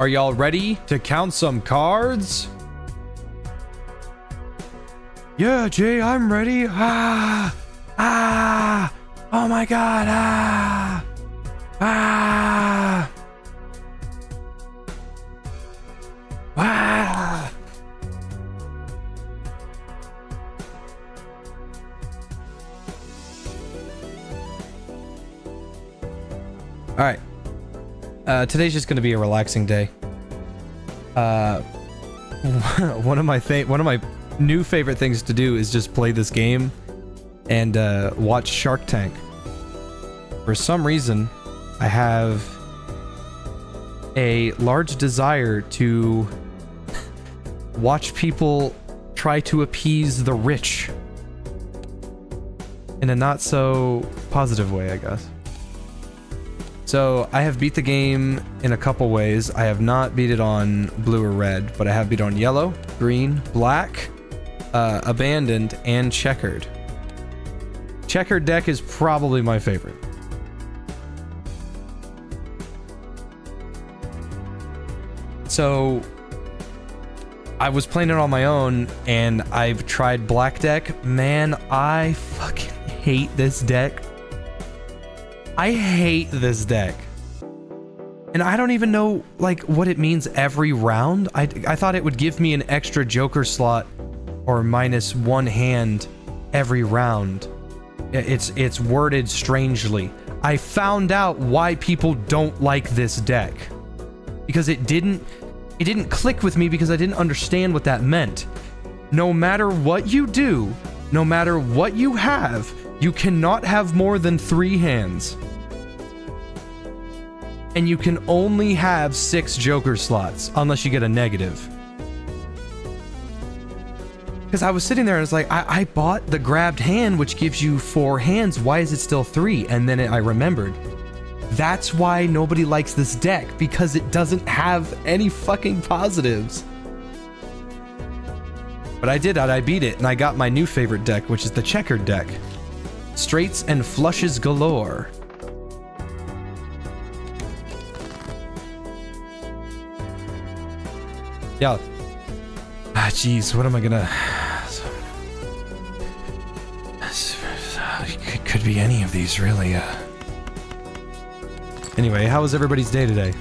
Are y'all ready to count some cards? Yeah, Jay, I'm ready. Ah! Ah! Oh my god! Ah! Ah! Ah! All right. Today's just gonna be a relaxing day. One of my new favorite things to do is just play this game and watch Shark Tank. For some reason, I have a large desire to watch people try to appease the rich in a not so positive way, I guess. So I have beat the game in a couple ways. I have not beat it on blue or red, but I have beat it on yellow, green, black, abandoned, and checkered. Checkered deck is probably my favorite. So I was playing it on my own, and I've tried black deck. Man, I fucking hate this deck. I hate this deck. And I don't even know, like, what it means every round. I thought it would give me an extra Joker slot or minus one hand every round. It's worded strangely. I found out why people don't like this deck. Because it didn't click with me because I didn't understand what that meant. No matter what you do, no matter what you have, you cannot have more than 3 hands. And you can only have 6 Joker slots, unless you get a negative. Because I was sitting there and I was like, I bought the grabbed hand, which gives you 4 hands. Why is it still 3? And then I remembered. That's why nobody likes this deck, because it doesn't have any fucking positives. But I did it, I beat it, and I got my new favorite deck, which is the checkered deck. Straights and flushes galore. Yeah. Jeez, what am I gonna... It could be any of these, really. Anyway, how was everybody's day today?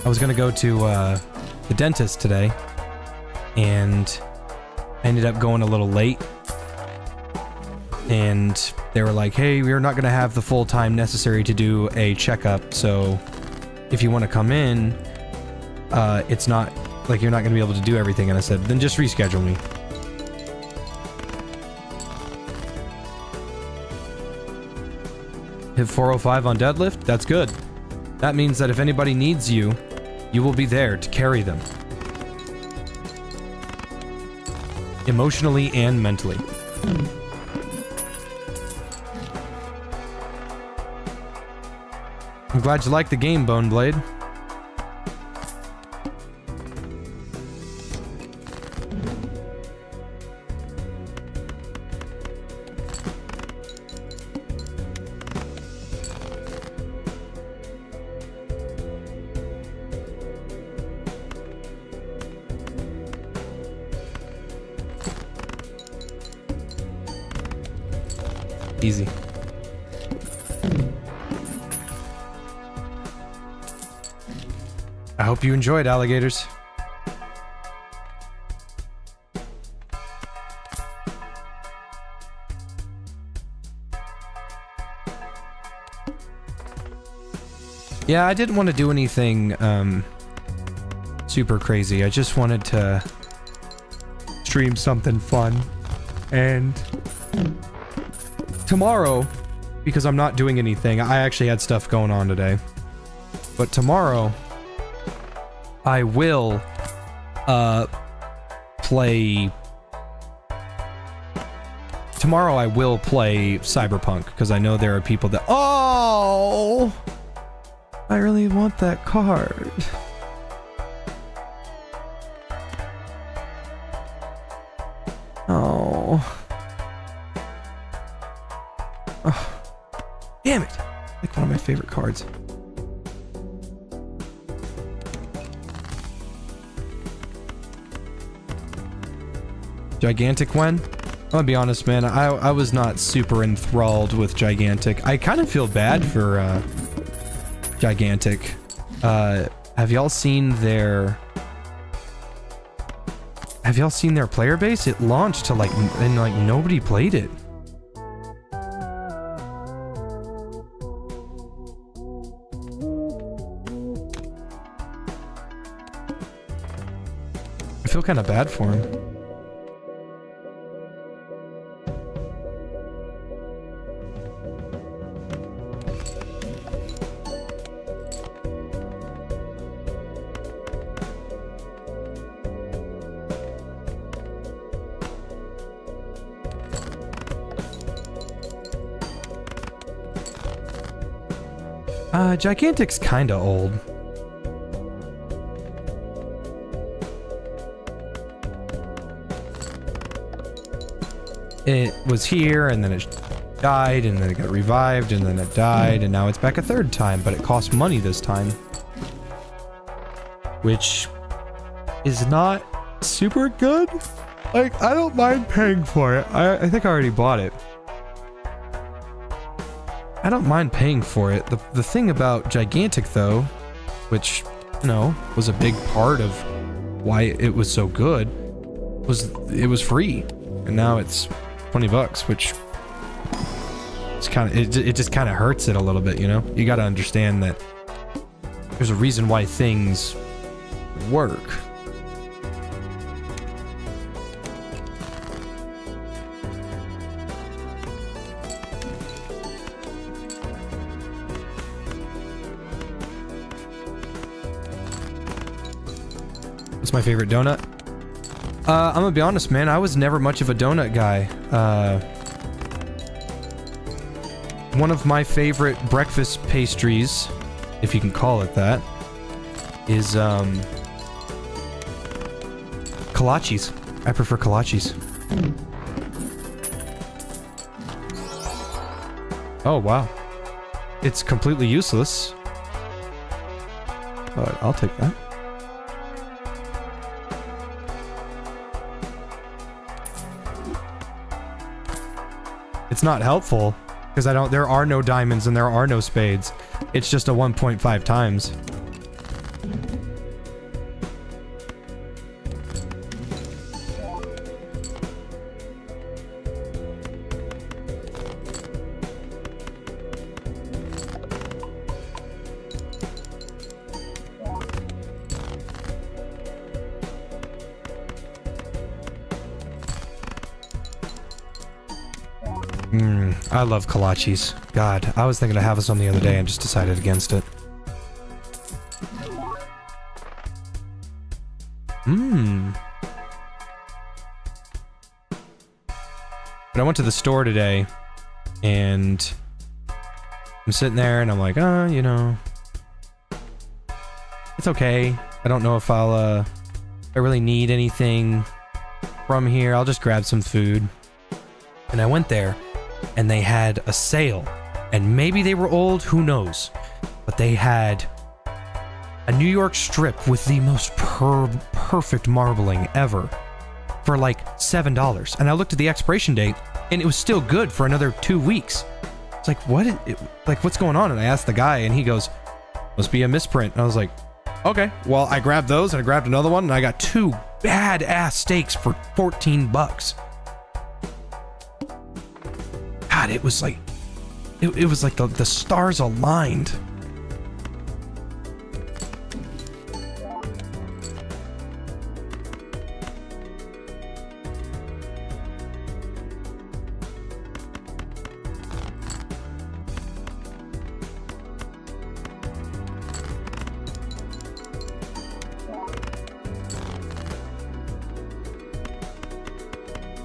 I was gonna go to the dentist today, and I ended up going a little late. And they were like, hey, we're not gonna have the full time necessary to do a checkup, so if you want to come in, it's not like you're not gonna be able to do everything. And I said, then just reschedule me. Hit 405 on deadlift? That's good. That means that if anybody needs you, you will be there to carry them. Emotionally and mentally. I'm glad you like the game, Boneblade. Easy. I hope you enjoyed, alligators. Yeah, I didn't want to do anything super crazy. I just wanted to stream something fun. And tomorrow, because I'm not doing anything, I actually had stuff going on today. But tomorrow, I will play... Tomorrow I will play Cyberpunk, because I know there are people that... Oh! I really want that card. Oh. Oh. Damn it. Like one of my favorite cards. Gigantic when? I'm gonna be honest, man. I was not super enthralled with Gigantic. I kind of feel bad for Gigantic. Have y'all seen their player base? It launched to like, and like nobody played it. I feel kind of bad for him. Gigantic's kinda old. It was here, and then it died, and then it got revived, and then it died, and now it's back a third time, but it costs money this time. Which is not super good. Like, I don't mind paying for it. I think I already bought it. I don't mind paying for it. The thing about Gigantic, though, which, you know, was a big part of why it was so good, was it was free. And now it's 20 bucks, which it's kind of, it just kind of hurts it a little bit, you know? You gotta understand that there's a reason why things work. What's my favorite donut? I'm gonna be honest, man. I was never much of a donut guy. One of my favorite breakfast pastries, if you can call it that, is kolaches. I prefer kolaches. Oh wow, it's completely useless, but I'll take that. It's not helpful, because there are no diamonds and there are no spades. It's just a 1.5 times. I love kolaches. God, I was thinking of having some the other day and just decided against it. But I went to the store today, and I'm sitting there, and I'm like, you know, it's okay. I don't know if I really need anything from here. I'll just grab some food. And I went there, and they had a sale, and maybe they were old, who knows, but they had a New York strip with the most perfect marbling ever for like $7, and I looked at the expiration date, and it was still good for another 2 weeks. It's like, what's going on? And I asked the guy, and he goes, must be a misprint. And I was like, okay, well, I grabbed those, and I grabbed another one, and I got 2 badass steaks for 14 bucks. God, it was like, it was like the stars aligned.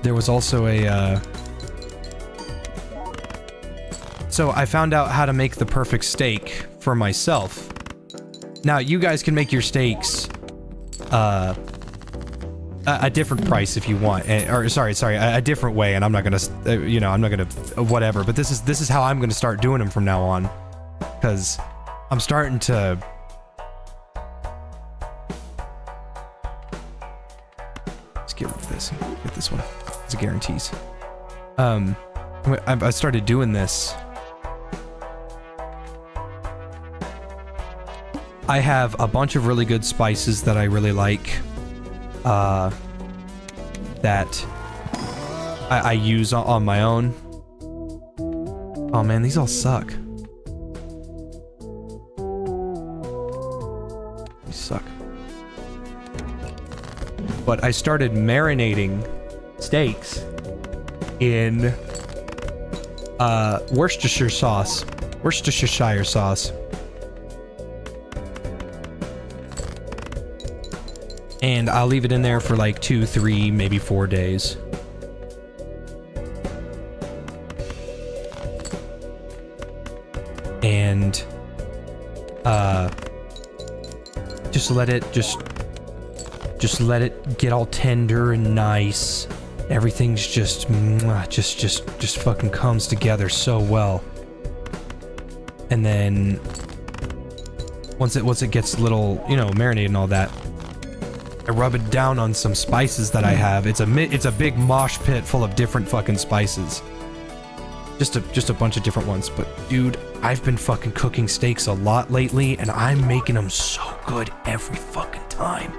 There was also a, so I found out how to make the perfect steak for myself. Now, you guys can make your steaks a different price if you want, or sorry, a different way, and I'm not gonna, you know, I'm not gonna, whatever. But this is how I'm gonna start doing them from now on. because I'm starting to... Let's get rid of this. Get this one. It's a guarantees. I started doing this. I have a bunch of really good spices that I really like. That I use on my own. Oh man, these all suck. These suck. But I started marinating steaks in Worcestershire sauce. Worcestershire sauce. And I'll leave it in there for like 2, 3, maybe 4 days. And just let it let it get all tender and nice. Everything's just fucking comes together so well. And then once it gets a little, you know, marinated and all that, I rub it down on some spices that I have. It's a big mosh pit full of different fucking spices. Just a bunch of different ones. But dude, I've been fucking cooking steaks a lot lately, and I'm making them so good every fucking time.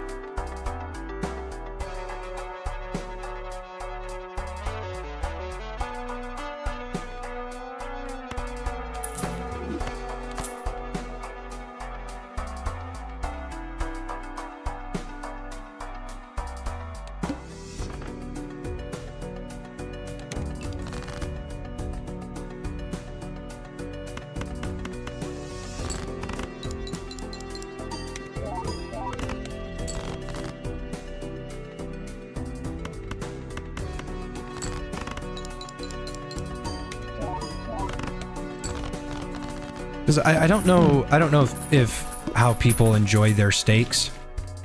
Because I don't know if how people enjoy their steaks.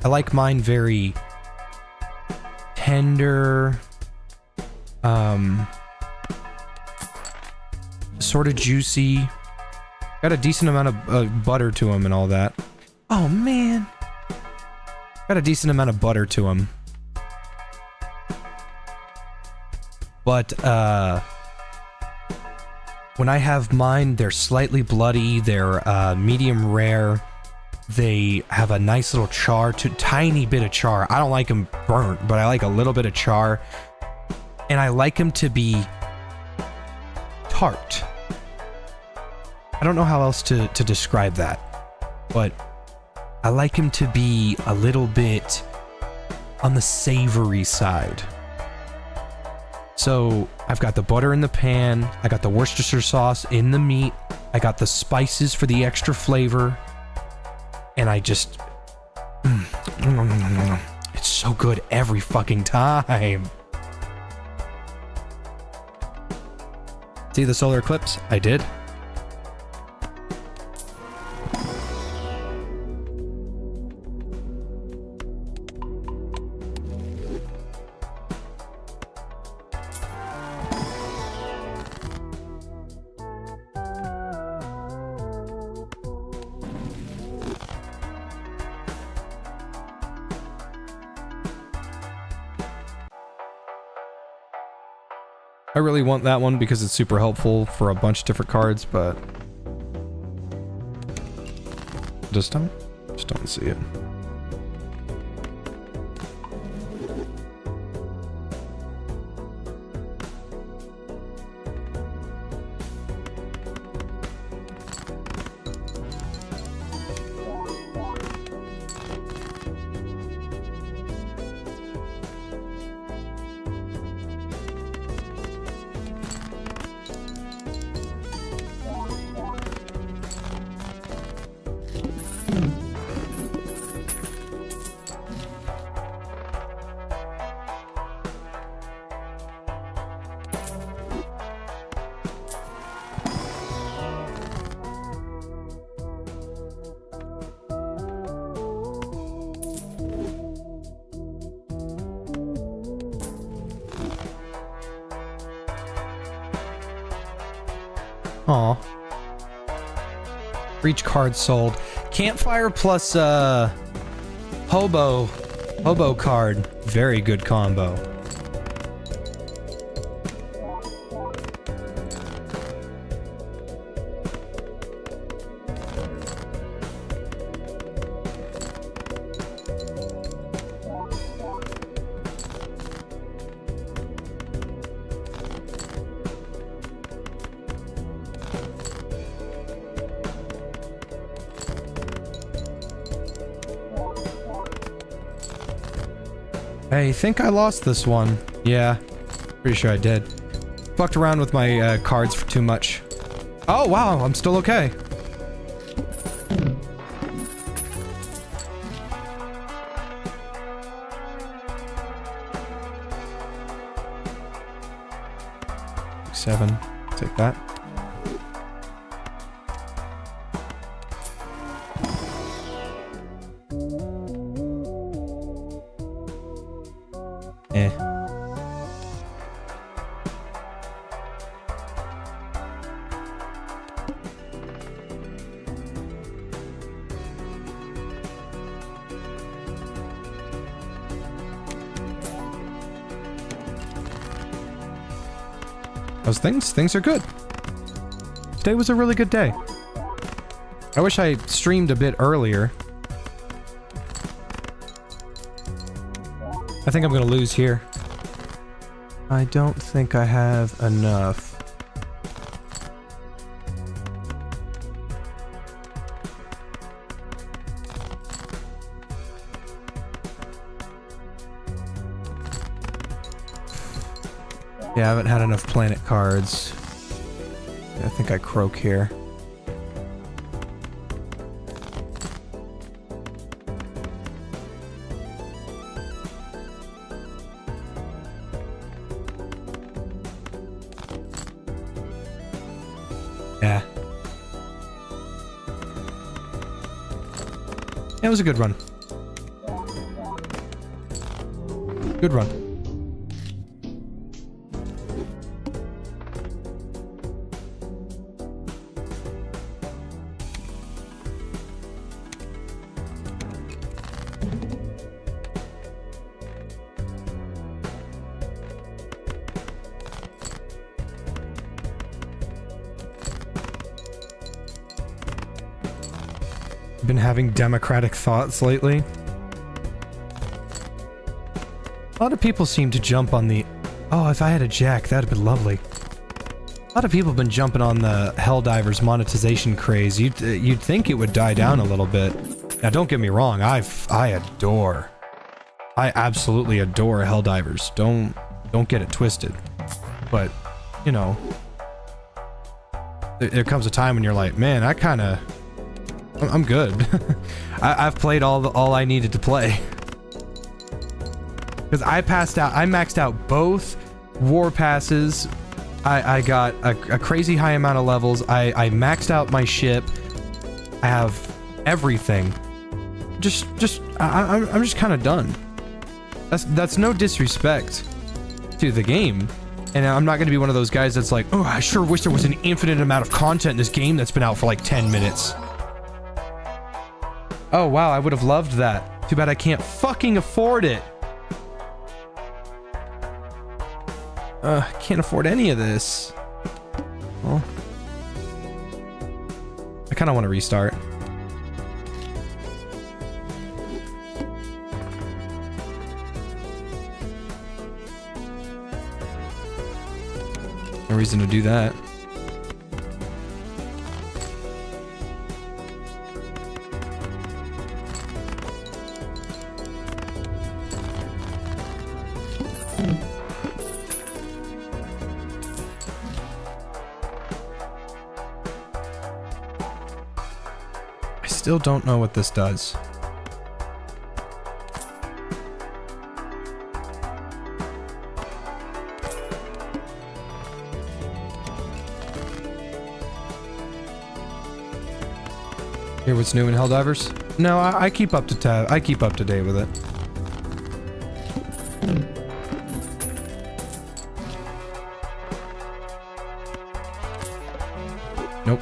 I like mine very tender, sort of juicy. Got a decent amount of butter to them and all that. Oh man, got a decent amount of butter to them. But when I have mine, they're slightly bloody, they're medium rare, they have a nice little char, tiny bit of char. I don't like them burnt, but I like a little bit of char. And I like them to be tart. I don't know how else to describe that, but I like them to be a little bit on the savory side. So I've got the butter in the pan, I got the Worcestershire sauce in the meat, I got the spices for the extra flavor, and I just... it's so good every fucking time. See the solar eclipse? I did. I really want that one because it's super helpful for a bunch of different cards, but just don't see it. Aw. For each card sold. Campfire plus Hobo card. Very good combo. I think I lost this one. Yeah, pretty sure I did. Fucked around with my cards for too much. Oh wow, I'm still okay. Seven. Take that. Eh. Those things are good. Today was a really good day. I wish I streamed a bit earlier. I think I'm gonna lose here. I don't think I have enough. Yeah, I haven't had enough planet cards. I think I croak here. Yeah. It was a good run. Good run. Been having democratic thoughts lately. A lot of people seem to jump on the... Oh, if I had a jack, that'd be lovely. A lot of people have been jumping on the Helldivers monetization craze. You'd think it would die down a little bit. Now, don't get me wrong. I absolutely adore Helldivers. Don't get it twisted. But, you know, there comes a time when you're like, man, I'm good. I've played all I needed to play. Because I maxed out both war passes. I got a crazy high amount of levels. I maxed out my ship. I have everything. I'm just kind of done. That's no disrespect to the game. And I'm not going to be one of those guys that's like, oh, I sure wish there was an infinite amount of content in this game that's been out for like 10 minutes. Oh, wow, I would have loved that. Too bad I can't fucking afford it. I can't afford any of this. Well, I kind of want to restart. No reason to do that. Still don't know what this does. Hear what's new in Helldivers? No, I keep up to date with it. Nope.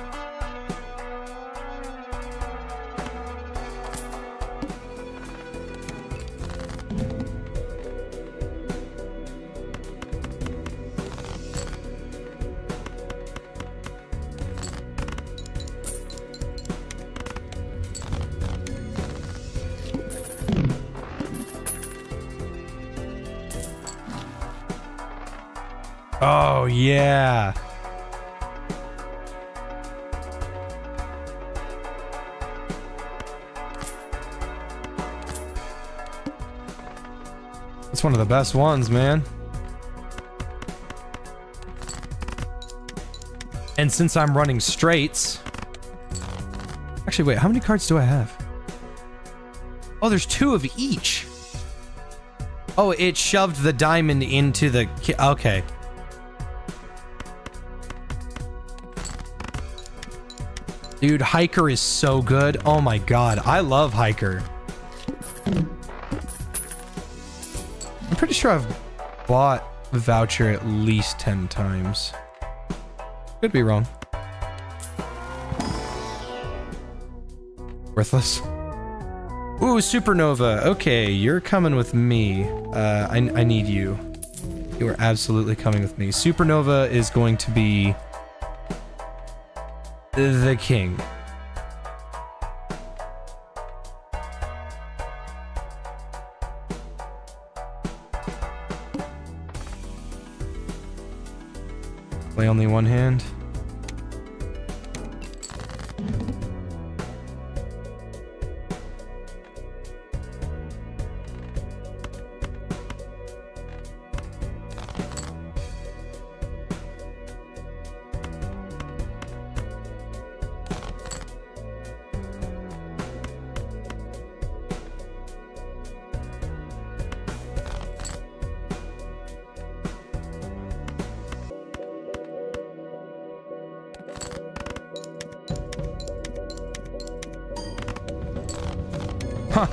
yeah. It's one of the best ones, man. And since I'm running straights... Actually, wait, how many cards do I have? Oh, there's 2 of each. Oh, it shoved the diamond into the... Okay. Dude, Hiker is so good. Oh my god, I love Hiker. I'm pretty sure I've bought Voucher at least 10 times. Could be wrong. Worthless. Ooh, Supernova. Okay, you're coming with me. I need you. You are absolutely coming with me. Supernova is going to be the king. Play only one hand. Huh.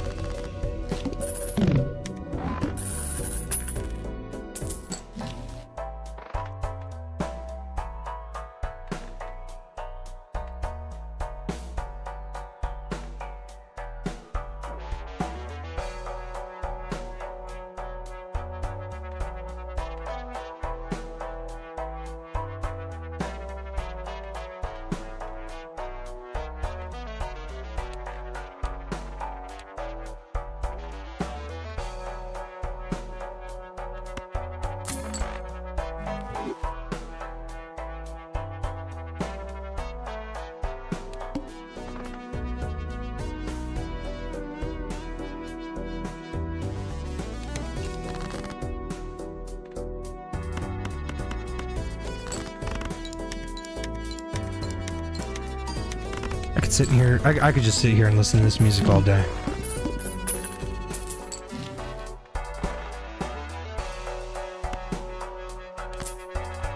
Sitting here, I could just sit here and listen to this music all day.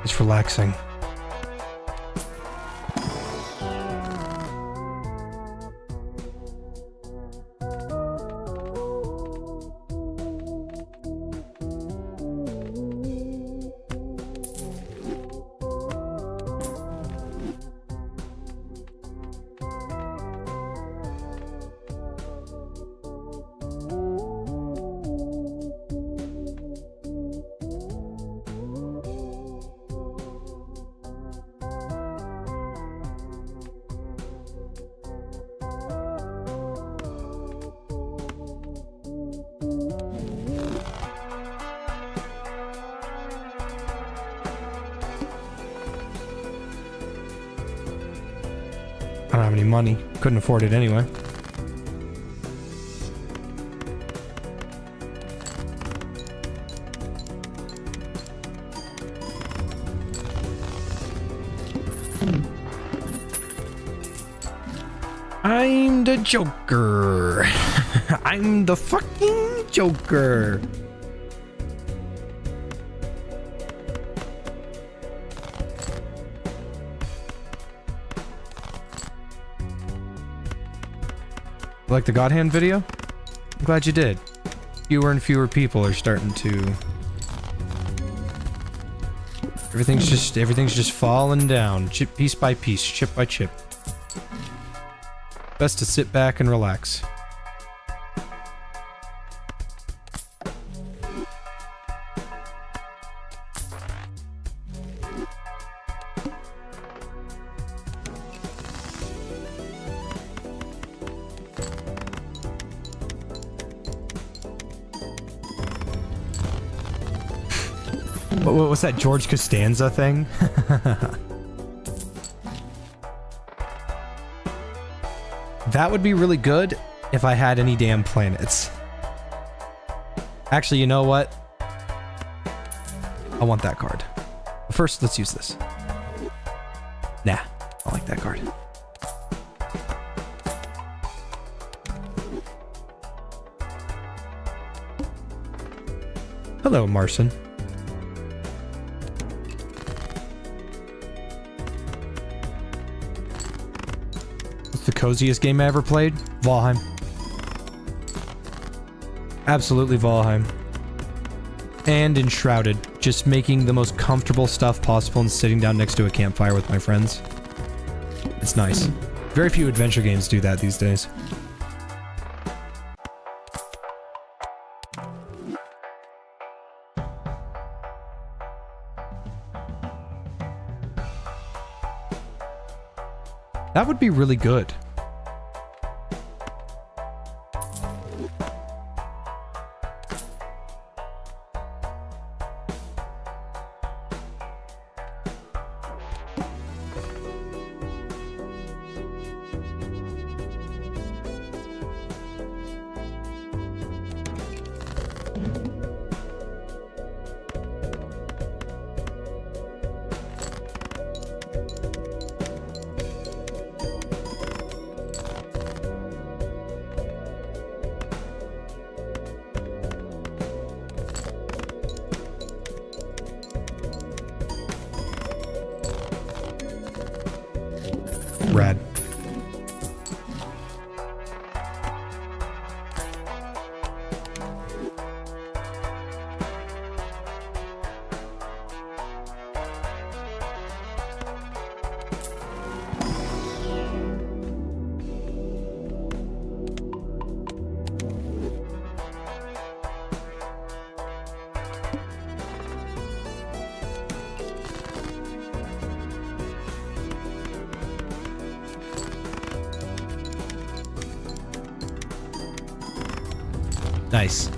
It's relaxing. I don't have any money. Couldn't afford it anyway. I'm the Joker. I'm the fucking Joker. Like the God Hand video? I'm glad you did. Fewer and fewer people are starting to... Everything's just falling down, chip piece by piece, chip by chip. Best to sit back and relax. What's that George Costanza thing? That would be really good if I had any damn planets. Actually, you know what? I want that card. First, let's use this. Nah, I like that card. Hello, Marson. What's the coziest game I ever played? Valheim. Absolutely Valheim. And Enshrouded. Just making the most comfortable stuff possible and sitting down next to a campfire with my friends. It's nice. Very few adventure games do that these days. That would be really good. Rad. Nice.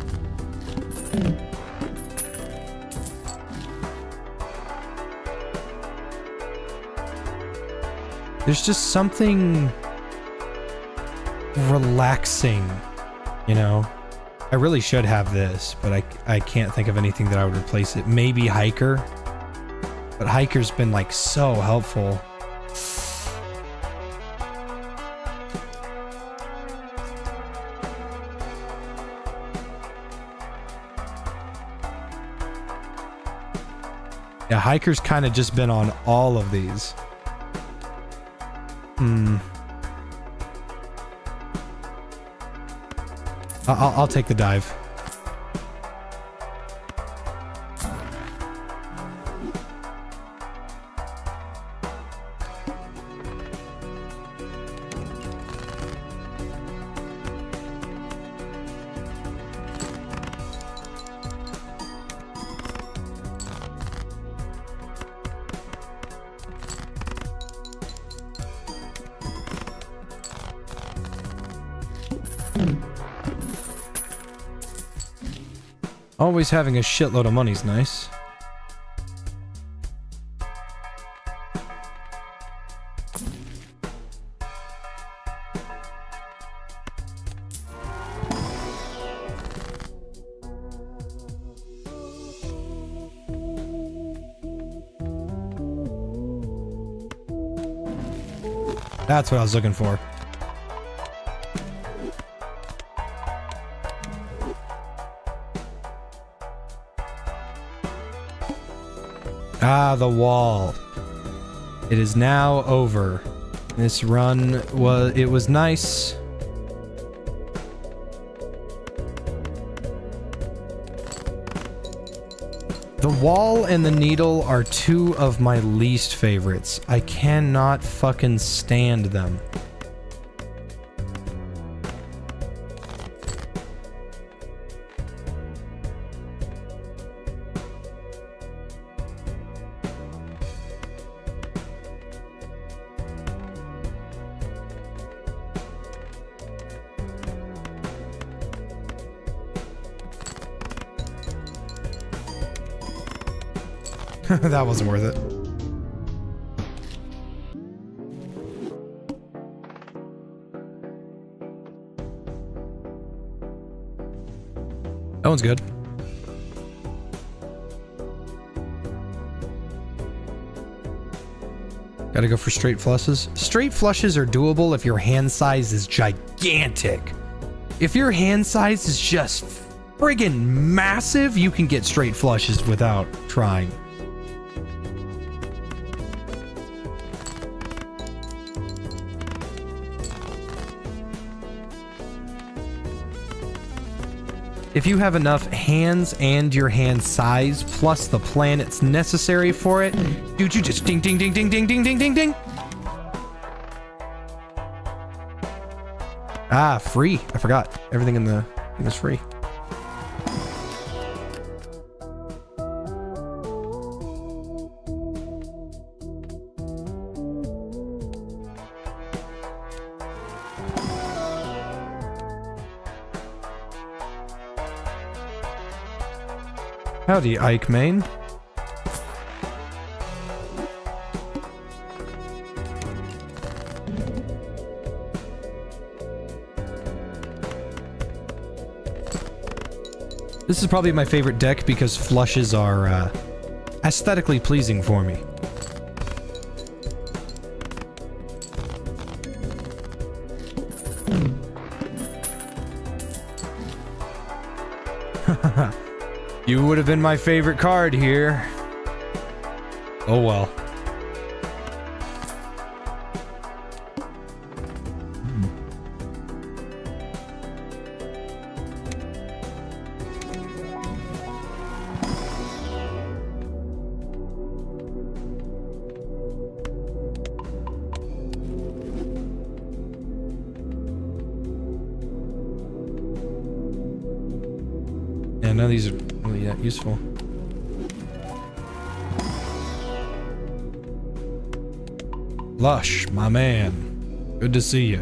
There's just something relaxing, you know? I really should have this, but I can't think of anything that I would replace it. Maybe Hiker, but Hiker's been like so helpful. Yeah, Hiker's kind of just been on all of these. I'll take the dive. Always having a shitload of money's nice. That's what I was looking for. Ah, the wall. It is now over. This run was nice. The wall and the needle are two of my least favorites. I cannot fucking stand them. That wasn't worth it. That one's good. Gotta go for straight flushes. Straight flushes are doable if your hand size is gigantic. If your hand size is just friggin' massive, you can get straight flushes without trying. If you have enough hands and your hand size plus the planets necessary for it, dude, you just ding, ding, ding, ding, ding, ding, ding, ding, ding. Ah, free. I forgot. Everything in the thing is free. Howdy, Ike Main. This is probably my favorite deck because flushes are aesthetically pleasing for me. You would have been my favorite card here. Oh well. Yeah, none of these are really that useful. Flush, my man. Good to see you.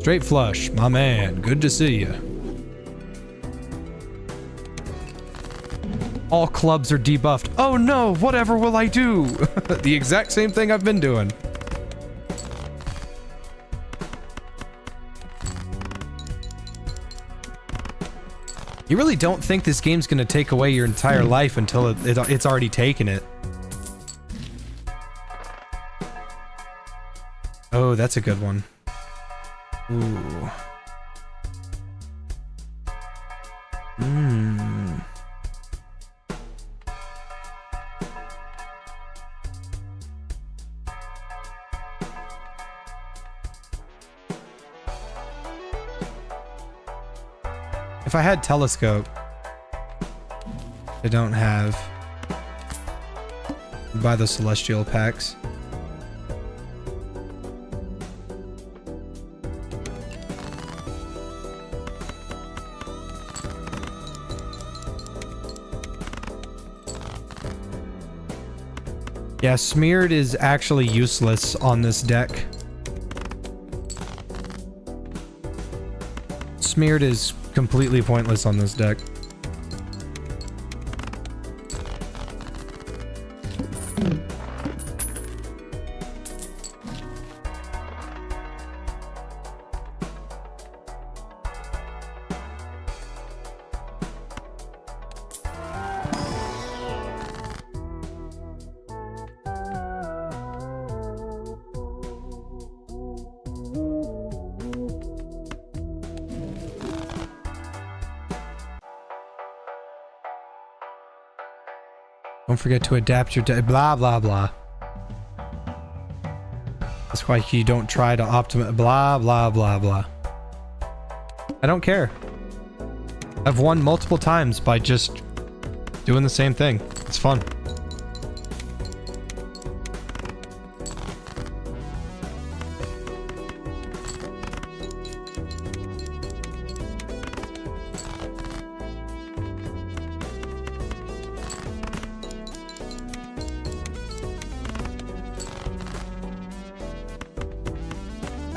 Straight flush, my man. Good to see you. All clubs are debuffed. Oh no, whatever will I do? The exact same thing I've been doing. You really don't think this game's gonna take away your entire life until it's already taken it. Oh, that's a good one. Ooh. Mmm. If I had telescope, I don't have. Buy the celestial packs. Yeah, smeared is actually useless on this deck. Smeared is completely pointless on this deck. Don't forget to adapt your blah blah blah. That's why you don't try to optimize blah blah blah blah. I don't care. I've won multiple times by just doing the same thing. It's fun.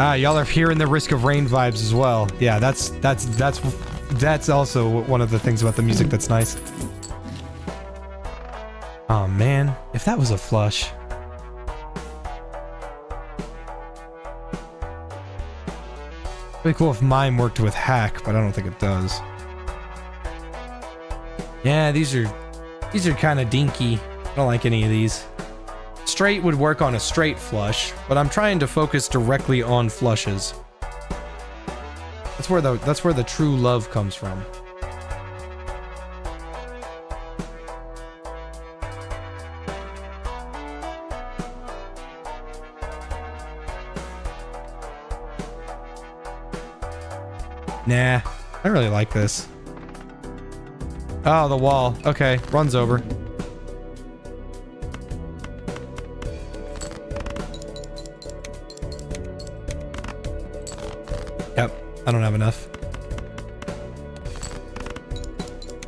Ah, y'all are hearing the Risk of Rain vibes as well. Yeah, that's also one of the things about the music that's nice. Oh man, if that was a flush. Pretty cool if mine worked with hack, but I don't think it does. Yeah, these are kind of dinky. I don't like any of these. Straight would work on a straight flush, but I'm trying to focus directly on flushes. That's where the true love comes from. Nah, I really like this. Oh, the wall. Okay, runs over. Yep, I don't have enough.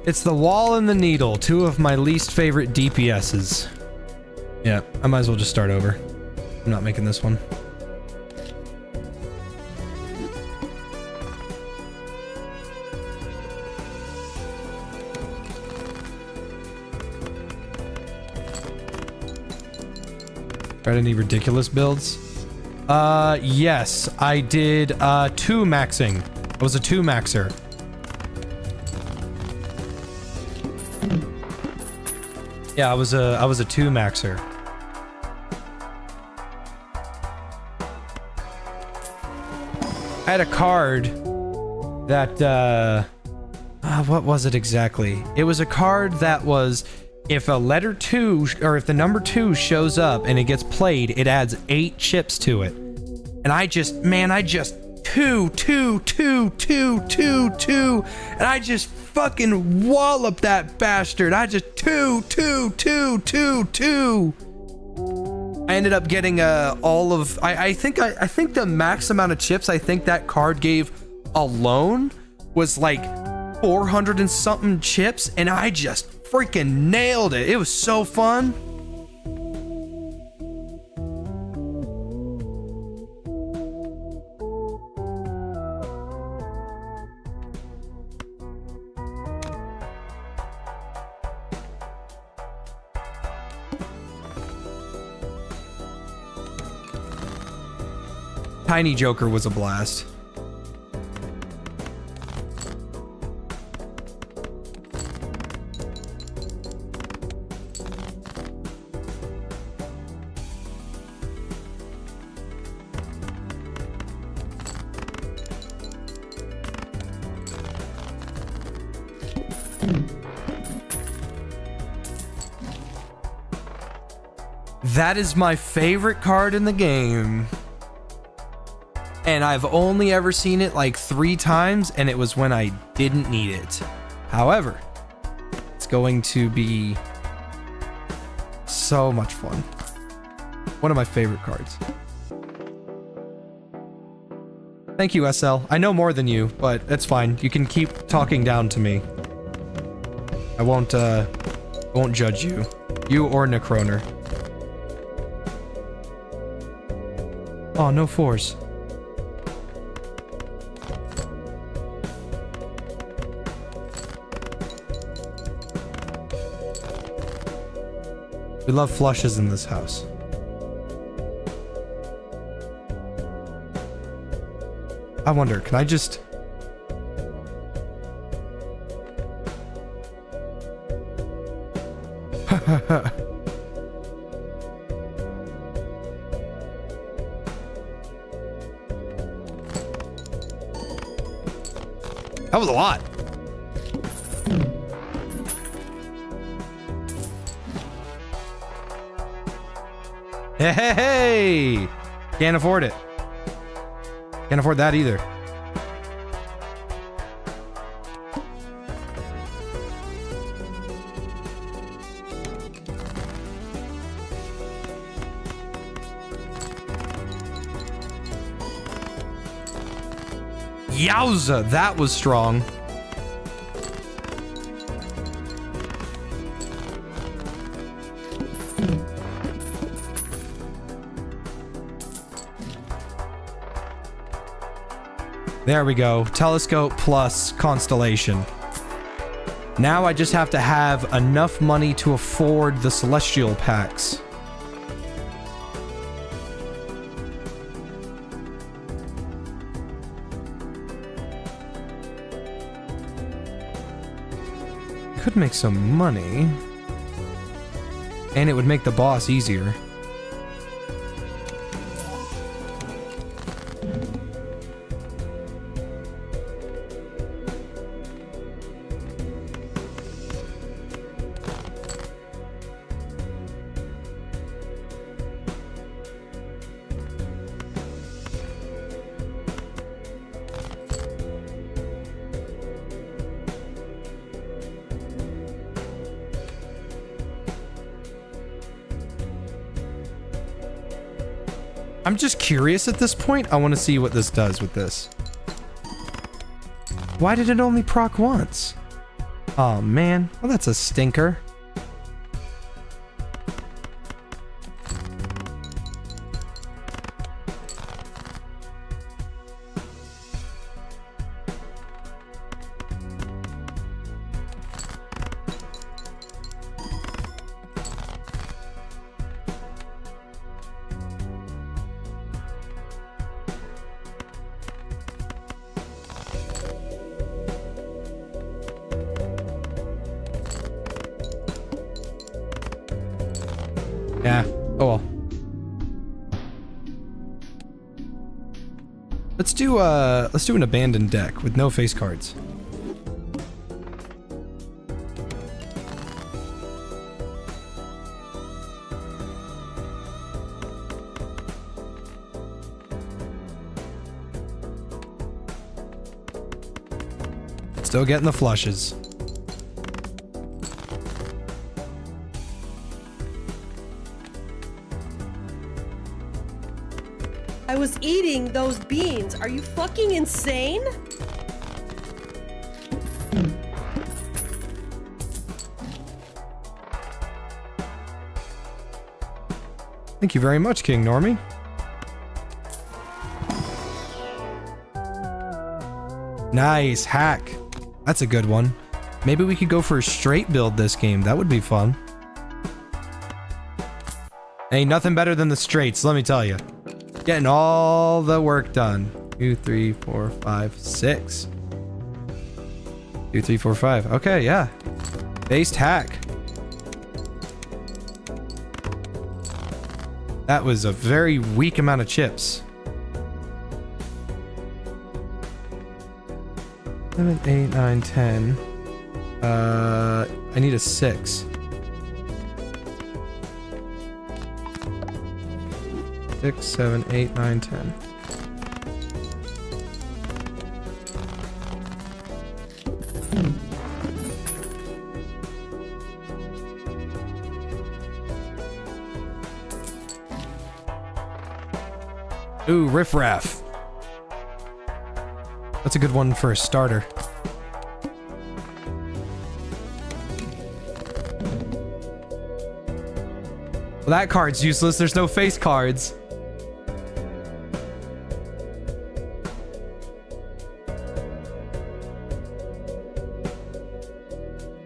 It's the wall and the needle, two of my least favorite DPSs. Yeah, I might as well just start over. I'm not making this one. Tried any ridiculous builds? Yes, I did 2 maxing. I was a 2 maxer. Yeah, I was a 2 maxer. I had a card that what was it exactly? It was a card that was, if a letter 2 or if the number 2 shows up and it gets played, it adds 8 chips to it. And I just 2, 2, 2, 2, 2, 2, and I just fucking wallop that bastard. I just 2, 2, 2, 2, 2. I ended up getting all of I think the max amount of chips I think that card gave alone was like 400 and something chips, and I just freaking nailed it. It was so fun. Tiny Joker was a blast. That is my favorite card in the game. And I've only ever seen it like 3 times, and it was when I didn't need it. However, it's going to be so much fun. One of my favorite cards. Thank you, SL. I know more than you, but that's fine. You can keep talking down to me. I won't judge you. You or Necroner. Oh, no force. We love flushes in this house. I wonder, can I just... That was a lot. Hey! Can't afford it. Can't afford that either. Yowza, that was strong. There we go. Telescope plus constellation. Now I just have to have enough money to afford the celestial packs. Could make some money. And it would make the boss easier. I'm just curious at this point. I want to see what this does with this. Why did it only proc once? Oh man, well that's a stinker. Yeah. Oh well. Let's do an abandoned deck with no face cards. Still getting the flushes. I was eating those beans. Are you fucking insane? Thank you very much, King Normie. Nice hack. That's a good one. Maybe we could go for a straight build this game. That would be fun. Ain't nothing better than the straights, let me tell you. Getting all the work done. 2, 3, 4, 5, 6. 2, 3, 4, 5. Okay, yeah. Based hack. That was a very weak amount of chips. 7, 8, 9, 10. I need a 6. 6, 7, 8, 9, 10. Ooh, riffraff. That's a good one for a starter. Well, that card's useless. There's no face cards.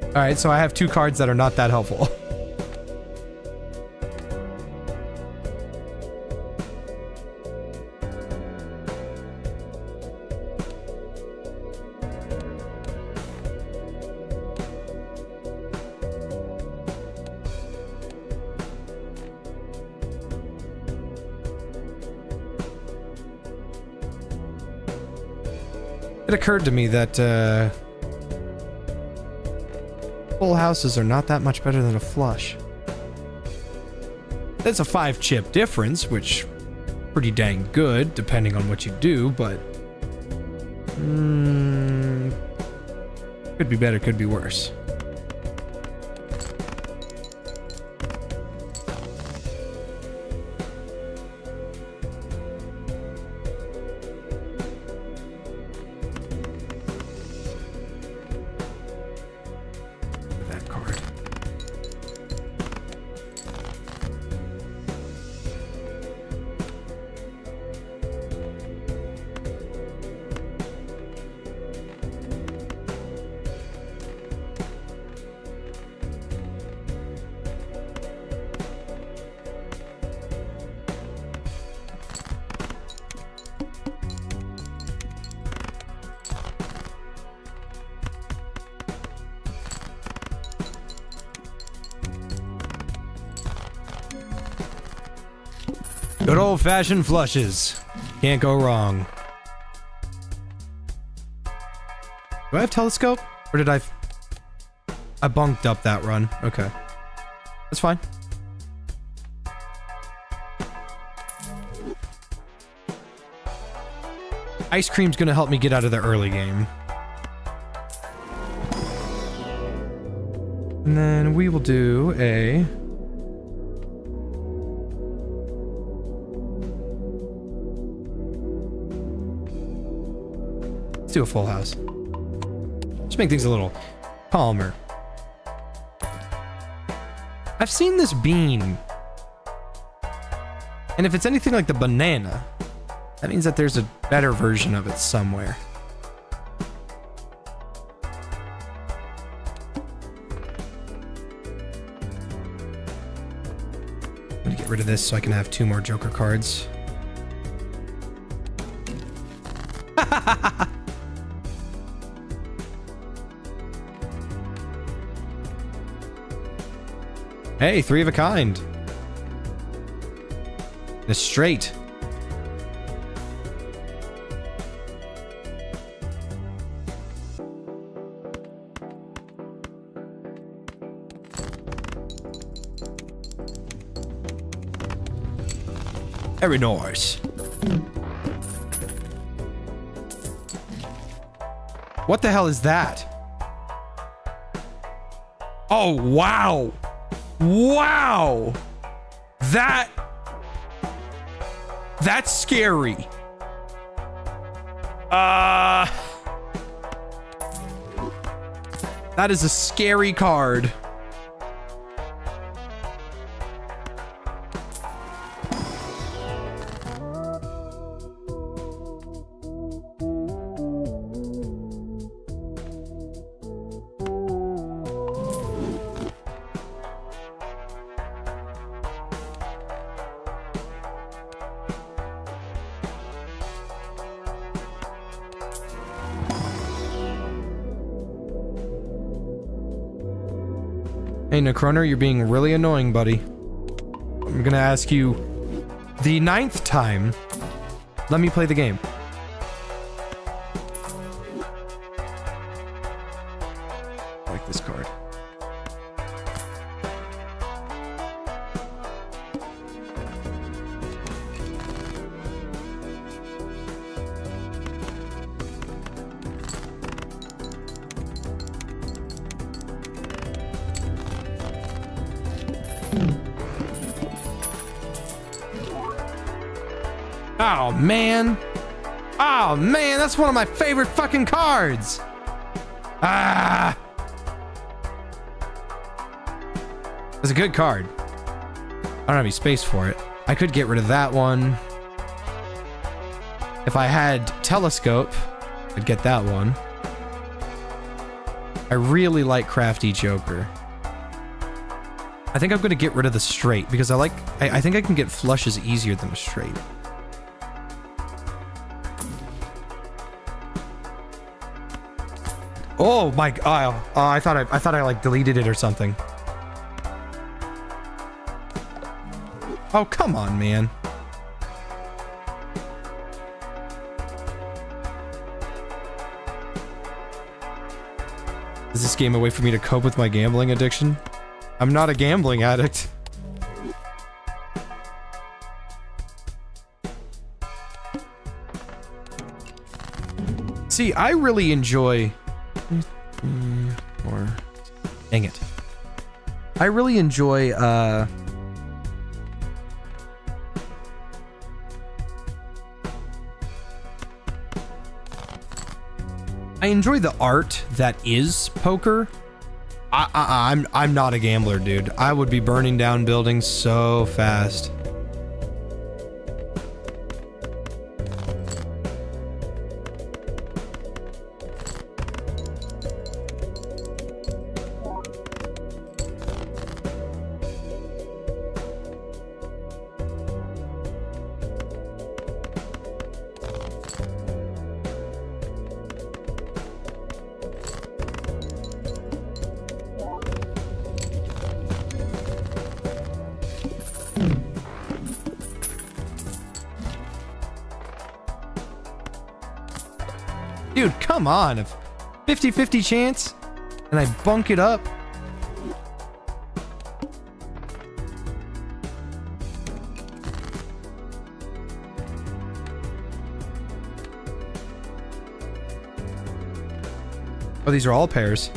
Alright, so I have 2 cards that are not that helpful. It occurred to me that, full houses are not that much better than a flush. That's a 5-chip difference, which pretty dang good, depending on what you do, but could be better, could be worse. Good old-fashioned flushes. Can't go wrong. Do I have telescope? Or did I bunked up that run. Okay. That's fine. Ice cream's gonna help me get out of the early game. And then we will do a... Let's do a full house. Just make things a little calmer. I've seen this bean. And if it's anything like the banana, that means that there's a better version of it somewhere. I'm gonna get rid of this so I can have 2 more Joker cards. Hey, 3 of a kind. And a straight. Very nice. What the hell is that? Oh, wow. Wow. That's scary. That is a scary card. Hey, Necroner, you're being really annoying, buddy. I'm gonna ask you the 9th time. Let me play the game. I like this card. Oh, man. Oh, man, that's one of my favorite fucking cards. Ah. It's a good card. I don't have any space for it. I could get rid of that one. If I had telescope, I'd get that one. I really like Crafty Joker. I think I'm gonna get rid of the straight because I think I can get flushes easier than a straight. Oh my god! I thought I like deleted it or something. Oh, come on, man. Is this game a way for me to cope with my gambling addiction? I'm not a gambling addict. See, I really enjoy... Or... Dang it. I really enjoy, I enjoy the art that is poker. I'm not a gambler, dude. I would be burning down buildings so fast. Dude, come on. A 50-50 chance and I bunk it up. Oh, these are all pairs.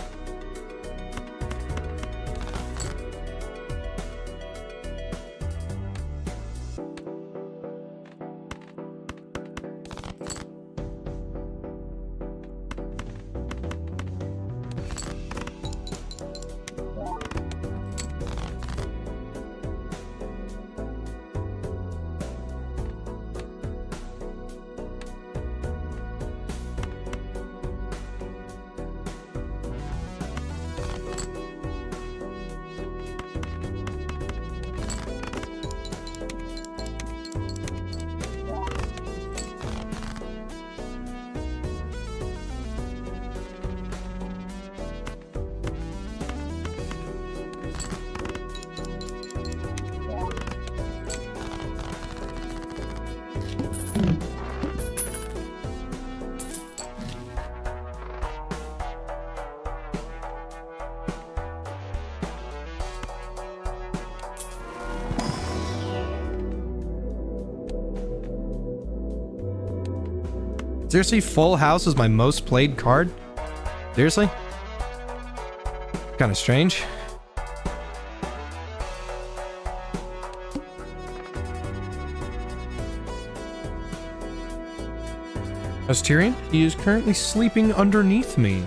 Seriously, Full House was my most played card? Seriously? Kind of strange. How's Tyrion? He is currently sleeping underneath me.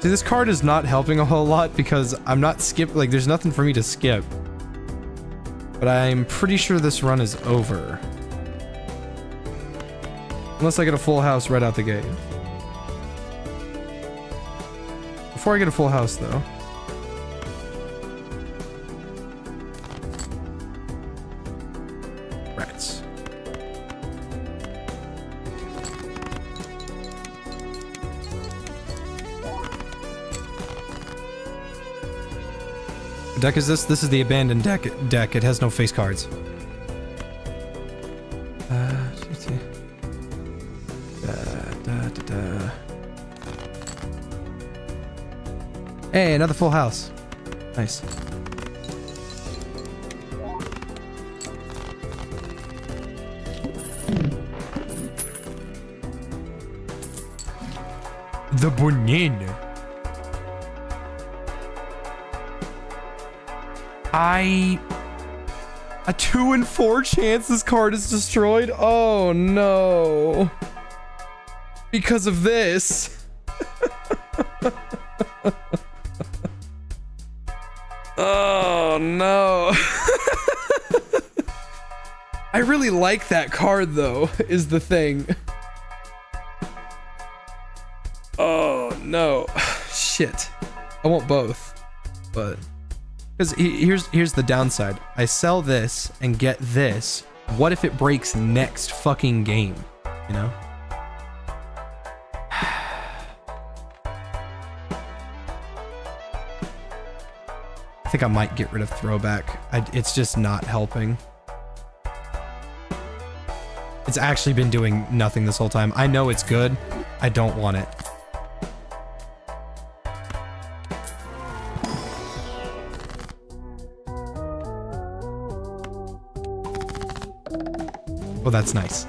See, this card is not helping a whole lot because I'm not like, there's nothing for me to skip. But I'm pretty sure this run is over. Unless I get a full house right out the gate. Before I get a full house, though. Rats. What deck is this? This is the abandoned deck. It has no face cards. Hey, another full house. Nice. The banana. A 2 in 4 chance this card is destroyed? Oh no. Because of this. Oh no. I really like that card though, is the thing. Oh no. Shit. I want both. But because here's the downside. I sell this and get this. What if it breaks next fucking game? You know? I think I might get rid of Throwback. It's just not helping. It's actually been doing nothing this whole time. I know it's good. I don't want it. Oh, that's nice.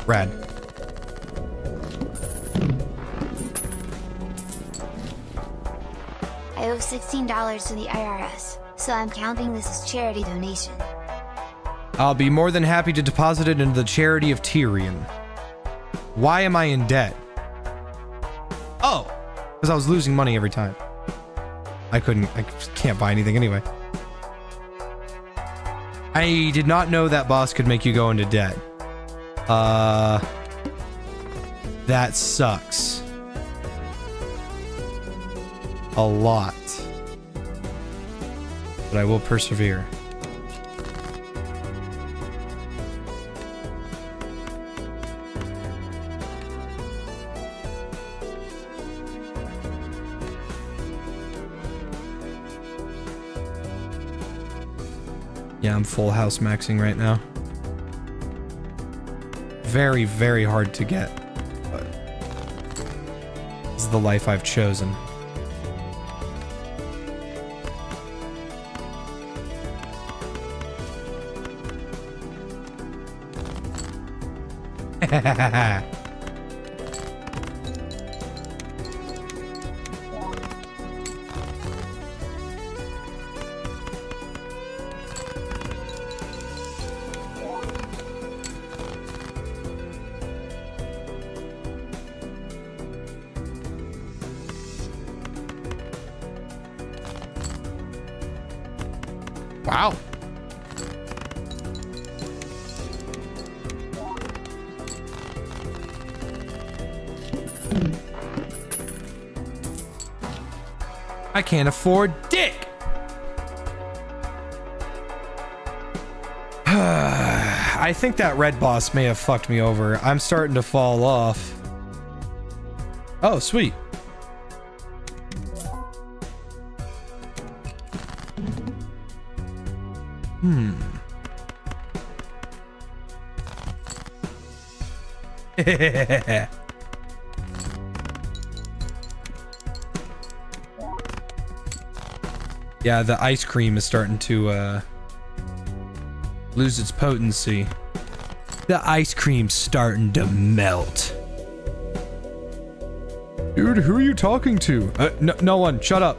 Rad. I owe $16 to the IRS, so I'm counting this as charity donation. I'll be more than happy to deposit it into the charity of Tyrion. Why am I in debt? Oh, because I was losing money every time. I can't buy anything anyway. I did not know that boss could make you go into debt. That sucks. A lot. But I will persevere. Yeah, I'm full house maxing right now. Very, very hard to get. But this is the life I've chosen. Wow. I can't afford dick. I think that red boss may have fucked me over. I'm starting to fall off. Oh, sweet. Yeah, the ice cream is starting to lose its potency. The ice cream's starting to melt. Dude, who are you talking to? No one. Shut up.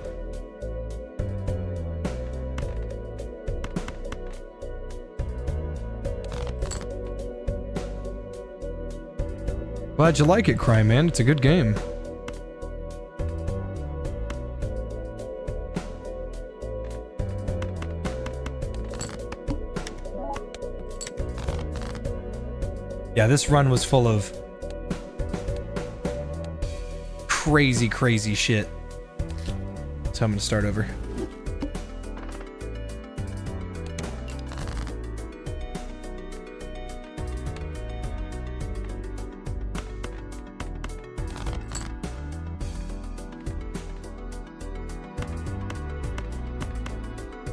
Glad you like it, Crime Man. It's a good game. Yeah, this run was full of crazy, crazy shit. So I'm gonna start over.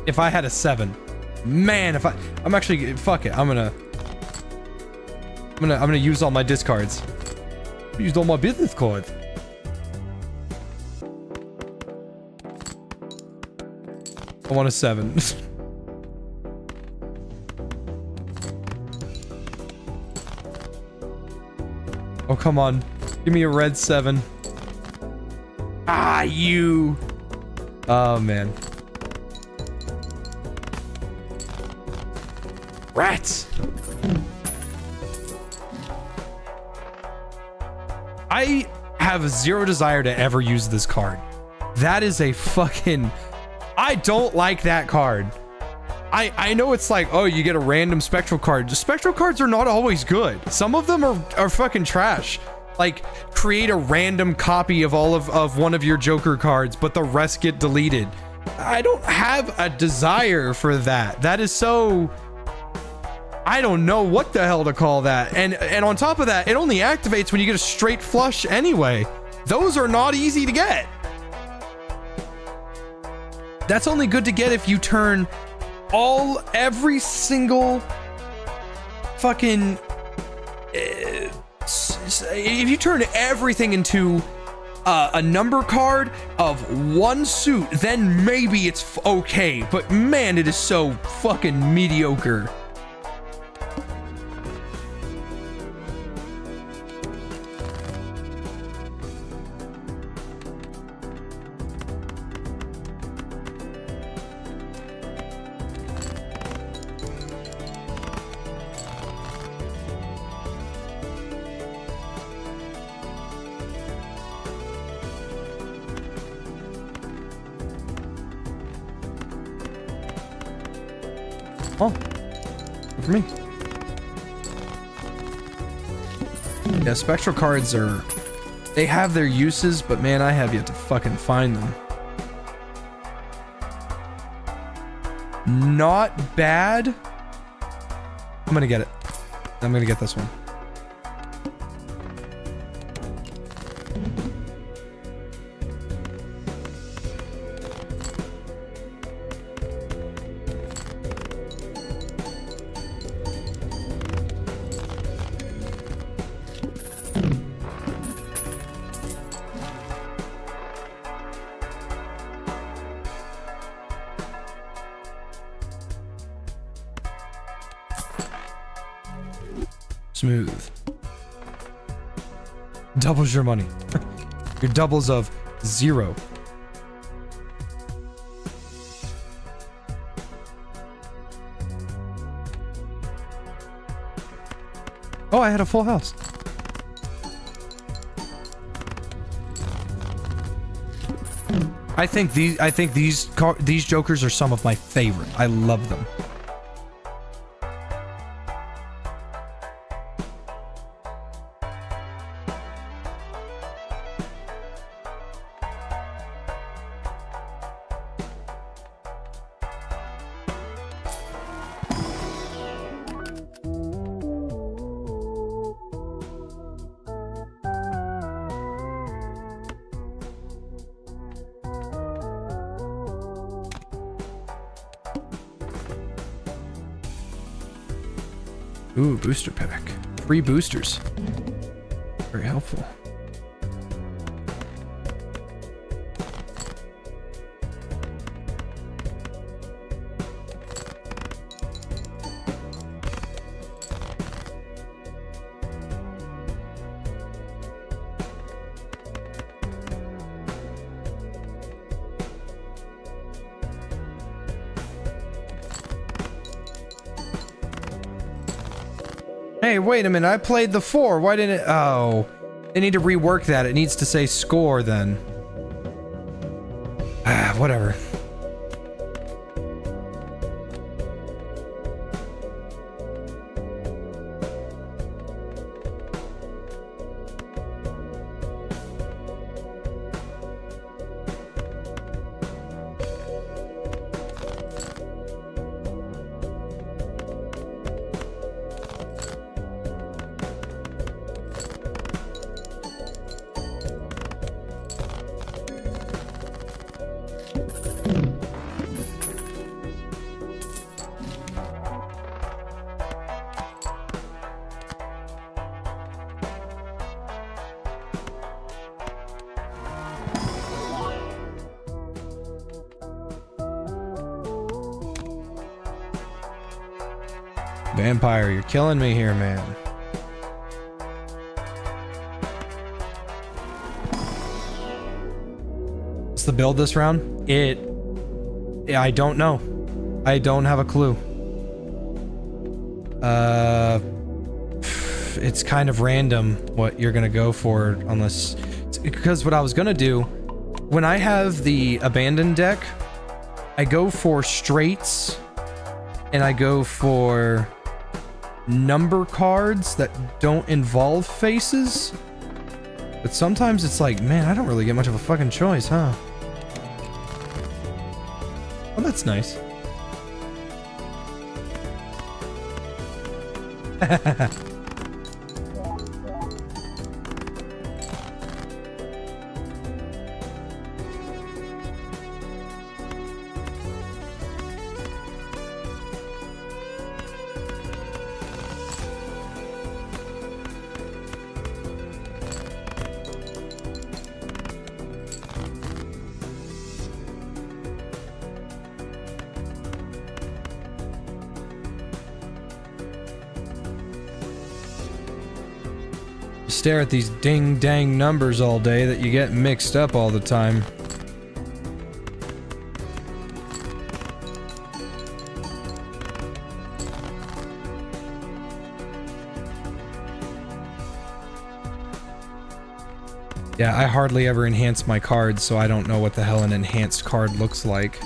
If I had a 7, man, I'm actually, fuck it, I'm gonna use all my discards. I used all my business cards. I want a 7. Oh, come on. Give me a red 7. Ah, you. Oh, man. Rats. I have zero desire to ever use this card. That is a fucking... I don't like that card. I know it's like, oh, you get a random spectral card. The spectral cards are not always good. Some of them are fucking trash. Like, create a random copy of all of one of your Joker cards, but the rest get deleted. I don't have a desire for that. That is so... I don't know what the hell to call that. And on top of that, it only activates when you get a straight flush anyway. Those are not easy to get. That's only good to get if you turn every single fucking if you turn everything into a number card of one suit, then maybe it's okay. But man, it is so fucking mediocre. Oh, good for me. Yeah, spectral cards are... They have their uses, but man, I have yet to fucking find them. Not bad. I'm gonna get it. I'm gonna get this one. Smooth. Doubles your money. Your doubles of 0. Oh, I had a full house. I think these jokers are some of my favorite. I love them. Ooh, booster pack. 3 boosters. Very helpful. Hey, wait a minute, I played the 4, why didn't it- oh. They need to rework that, it needs to say score then. Ah, whatever. Vampire, you're killing me here, man. What's the build this round? I don't know. I don't have a clue. It's kind of random what you're gonna go for unless... Because what I was gonna do, when I have the abandoned deck, I go for straights, and I go for number cards that don't involve faces. But sometimes it's like, man, I don't really get much of a fucking choice, huh? Oh, that's nice. Stare at these ding dang numbers all day that you get mixed up all the time. Yeah, I hardly ever enhance my cards, so I don't know what the hell an enhanced card looks like.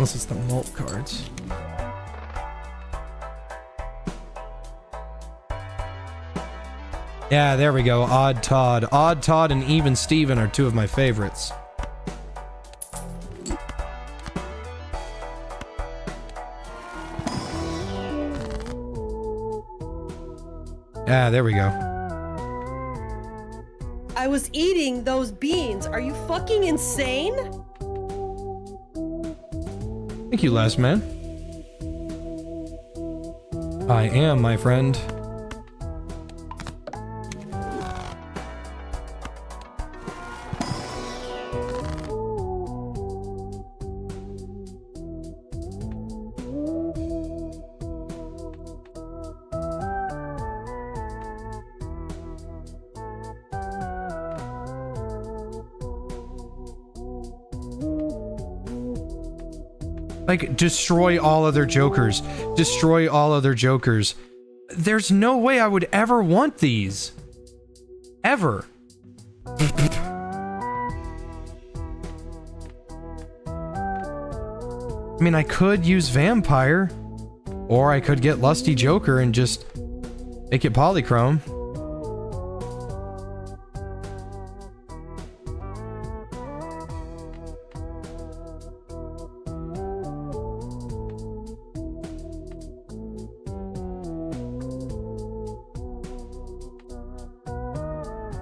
Unless it's the mult cards. Yeah, there we go. Odd Todd. Odd Todd and Even Steven are two of my favorites. Yeah, there we go. I was eating those beans. Are you fucking insane? Thank you, last man. I am, my friend. Like, destroy all other jokers. Destroy all other jokers. There's no way I would ever want these. Ever. I mean, I could use Vampire. Or I could get Lusty Joker and just make it Polychrome.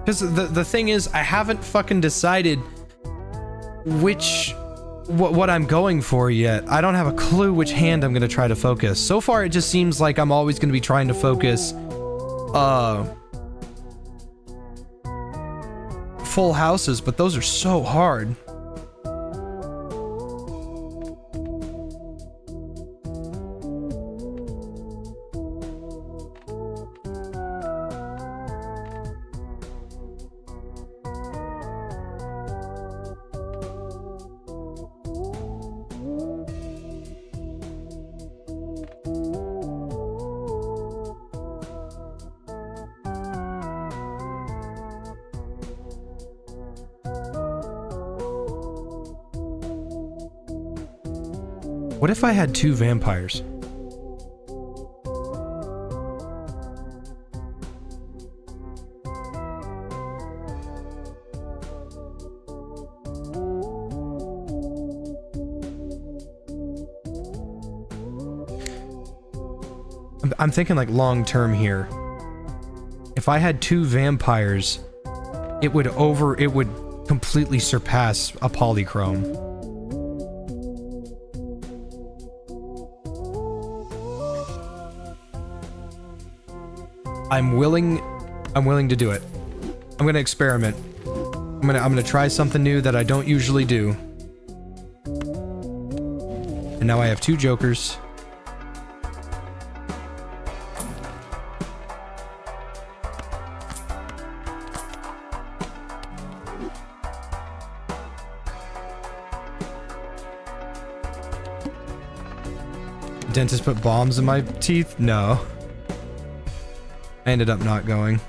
Because the thing is, I haven't fucking decided what I'm going for yet. I don't have a clue which hand I'm gonna try to focus. So far, it just seems like I'm always gonna be trying to focus, full houses, but those are so hard. What if I had two vampires? I'm thinking like long term here. If I had two vampires, it would completely surpass a Polychrome. I'm willing to do it. I'm gonna experiment. I'm gonna try something new that I don't usually do. And now I have two jokers. Dentist put bombs in my teeth? No. I ended up not going.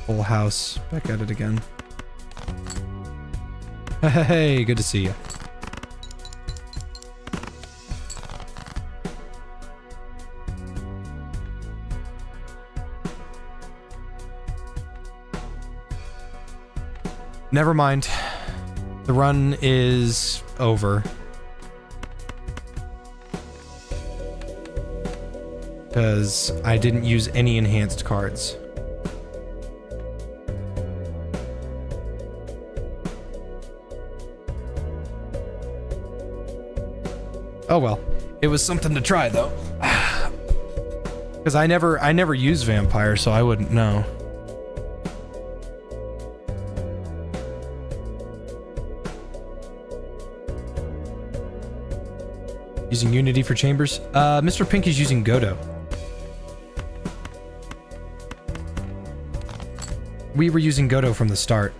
Full house. Back at it again. Hey, good to see you. Never mind. The run is over. Because I didn't use any enhanced cards. Oh well. It was something to try though. Because I never use Vampire, so I wouldn't know. Using Unity for Chambers? Mr. Pink is using Godot. We were using Godot from the start.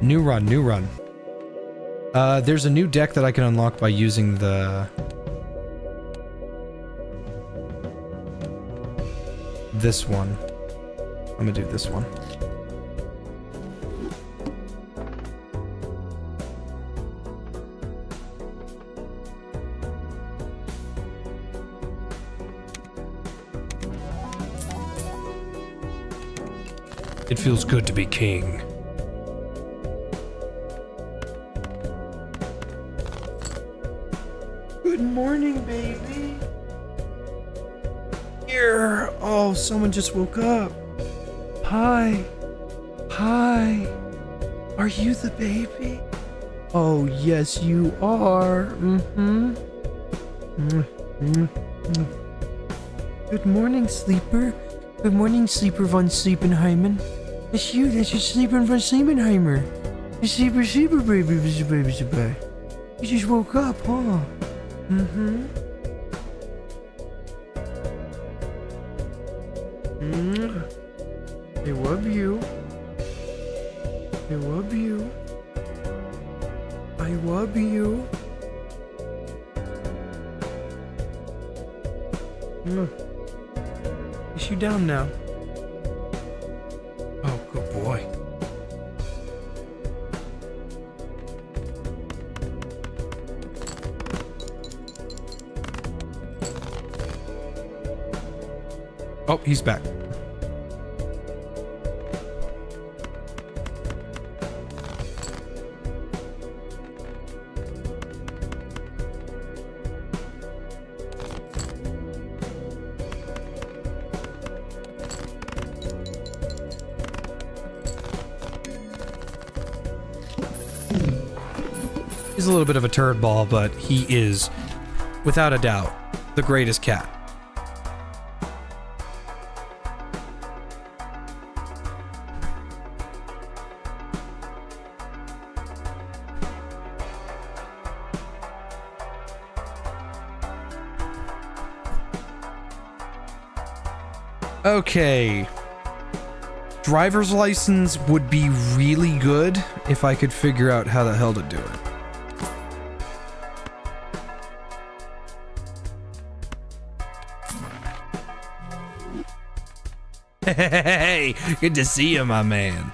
New run, new run. There's a new deck that I can unlock by using this one. I'm gonna do this one. It feels good to be king. Good morning, baby. Here. Oh, someone just woke up. Hi. Hi. Are you the baby? Oh, yes, you are. Mm-hmm. Good morning, sleeper. Good morning, sleeper von Sleepenheimen. That's you. That's your sleeper von Sleepenheimer. You sleeper, baby. You just woke up, huh? Mm-hmm. I love you. I love you. I love you. Is you down now? Oh, good boy. Oh, he's back. He's a little bit of a turd ball, but he is, without a doubt, the greatest cat. Okay. Driver's license would be really good if I could figure out how the hell to do it. Hey, good to see you, my man.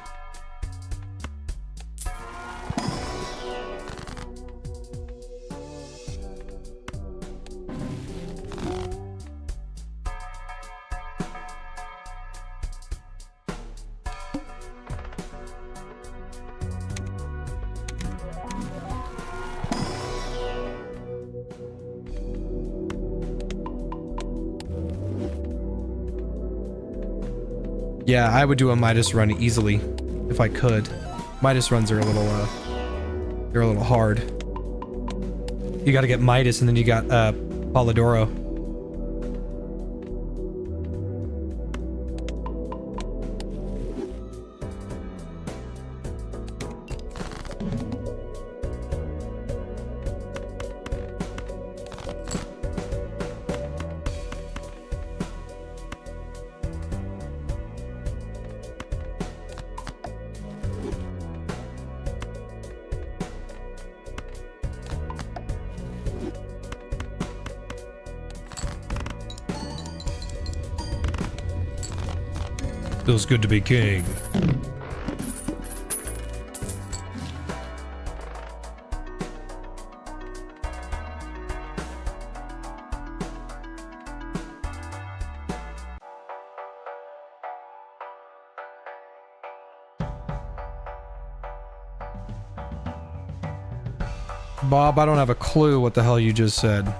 Yeah, I would do a Midas run easily, if I could. Midas runs are a little, they're a little hard. You gotta get Midas and then you got, Polidoro. Feels good to be king. Bob, I don't have a clue what the hell you just said.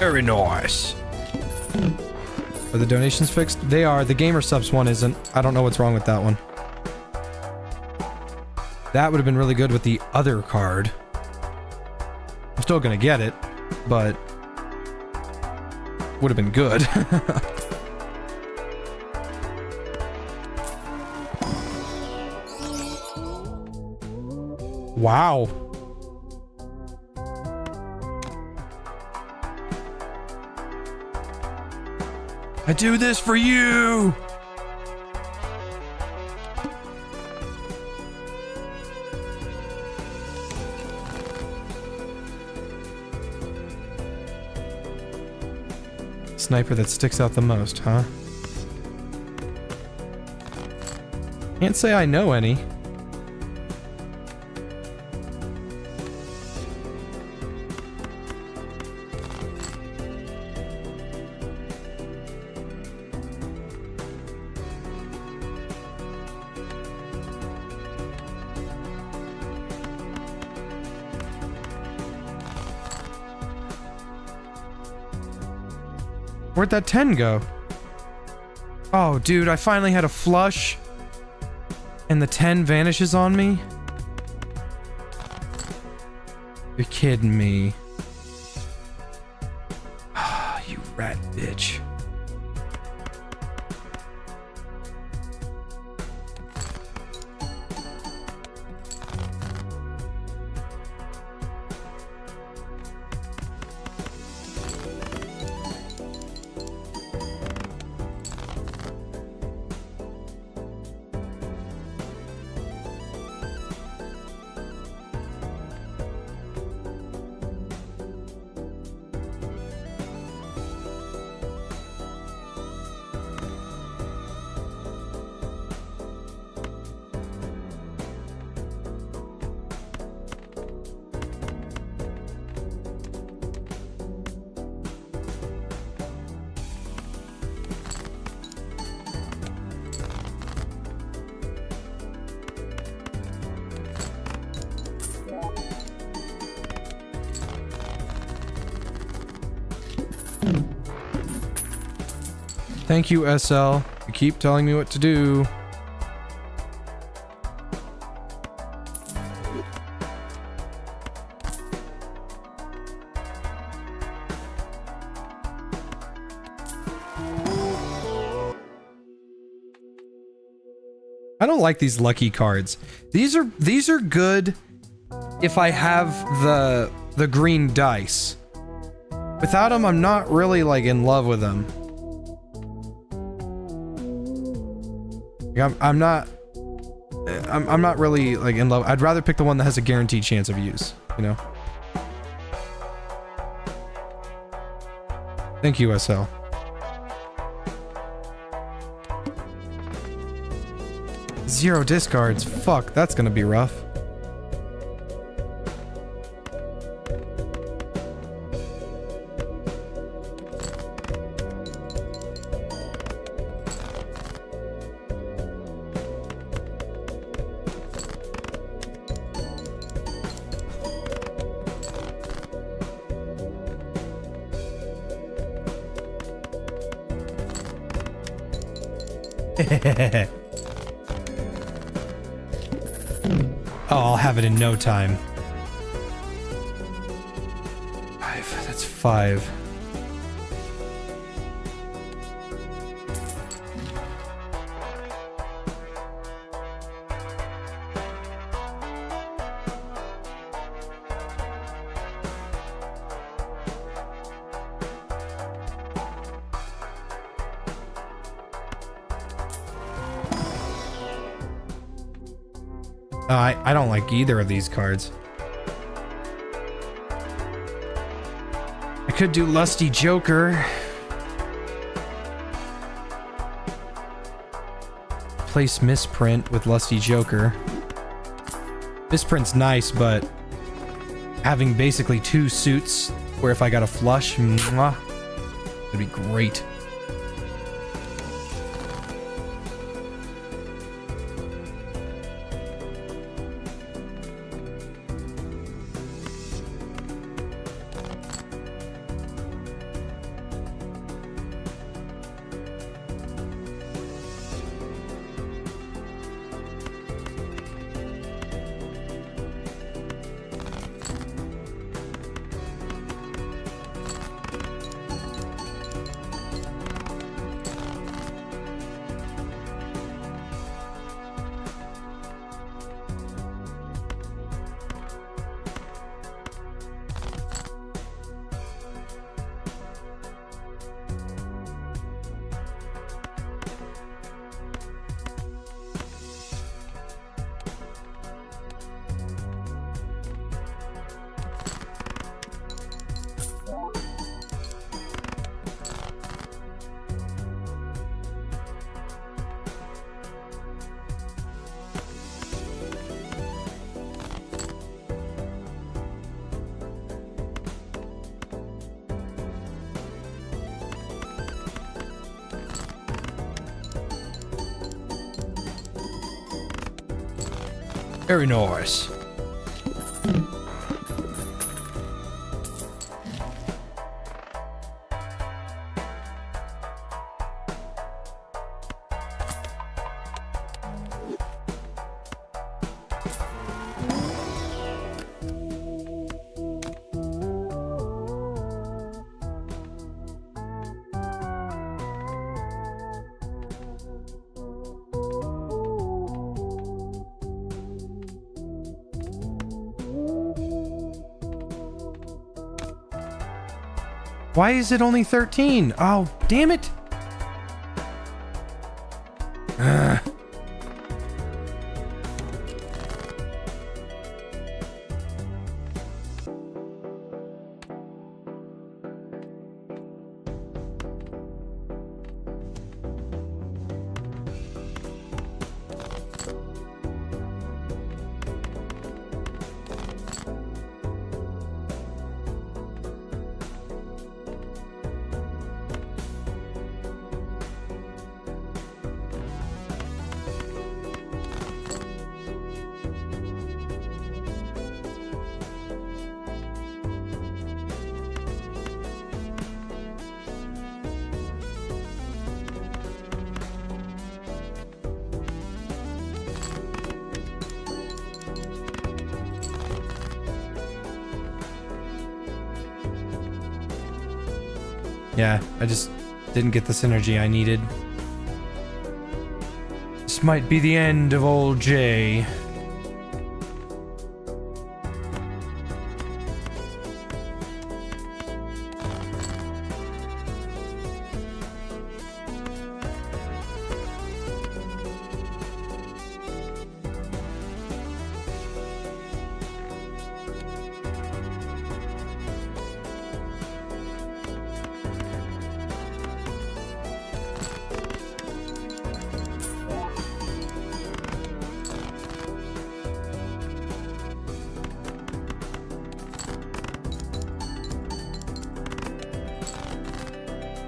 Very nice. Are the donations fixed? They are. The Gamer Subs one isn't. I don't know what's wrong with that one. That would have been really good with the other card. I'm still gonna get it, but would have been good. Wow. I do this for you. Sniper that sticks out the most, huh? Can't say I know any. Where'd that 10 go? Oh, dude, I finally had a flush. And the 10 vanishes on me? You're kidding me. Ah, you rat bitch. Thank you, SL. You keep telling me what to do. I don't like these lucky cards. These are good if I have the green dice. Without them, I'm not really like in love with them. I'm not really like in love. I'd rather pick the one that has a guaranteed chance of use, you know? Thank you, SL. Zero discards. Fuck, that's gonna be rough. Oh, I'll have it in no time. 5, that's 5. I don't like either of these cards. I could do Lusty Joker. Place Misprint with Lusty Joker. Misprint's nice, but having basically 2 suits where if I got a flush, mwah, it'd be great. Very nice. Why is it only 13? Oh, damn it. Yeah, I just didn't get the synergy I needed. This might be the end of old Jay.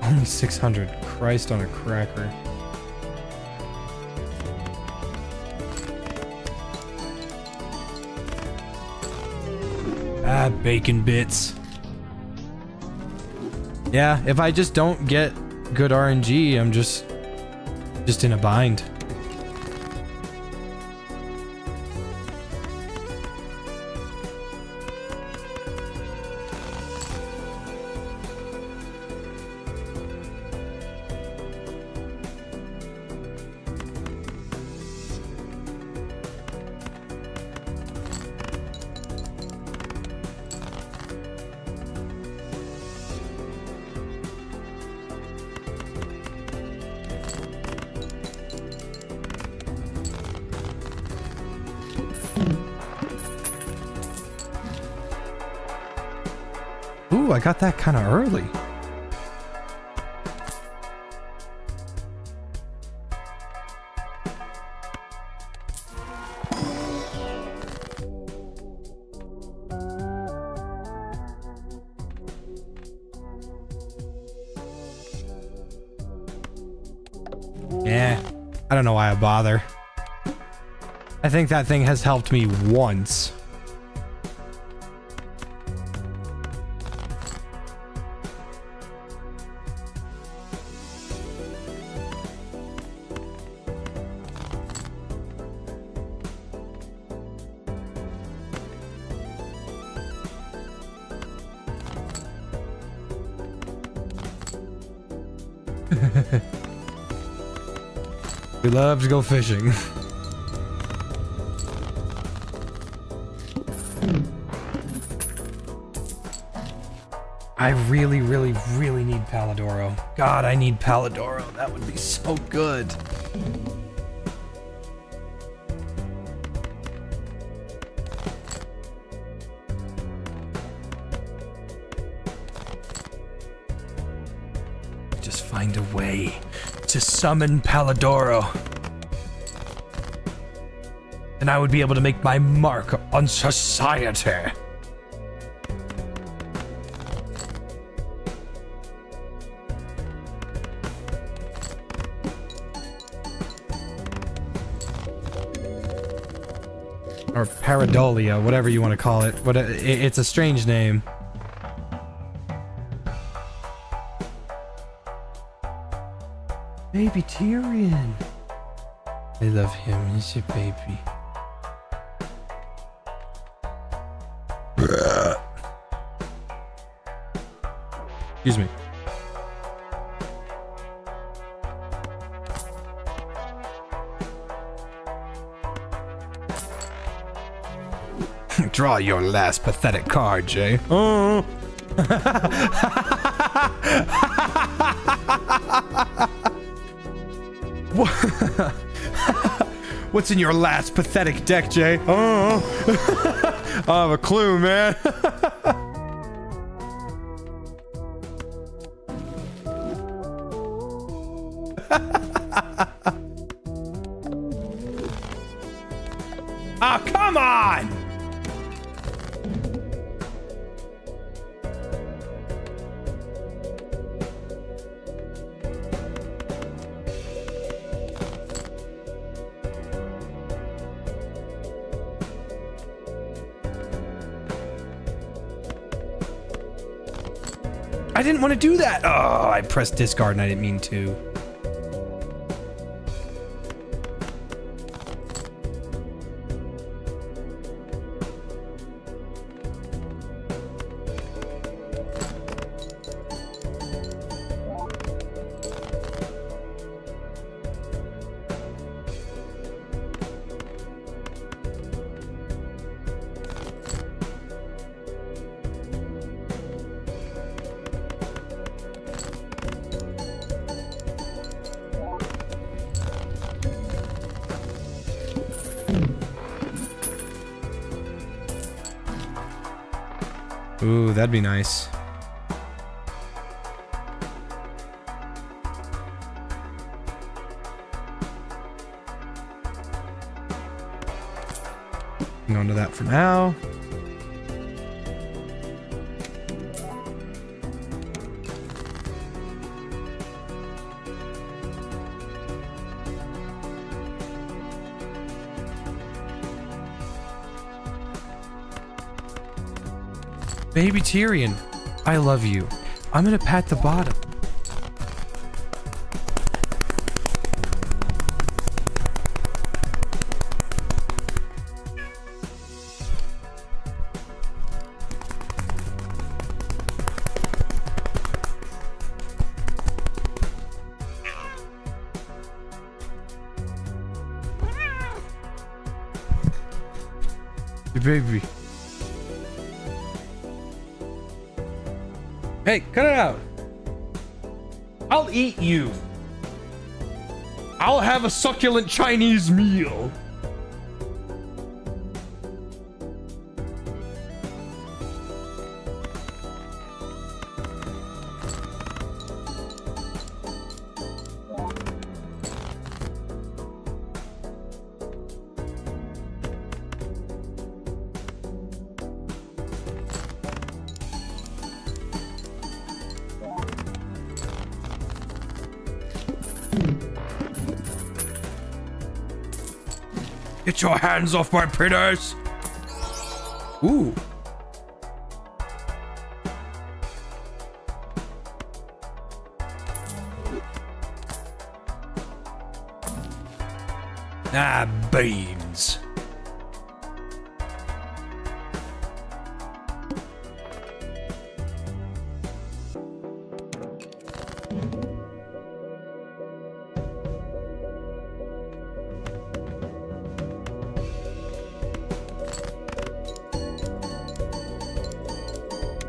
Only 600. Christ on a cracker. Ah, bacon bits. Yeah, if I just don't get good RNG, I'm just in a bind. Ooh, I got that kind of early. Yeah, I don't know why I bother. I think that thing has helped me once. We love to go fishing. I really need Palidoro. God, I need Palidoro. That would be so good. Just find a way to summon Palidoro. And I would be able to make my mark on society. or pareidolia, whatever you want to call it. But it's a strange name. Baby Tyrion. I love him. He's a baby. Excuse me. Draw your last pathetic card, Jay. Oh. What's in your last pathetic deck, Jay? Oh. I have a clue, man. Oh, come on! I didn't want to do that. Oh, I pressed discard and I didn't mean to. Ooh, that'd be nice. Hang on to that for now. Baby Tyrion, I love you. I'm gonna pat the bottom. Your baby. Hey, cut it out. I'll eat you. I'll have a succulent Chinese meal. Get your hands off my critters! Ooh. Ah, beans.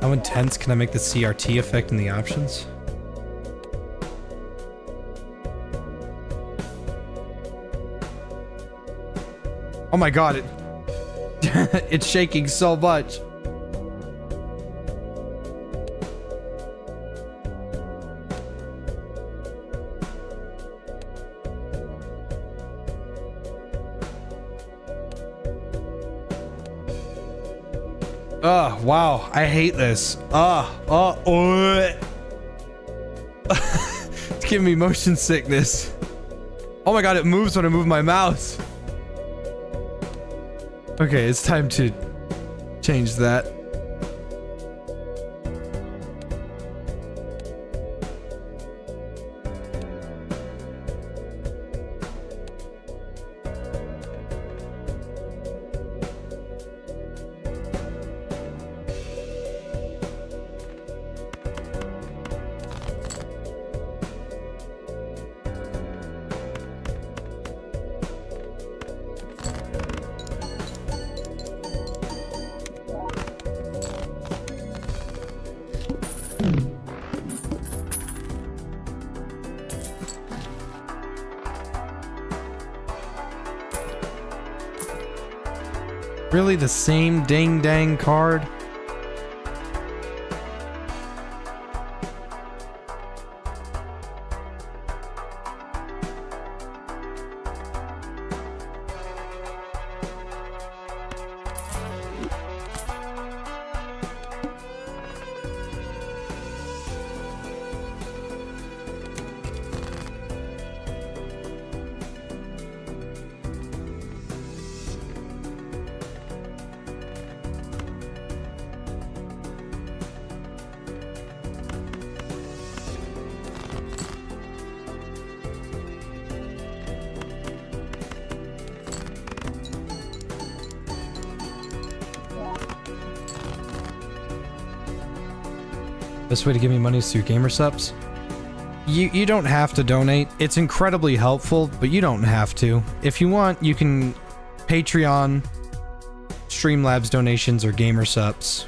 How intense can I make the CRT effect in the options? Oh my god, it's shaking so much. Oh, wow. I hate this. It's giving me motion sickness. Oh my god, it moves when I move my mouse. Okay, it's time to change that. Really, the same ding dang card? Best way to give me money is through gamer subs. You don't have to donate. It's incredibly helpful, but you don't have to. If you want, you can Patreon, Streamlabs donations, or gamer subs.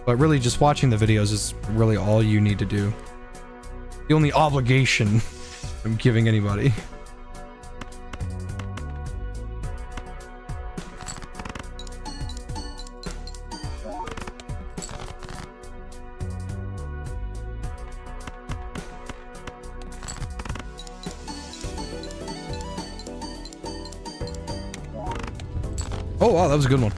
But really, just watching the videos is really all you need to do. The only obligation I'm giving anybody. Oh wow, that was a good one.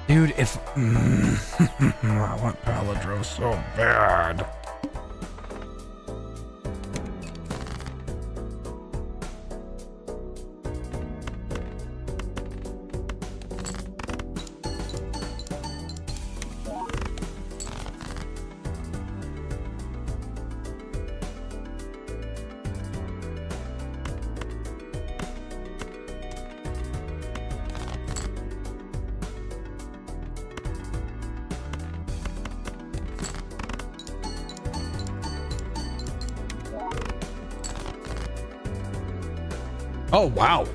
Dude, if I want Balatro so bad. Oh, wow.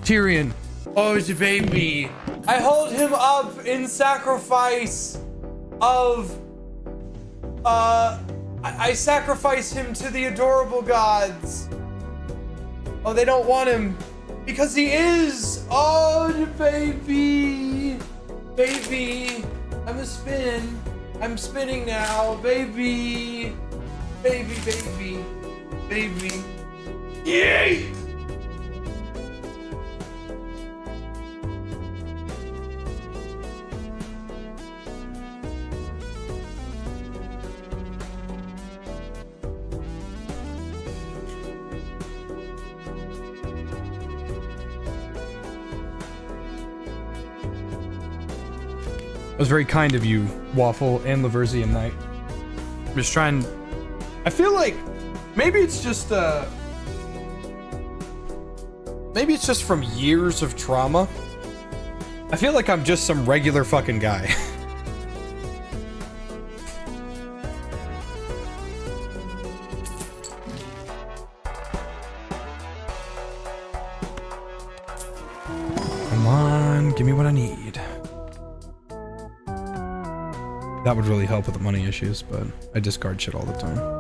Tyrion. Oh, it's a baby. I hold him up in sacrifice of... I sacrifice him to the adorable gods. Oh, they don't want him. Because he is. Oh, the baby. Baby. I'm a spin. I'm spinning now, baby, baby, baby, baby. Yay! That was very kind of you, Waffle and Laversian Knight. I'm just trying... I feel like maybe it's just maybe it's just from years of trauma. I feel like I'm just some regular fucking guy. Come on, give me what I need. That would really help with the money issues, but I discard shit all the time.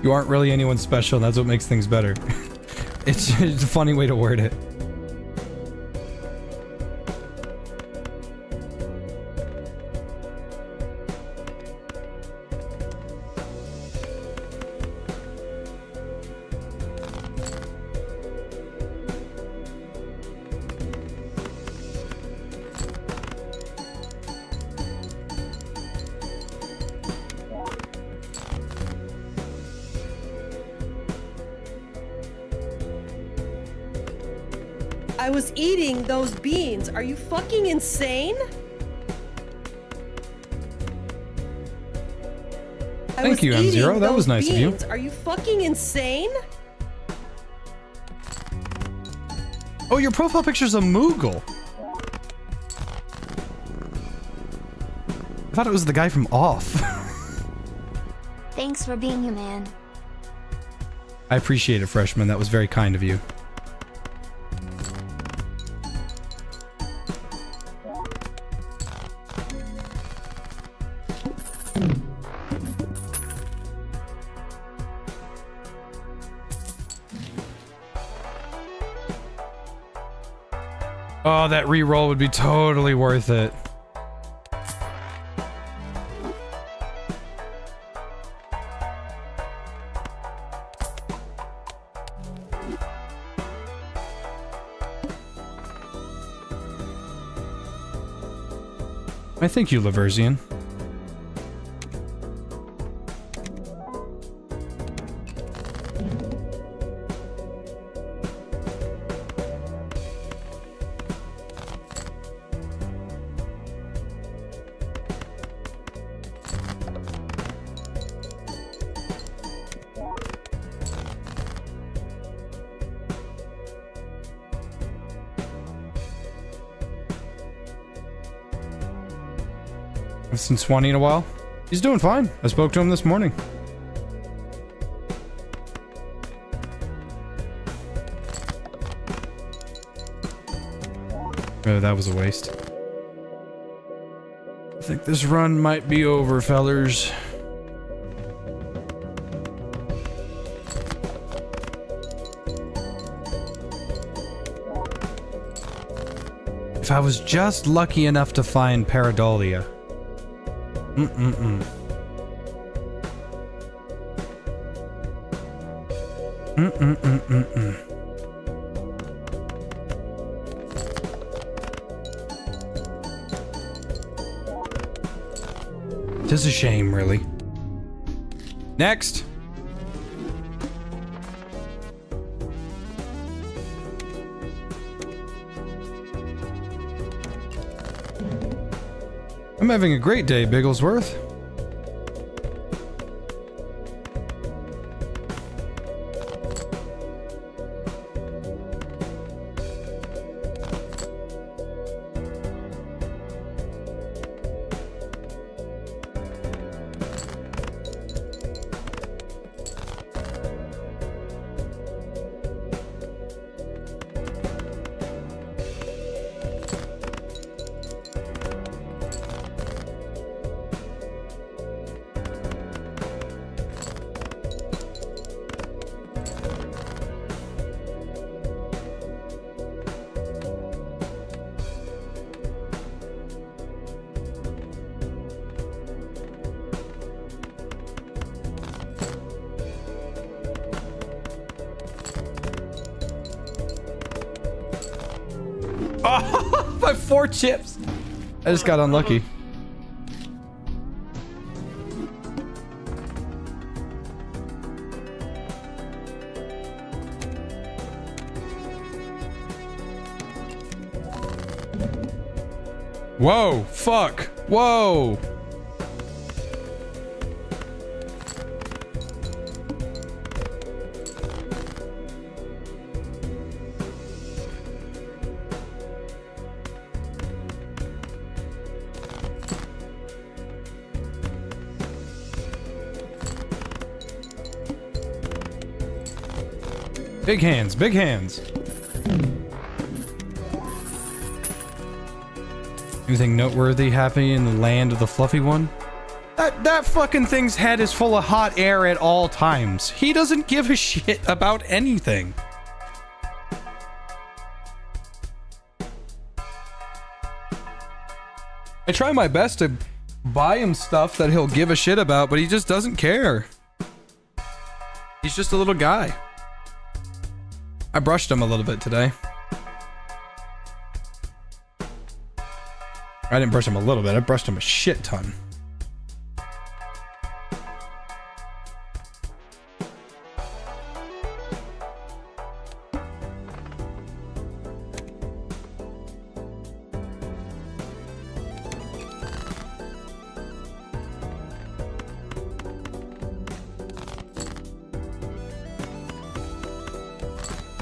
You aren't really anyone special, and that's what makes things better. It's a funny way to word it. I was eating those beans. Are you fucking insane? Thank you, M0. That was nice of you. Are you fucking insane? Oh, your profile picture's a Moogle. I thought it was the guy from Off. Thanks for being you, man. I appreciate it, freshman. That was very kind of you. Oh, that re-roll would be totally worth it. I thank you, Laversian. I've seen Swanee in a while. He's doing fine. I spoke to him this morning. Oh, that was a waste. I think this run might be over, fellers. If I was just lucky enough to find Pareidolia. Mm-mm-mm. Mm-mm-mm-mm-mm. Tis a shame, really. Next! I'm having a great day, Bigglesworth. Oh, by 4 chips. I just got unlucky. Whoa, fuck. Whoa. Big hands, big hands. Anything noteworthy happening in the land of the fluffy one? That fucking thing's head is full of hot air at all times. He doesn't give a shit about anything. I try my best to buy him stuff that he'll give a shit about, but he just doesn't care. He's just a little guy. I brushed him a little bit today. I didn't brush him a little bit, I brushed him a shit ton.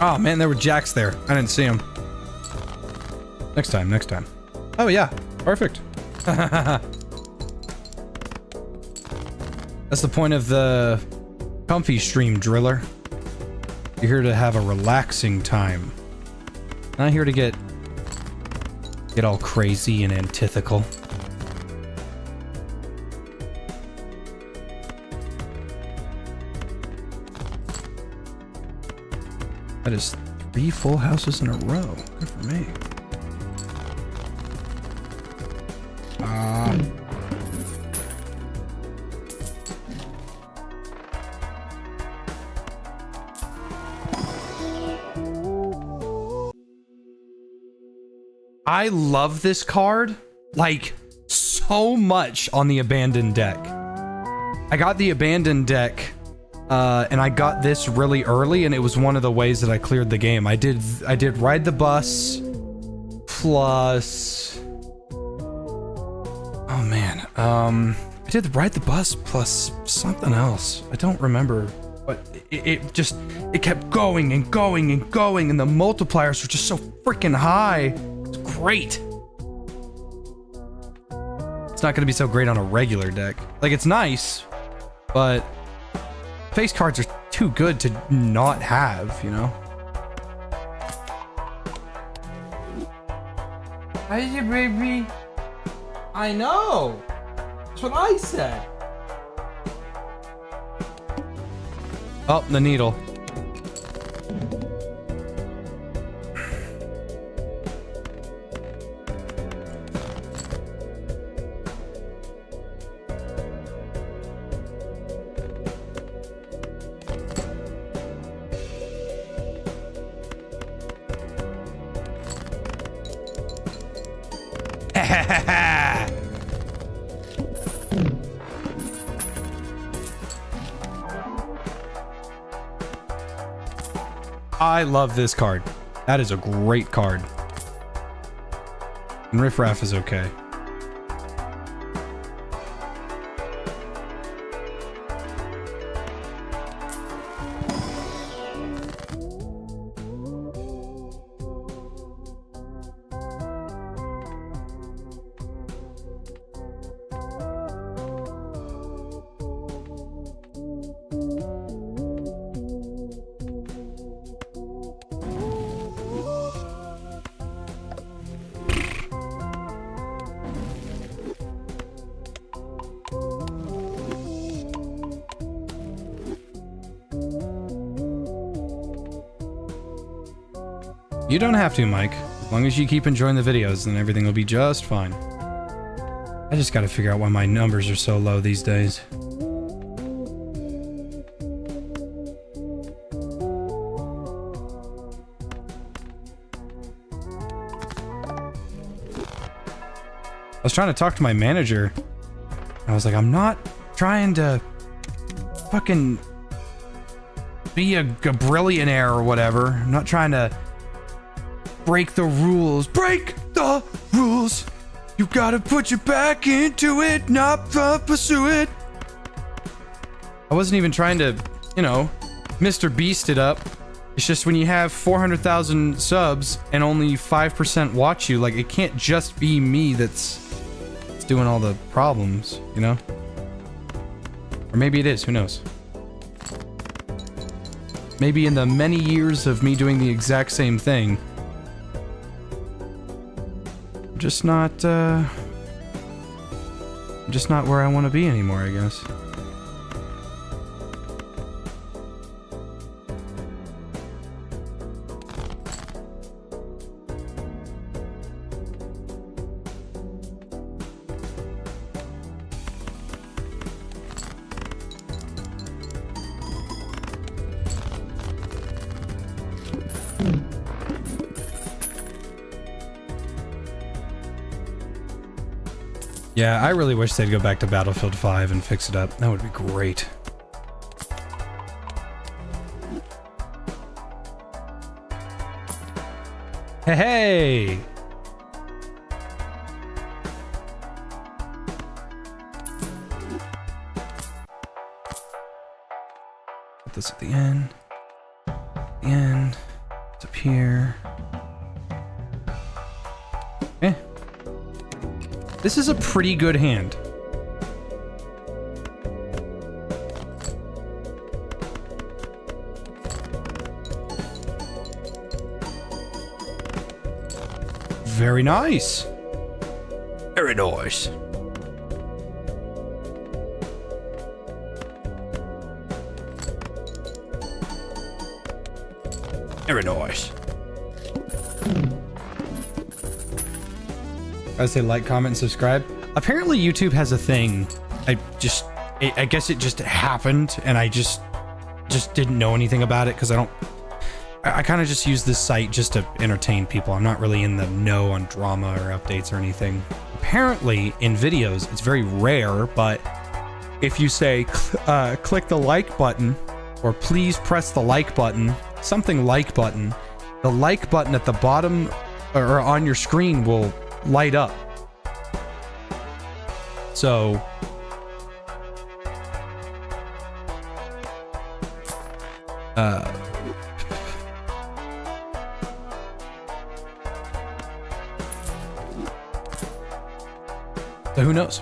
Oh man, there were jacks there. I didn't see them. Next time, next time. Oh yeah, perfect. That's the point of the comfy stream, driller. You're here to have a relaxing time. Not here to get all crazy and antithetical. That is 3 full houses in a row. Good for me. I love this card, like, so much on the abandoned deck. I got the abandoned deck, and I got this really early, and it was one of the ways that I cleared the game. I did ride the bus, plus... Oh man, I did ride the bus plus something else. I don't remember, but it kept going and going and going, and the multipliers were just so freaking high. It's great. It's not gonna be so great on a regular deck. Like, it's nice, but face cards are too good to not have, you know? Hi, baby. I know. That's what I said. Oh, the needle. I love this card. That is a great card. And Riff Raff is okay. You don't have to, Mike. As long as you keep enjoying the videos, then everything will be just fine. I just gotta figure out why my numbers are so low these days. I was trying to talk to my manager. I was like, I'm not trying to fucking be a billionaire or whatever. I'm not trying to break the rules. Break the rules. You gotta put your back into it, not pursue it. I wasn't even trying to, you know, Mr. Beast it up. It's just when you have 400,000 subs and only 5% watch you, like, it can't just be me that's doing all the problems, you know? Or maybe it is, who knows? Maybe in the many years of me doing the exact same thing, I'm just not I'm just not where I want to be anymore, I guess. Yeah, I really wish they'd go back to Battlefield 5 and fix it up. That would be great. Hey, hey! Put this at the end. The end. It's up here. Eh. This is a pretty good hand. Very nice. Very nice. Very nice. I say like, comment, and subscribe. Apparently YouTube has a thing. I guess it just happened and I just didn't know anything about it because I kind of just use this site just to entertain people. I'm not really in the know on drama or updates or anything. Apparently in videos, it's very rare, but if you say click the like button or please press the like button, something like button, the like button at the bottom or on your screen will light up. So so who knows?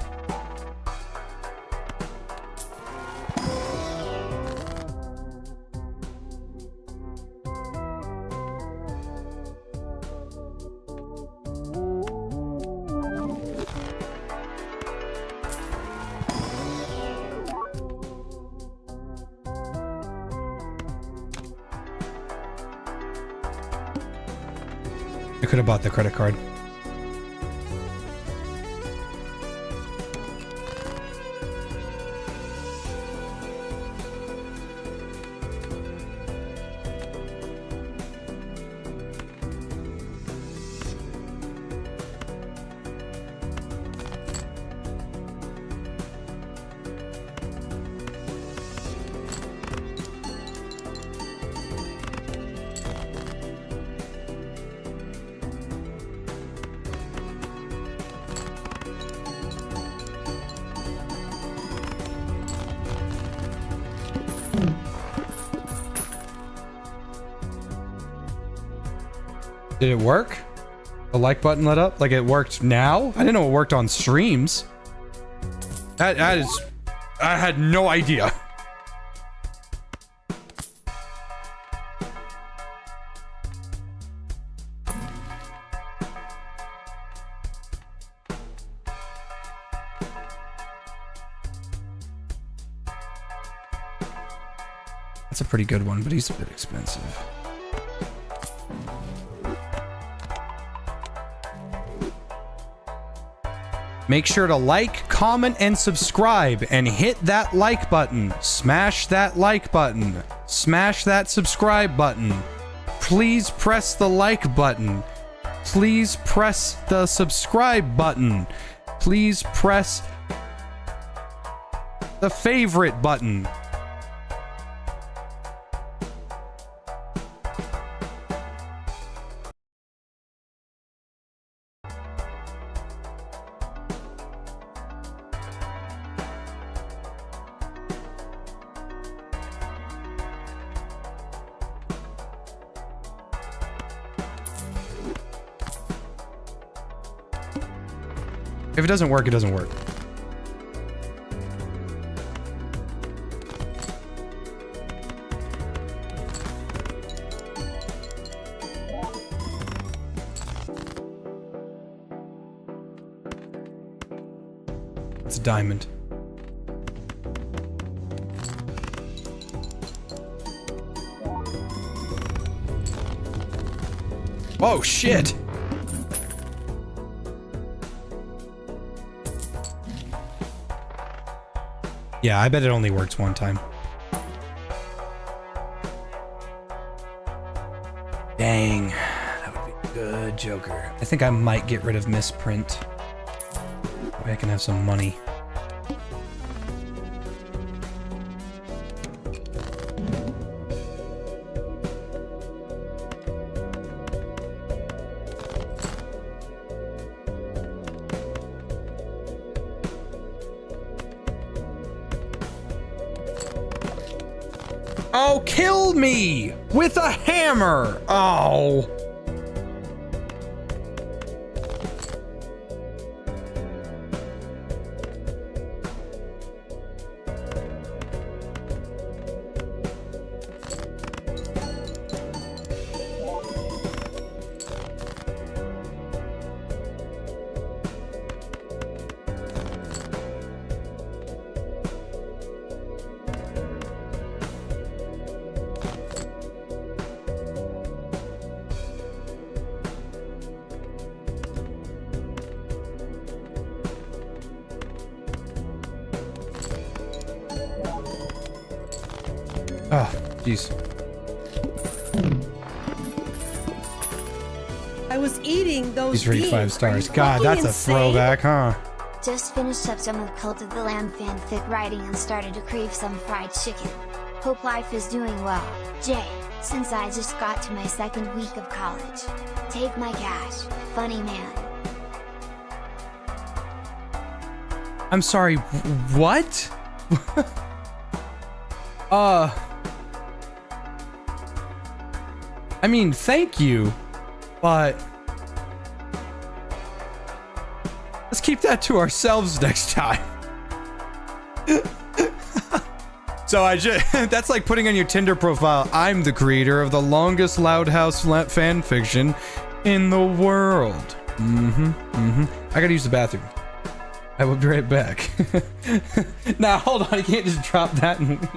I could have bought the credit card. Did it work? The like button lit up? Like it worked now? I didn't know it worked on streams. That is... I had no idea. That's a pretty good one, but he's a bit expensive. Make sure to like, comment, and subscribe, and hit that like button. Smash that like button. Smash that subscribe button. Please press the like button. Please press the subscribe button. Please press the favorite button. If it doesn't work, it doesn't work. It's diamond. Oh shit! Yeah, I bet it only works one time. Dang, that would be a good Joker. I think I might get rid of misprint. That way I can have some money. Oh, kill me with a hammer. Oh. Oh, jeez. I was eating those He's rated beans. 5 Are you stars. God, fucking that's a insane? throwback, huh? Just finished up some of Cult of the Lamb fanfic writing and started to crave some fried chicken. Hope life is doing well, Jay, since I just got to my second week of college. Take my cash, funny man. I'm sorry, what? I mean, thank you, but let's keep that to ourselves next time. So that's like putting on your Tinder profile, I'm the creator of the longest Lighthouse fan fiction in the world. I gotta use the bathroom. I will be right back. Now, hold on, you can't just drop that and leave.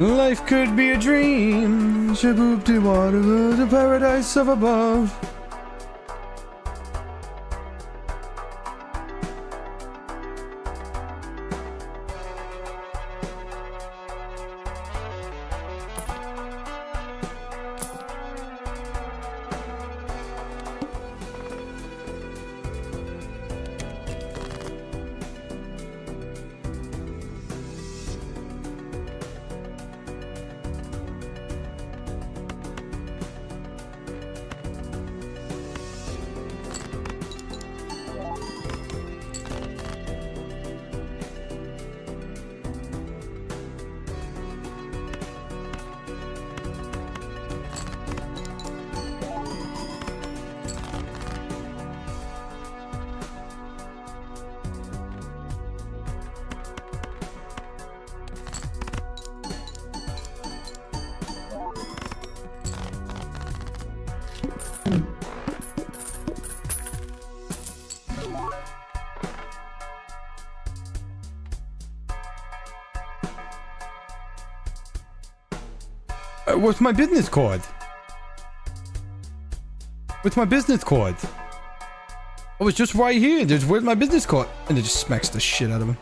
Life could be a dream. Shaboop de water, the paradise of above. What's my business card? What's my business card? Oh, it's just right here. Where's my business card? And it just smacks the shit out of him.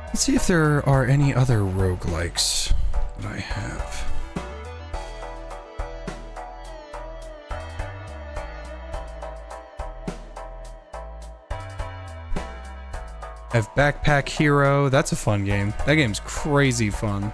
Let's see if there are any other roguelikes that I have. I have Backpack Hero. That's a fun game. That game's crazy fun.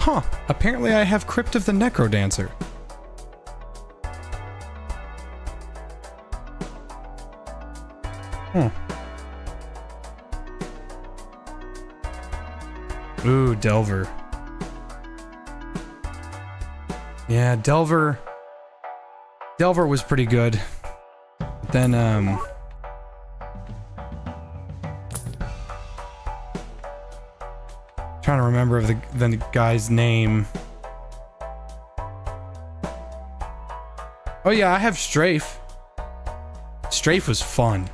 Huh. Apparently I have Crypt of the Necrodancer. Ooh, Delver. Yeah, Delver was pretty good. But then, trying to remember the guy's name. Oh yeah, I have Strafe. Strafe was fun.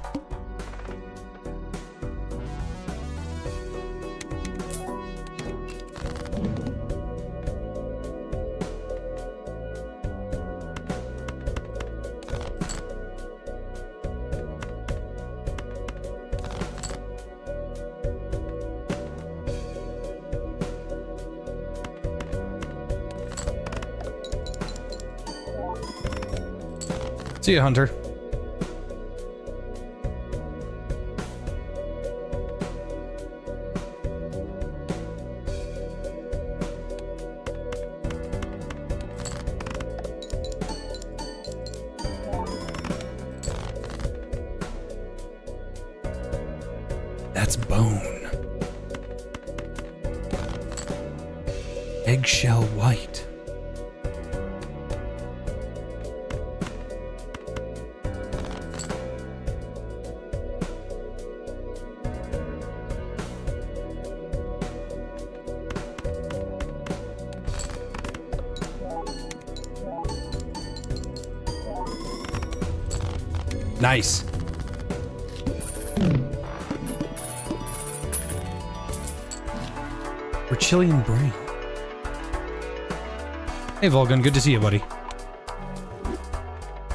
See ya, Hunter. That's bone. Eggshell white. Nice. Chilean brain. Hey Volgan, good to see you, buddy.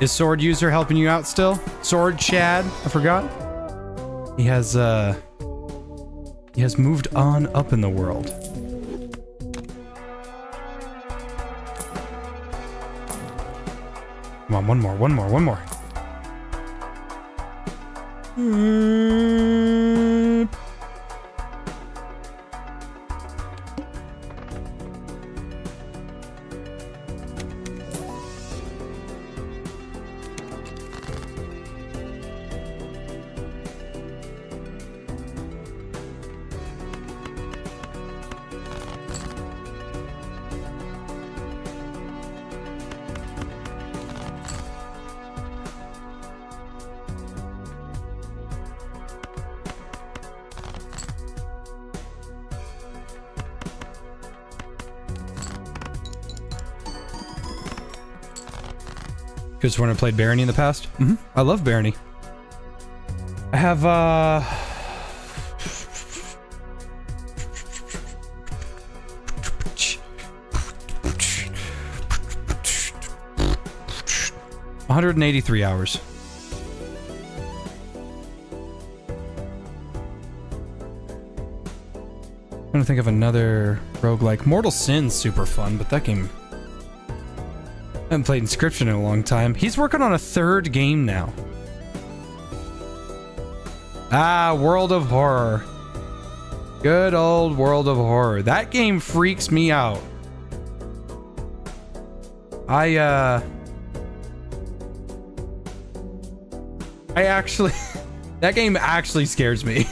Is Sword User helping you out still? Sword Chad, I forgot. He has moved on up in the world. Come on, one more. Because when I played Barony in the past. I love Barony. I have 183 hours. I'm trying to think of another roguelike. Mortal Sin's super fun, but that game... I haven't played Inscription in a long time. He's working on a third game now. Ah, World of Horror. Good old World of Horror. That game freaks me out. I actually... that game actually scares me.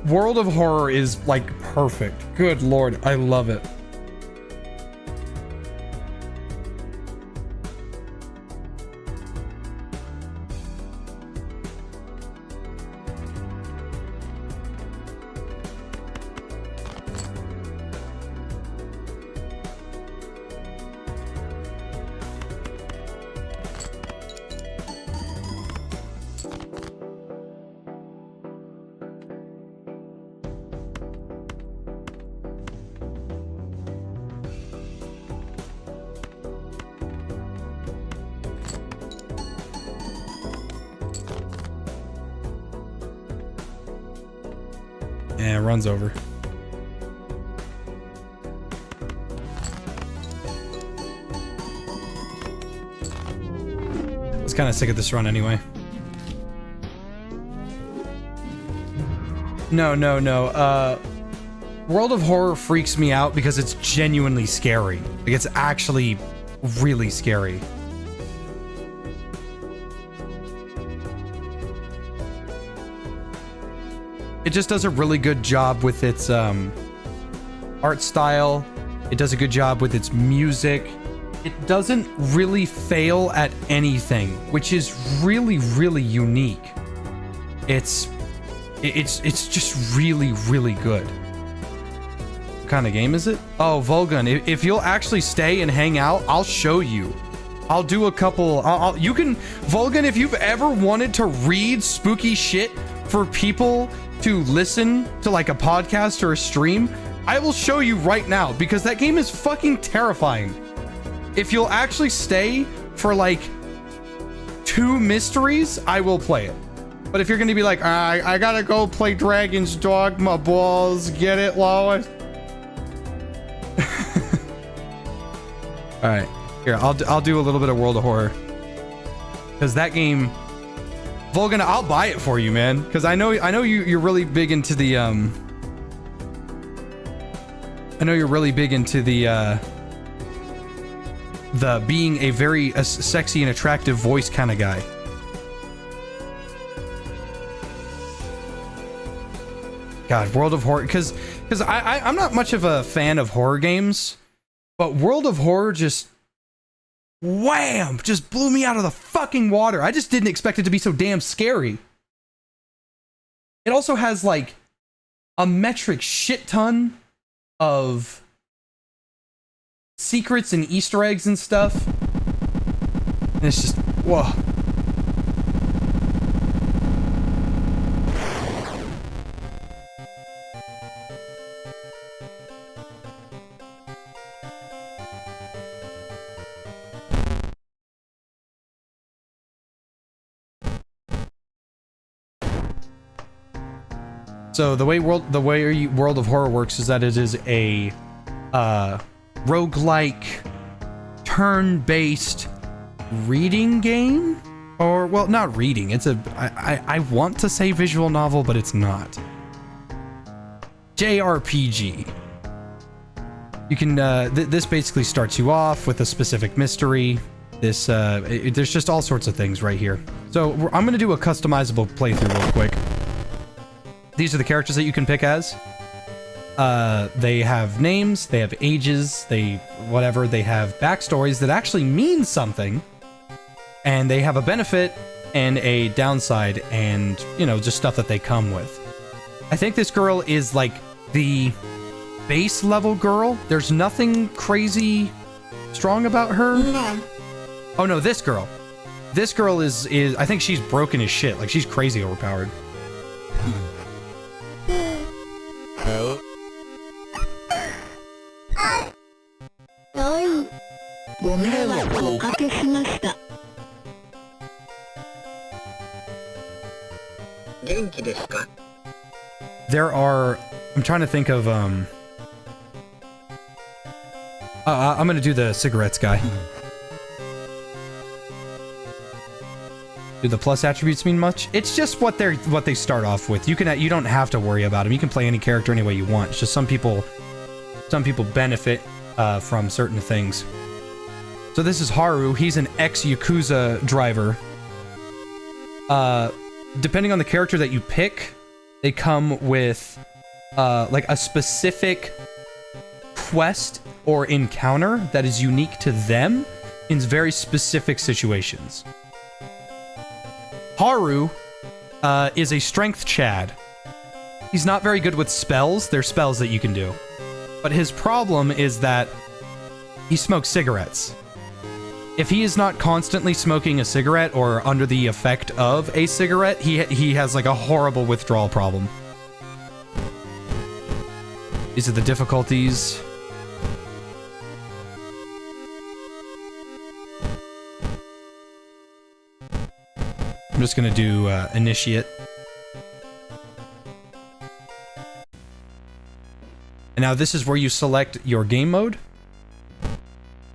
World of Horror is, like, perfect. Good lord, I love it. Yeah, it runs over. I was kind of sick of this run anyway. No. World of Horror freaks me out because it's genuinely scary. Like, it's actually really scary. It just does a really good job with its art style. It does a good job with its music. It doesn't really fail at anything, which is really, really unique. It's just really, really good. What kind of game is it? Oh, Volgun. If you'll actually stay and hang out, I'll show you. I'll do a couple. You can, Volgun, if you've ever wanted to read spooky shit for people to listen to, like a podcast or a stream, I will show you right now, because that game is fucking terrifying. If you'll actually stay for like 2 mysteries, I will play it. But if you're gonna be like, I gotta go play Dragon's Dogma balls, get it, Lois? All right, here, I'll do a little bit of World of Horror, because that game, Volgan, I'll buy it for you, man, because I know you're really big into the I know you're really big into the being a very sexy and attractive voice kind of guy. God, World of Horror, because I'm not much of a fan of horror games, but World of Horror just wham, just blew me out of the fucking water. I just didn't expect it to be so damn scary. It also has like a metric shit ton of secrets and Easter eggs and stuff. And it's just, whoa. So the way World of Horror works is that it is a roguelike turn-based reading game, or well, not reading. It's a I want to say visual novel, but it's not. JRPG. You can this basically starts you off with a specific mystery. This there's just all sorts of things right here. So I'm gonna do a customizable playthrough real quick. These are the characters that you can pick as. They have names, they have ages, they have backstories that actually mean something, and they have a benefit and a downside, and you know, just stuff that they come with. I think this girl is like the base level girl. There's nothing crazy strong about her. Oh no, this girl. This girl is I think she's broken as shit. Like she's crazy overpowered. There are, I'm trying to think of I'm gonna do the cigarettes guy. Do the plus attributes mean much? It's just what they start off with. You don't have to worry about them. You can play any character any way you want. It's just some people benefit from certain things. So this is Haru. He's an ex-Yakuza driver. Depending on the character that you pick, they come with like a specific quest or encounter that is unique to them in very specific situations. Haru is a strength Chad. He's not very good with spells. There's spells that you can do. But his problem is that he smokes cigarettes. If he is not constantly smoking a cigarette or under the effect of a cigarette, he has like a horrible withdrawal problem. These are the difficulties. I'm just gonna do initiate. And now this is where you select your game mode.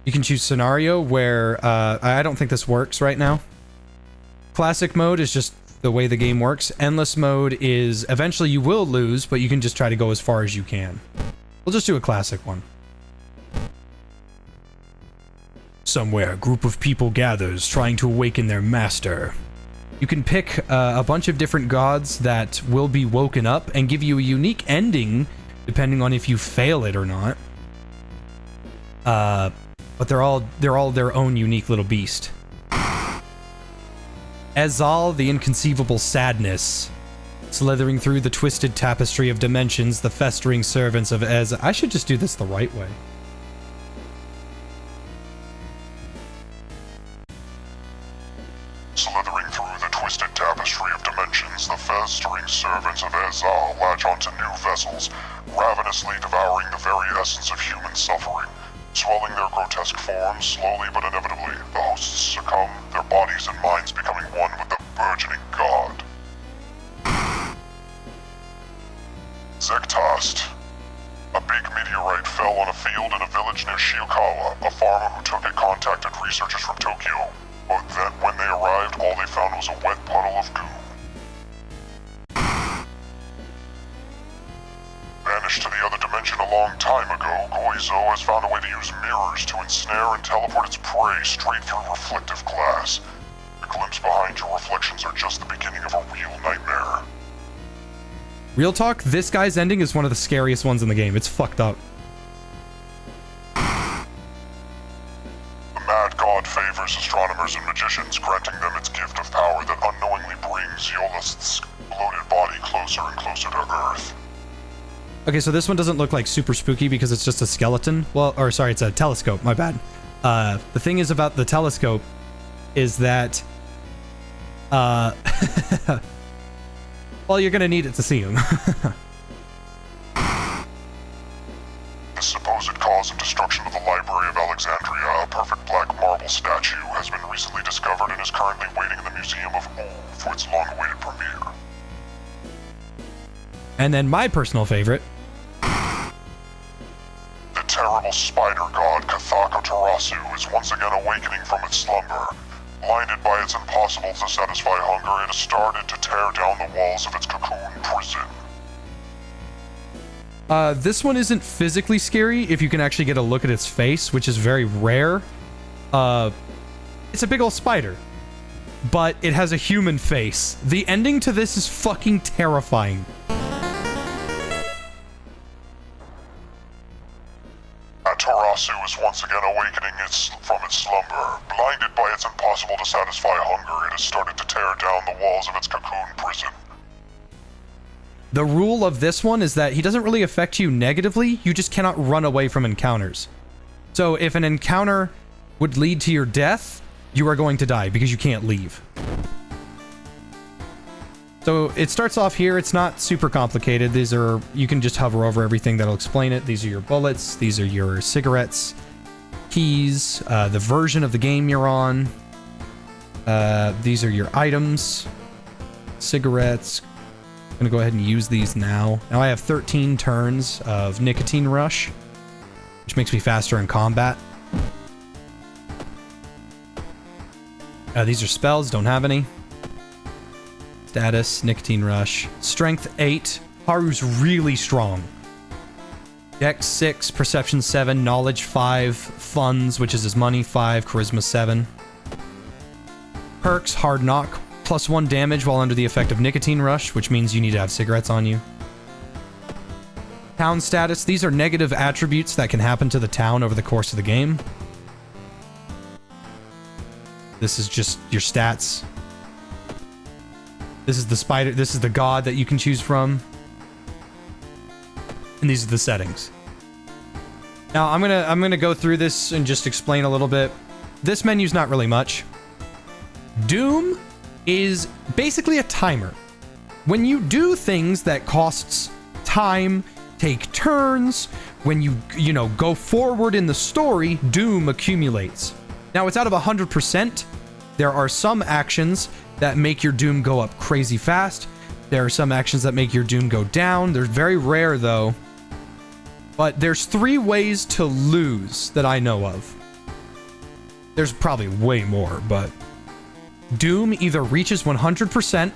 You can choose scenario where, I don't think this works right now. Classic mode is just the way the game works. Endless mode is, eventually you will lose, but you can just try to go as far as you can. We'll just do a classic one. Somewhere, a group of people gathers, trying to awaken their master. You can pick a bunch of different gods that will be woken up and give you a unique ending, depending on if you fail it or not. But they're all their own unique little beast. Ezal, the inconceivable sadness. Slithering through the twisted tapestry of dimensions, the festering servants of I should just do this the right way. Slithering through the twisted tapestry of dimensions, the festering servants of Ezal latch onto new vessels, ravenously devouring the very essence of human suffering. Swelling their grotesque forms, slowly but inevitably, the hosts succumb, their bodies and minds becoming one with the burgeoning god. Zektast. A big meteorite fell on a field in a village near Shiokawa. A farmer who took it contacted researchers from Tokyo, but then when they arrived, all they found was a wet puddle of goo. Vanished to the other dimension a long time ago, Goizo has found a way to use mirrors to ensnare and teleport its prey straight through reflective glass. The glimpse behind your reflections are just the beginning of a real nightmare. Real talk, this guy's ending is one of the scariest ones in the game. It's fucked up. The mad god favors astronomers and magicians, granting them its gift of power that unknowingly brings Yolast's bloated body closer and closer to Earth. Okay, so this one doesn't look like super spooky because it's just a skeleton. Well, or sorry, it's a telescope, my bad. The thing is about the telescope is that, well, you're gonna need it to see him. The supposed cause of destruction of the Library of Alexandria, a perfect black marble statue, has been recently discovered and is currently waiting in the Museum of Ooh for its long-awaited premiere. And then my personal favorite. The terrible spider god Kathaka Tarasu is once again awakening from its slumber. Blinded by its impossible to satisfy hunger, it has started to tear down the walls of its cocoon prison. This one isn't physically scary if you can actually get a look at its face, which is very rare. It's a big old spider, but it has a human face. The ending to this is fucking terrifying. Tarasu is once again awakening from its slumber. Blinded by its impossible to satisfy hunger, it has started to tear down the walls of its cocoon prison. The rule of this one is that he doesn't really affect you negatively, you just cannot run away from encounters. So if an encounter would lead to your death, you are going to die because you can't leave. So it starts off here. It's not super complicated. These are, you can just hover over everything that'll explain it. These are your bullets. These are your cigarettes, keys, the version of the game you're on. These are your items, cigarettes. I'm gonna go ahead and use these now. Now I have 13 turns of nicotine rush, which makes me faster in combat. These are spells, don't have any. Status, nicotine rush. Strength 8. Haru's really strong. Dex 6, perception 7, knowledge 5, funds, which is his money, 5, charisma 7. Perks, hard knock, +1 damage while under the effect of nicotine rush, which means you need to have cigarettes on you. Town status, these are negative attributes that can happen to the town over the course of the game. This is just your stats. This is the spider, this is the god that you can choose from. And these are the settings. Now I'm gonna go through this and just explain a little bit. This menu's not really much. Doom is basically a timer. When you do things that costs time, take turns, when you know, go forward in the story, Doom accumulates. Now it's out of 100%. There are some actions that make your Doom go up crazy fast. There are some actions that make your Doom go down. They're very rare though. But there's 3 ways to lose that I know of. There's probably way more, but Doom either reaches 100%,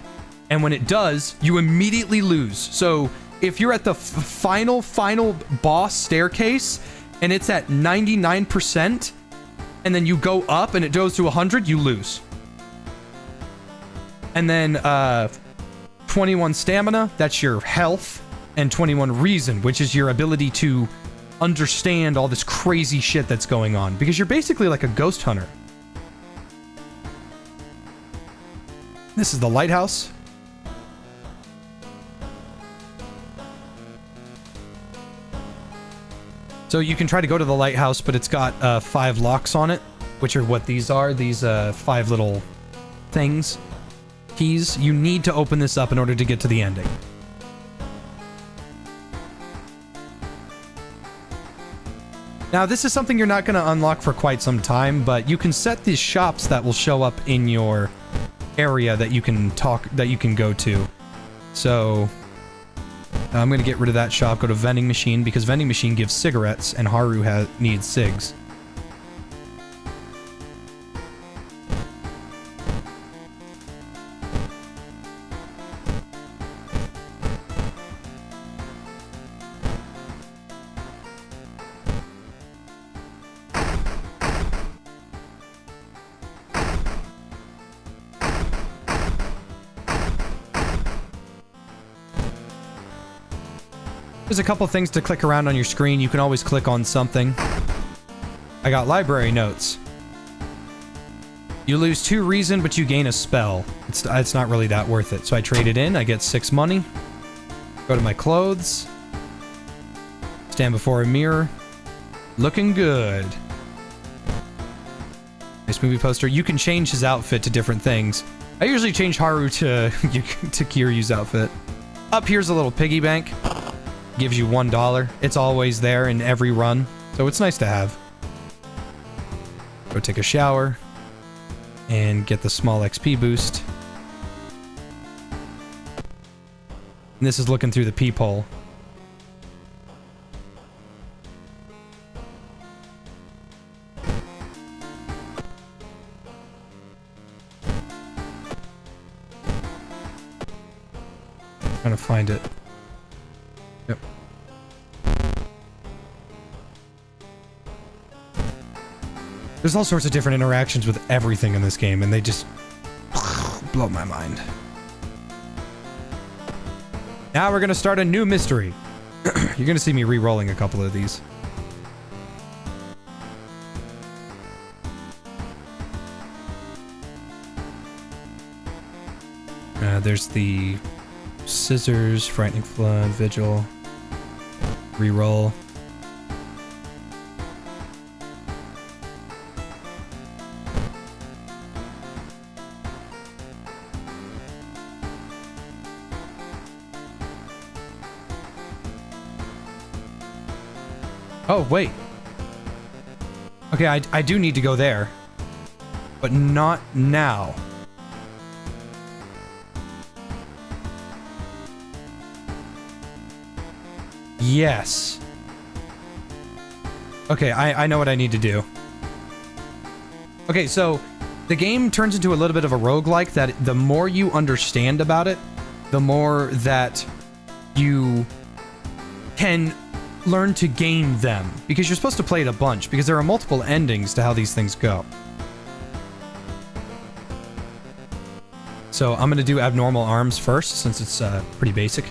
and when it does, you immediately lose. So if you're at the final boss staircase and it's at 99%, and then you go up and it goes to 100, you lose. And then 21 stamina, that's your health, and 21 reason, which is your ability to understand all this crazy shit that's going on, because you're basically like a ghost hunter. This is the lighthouse. So you can try to go to the lighthouse, but it's got 5 locks on it, which are what these are. These 5 little things. Keys. You need to open this up in order to get to the ending. Now, this is something you're not going to unlock for quite some time, but you can set these shops that will show up in your area that you can go to. So I'm going to get rid of that shop, go to vending machine, because vending machine gives cigarettes and Haru needs cigs. There's a couple things to click around on your screen. You can always click on something. I got library notes. You lose 2 reason, but you gain a spell. It's not really that worth it. So I trade it in. I get 6 money. Go to my clothes. Stand before a mirror. Looking good. Nice movie poster. You can change his outfit to different things. I usually change Haru to Kiryu's outfit. Up here's a little piggy bank. Gives you $1. It's always there in every run, so it's nice to have. Go take a shower and get the small XP boost. And this is looking through the peephole. Trying to find it. Yep. There's all sorts of different interactions with everything in this game, and they just blow my mind. Now we're gonna start a new mystery. You're gonna see me re-rolling a couple of these. There's the scissors, frightening flood, vigil, re-roll. Oh, wait. Okay, I do need to go there. But not now. Yes. Okay, I know what I need to do. Okay, so the game turns into a little bit of a roguelike that the more you understand about it, the more that you can learn to game them. Because you're supposed to play it a bunch, because there are multiple endings to how these things go. So I'm going to do abnormal arms first, since it's pretty basic.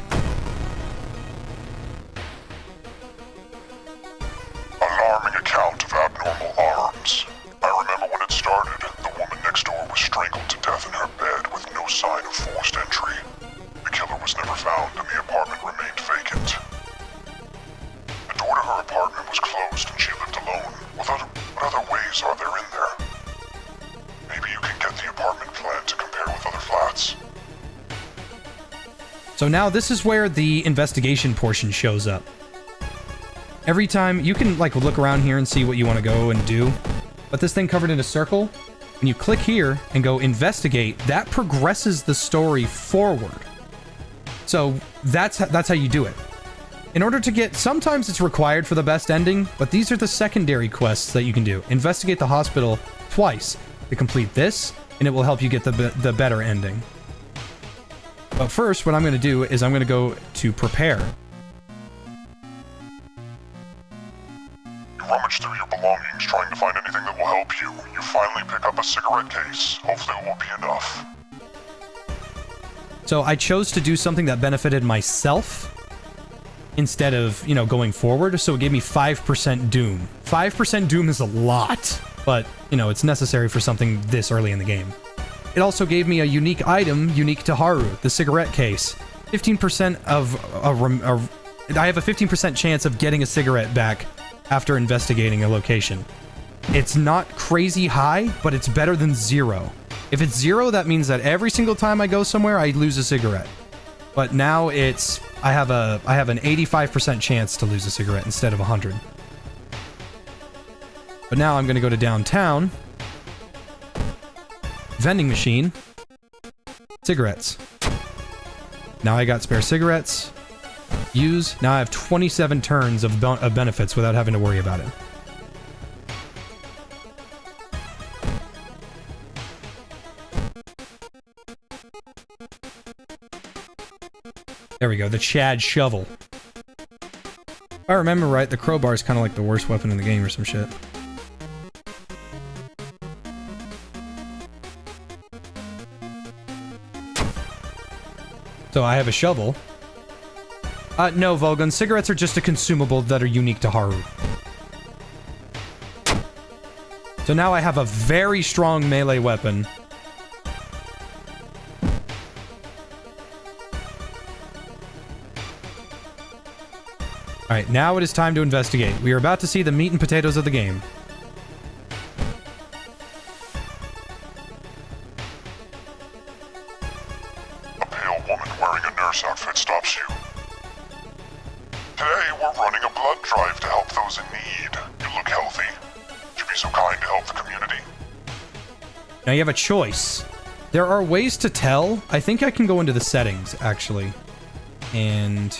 Alarming account of abnormal arms. I remember when it started, the woman next door was strangled to death in her bed with no sign of forced entry. The killer was never found and the apartment remained vacant. The door to her apartment was closed and she lived alone. What other ways are there in there? Maybe you can get the apartment plan to compare with other flats. So now this is where the investigation portion shows up. Every time, you can like look around here and see what you want to go and do. But this thing covered in a circle, when you click here and go investigate, that progresses the story forward. So that's how you do it. In order to get, sometimes it's required for the best ending, but these are the secondary quests that you can do. Investigate the hospital twice to complete this, and it will help you get the better ending. But first, what I'm going to do is I'm going to go to prepare. You rummage through your belongings trying to find anything that will help you. You finally pick up a cigarette case. Hopefully it will be enough. So I chose to do something that benefited myself instead of, you know, going forward. So it gave me 5% doom. 5% doom is a lot, but, you know, it's necessary for something this early in the game. It also gave me a unique item, unique to Haru, the cigarette case. 15% I have a 15% chance of getting a cigarette back after investigating a location. It's not crazy high, but it's better than 0. If it's 0, that means that every single time I go somewhere, I lose a cigarette. But now it's, I have an 85% chance to lose a cigarette instead of 100. But now I'm gonna go to downtown. Vending machine. Cigarettes. Now I got spare cigarettes. Use. Now I have 27 turns of benefits without having to worry about it. There we go, the Chad shovel. If I remember right, the crowbar is kind of like the worst weapon in the game or some shit. So I have a shovel. No, Volgun, cigarettes are just a consumable that are unique to Haru. So now I have a very strong melee weapon. Alright, now it is time to investigate. We are about to see the meat and potatoes of the game. A pale woman wearing a nurse outfit stops you. Today, we're running a blood drive to help those in need. You look healthy. Would you be so kind to help the community? Now you have a choice. There are ways to tell. I think I can go into the settings, actually. And...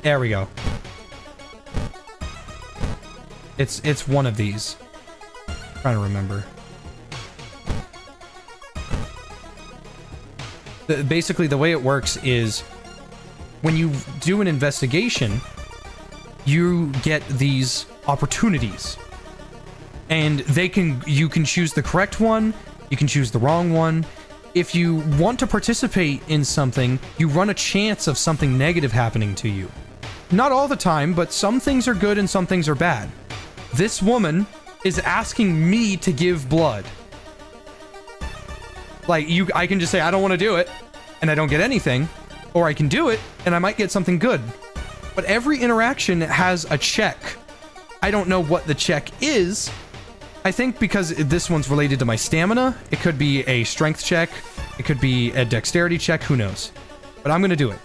there we go. It's one of these. I'm trying to remember. Basically, the way it works is when you do an investigation, you get these opportunities. And you can choose the correct one, you can choose the wrong one. If you want to participate in something, you run a chance of something negative happening to you. Not all the time, but some things are good and some things are bad. This woman is asking me to give blood. Like, I can just say, I don't want to do it, and I don't get anything. Or I can do it, and I might get something good. But every interaction has a check. I don't know what the check is. I think because this one's related to my stamina, it could be a strength check, it could be a dexterity check, who knows. But I'm gonna do it.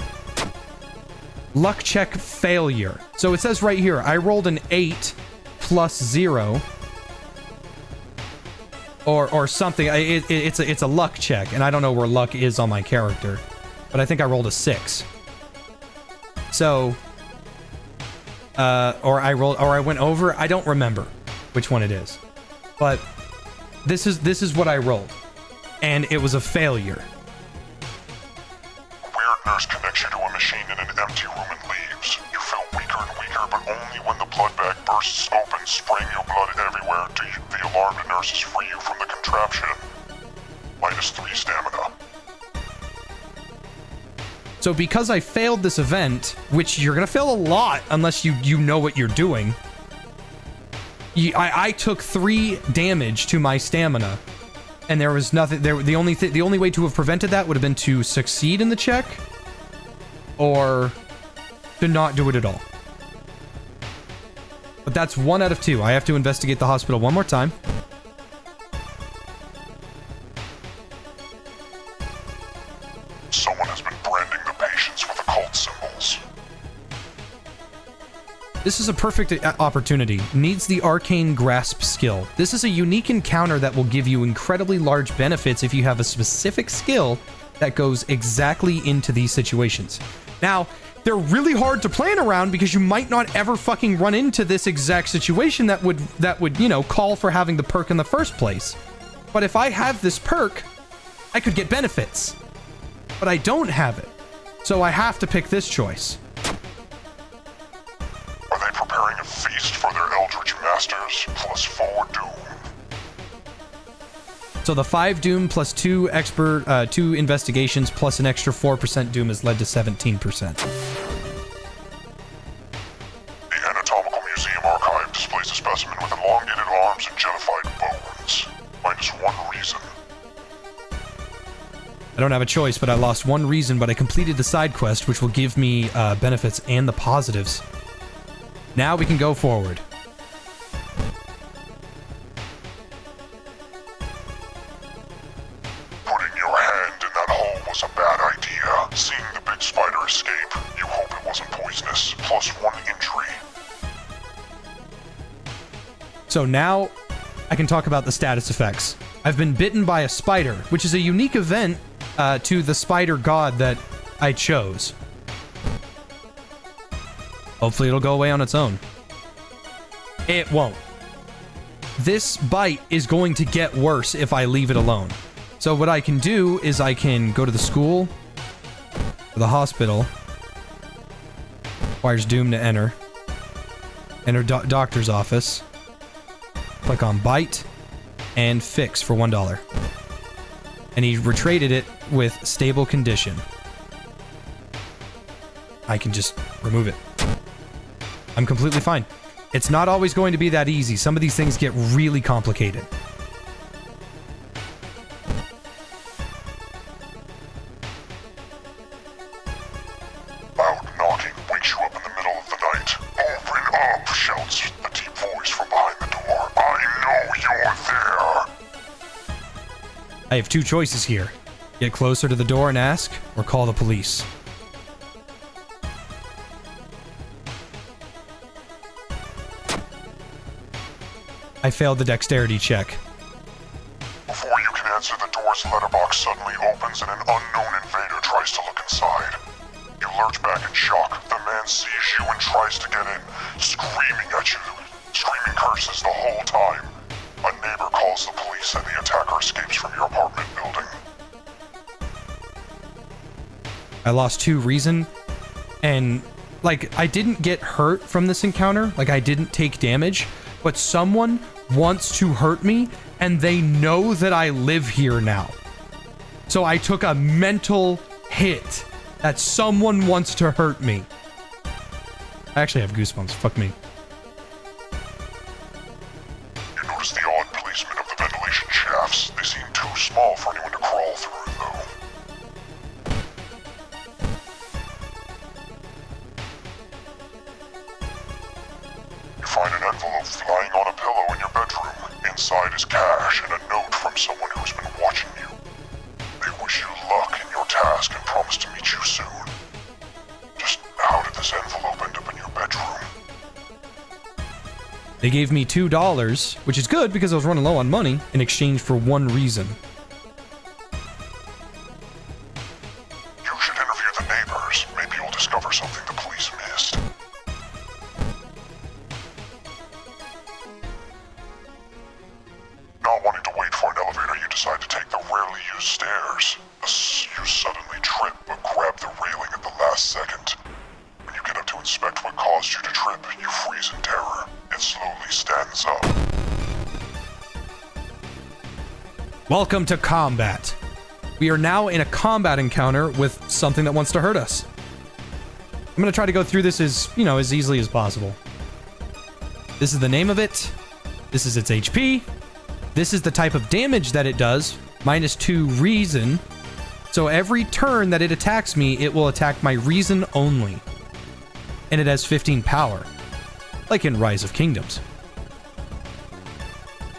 luck check failure. So it says right here, I rolled an 8 plus 0. Or something. It's a luck check, and I don't know where luck is on my character. But I think I rolled a 6. So... or I went over. I don't remember which one it is. But this is what I rolled. And it was a failure. Weird nurse connects you to a machine in an empty room and leaves. You feel weaker and weaker, but only when the blood bag bursts open, spraying your blood everywhere, do the alarmed nurses free you from the contraption. -3 stamina. So because I failed this event, which you're gonna fail a lot unless you know what you're doing, I took 3 damage to my stamina, and there was nothing. The only way to have prevented that would have been to succeed in the check, or to not do it at all. But that's 1 out of 2. I have to investigate the hospital one more time. Someone has been branding the patients with occult symbols. This is a perfect opportunity. Needs the arcane grasp skill. This is a unique encounter that will give you incredibly large benefits if you have a specific skill that goes exactly into these situations. Now, they're really hard to plan around because you might not ever fucking run into this exact situation that would, you know, call for having the perk in the first place. But if I have this perk, I could get benefits. But I don't have it. So I have to pick this choice. Are they preparing a feast for their eldritch masters, +4 doom? So the 5 doom plus 2 expert, 2 investigations plus an extra 4% doom has led to 17%. The Anatomical Museum Archive displays a specimen with elongated arms and jetified bones. -1 reason. I don't have a choice, but I lost 1 reason, but I completed the side quest, which will give me benefits and the positives. Now we can go forward. Putting your hand in that hole was a bad idea. Seeing the big spider escape, you hope it wasn't poisonous. +1 injury. So now I can talk about the status effects. I've been bitten by a spider, which is a unique event to the spider god that I chose. Hopefully it'll go away on its own. It won't. This bite is going to get worse if I leave it alone. So what I can do is I can go to the school, or the hospital. Requires doom to enter. Enter doctor's office. Click on bite and fix for $1. And he retraded it with stable condition. I can just remove it. I'm completely fine. It's not always going to be that easy. Some of these things get really complicated. Loud knocking wakes you up in the middle of the night. Open up, shouts a deep voice from behind the door. I know you're there. I have 2 choices here. Get closer to the door and ask, or call the police. I failed the dexterity check. Before you can answer, the door's letterbox suddenly opens and an unknown invader tries to look inside. You lurch back in shock. The man sees you and tries to get in, screaming at you, screaming curses the whole time. A neighbor calls the police and the attacker escapes from your apartment building. I lost 2 reason, and, like, I didn't get hurt from this encounter. Like, I didn't take damage, but someone wants to hurt me, and they know that I live here now. So I took a mental hit that someone wants to hurt me. I actually have goosebumps. Fuck me. You notice the odd placement of the ventilation shafts. They seem too small for anyone to crawl through, though. You find an envelope lying on a pillow in your bedroom. Inside is cash and a note from someone who's been watching you. They wish you luck in your task and promise to meet you soon. Just how did this They gave me $2, which is good because I was running low on money, in exchange for 1 reason. You should interview the neighbors. Maybe you'll discover something the police missed. Not wanting to wait for an elevator, you decide to take the rarely used stairs. You suddenly trip, but grab the railing at the last second. When you get up to inspect what caused you to trip, you freeze in terror. It slowly stands up. Welcome to combat. We are now in a combat encounter with something that wants to hurt us. I'm gonna try to go through this as easily as possible. This is the name of it. This is its HP. This is the type of damage that it does. -2 reason. So every turn that it attacks me, it will attack my reason only. And it has 15 power. Like in Rise of Kingdoms.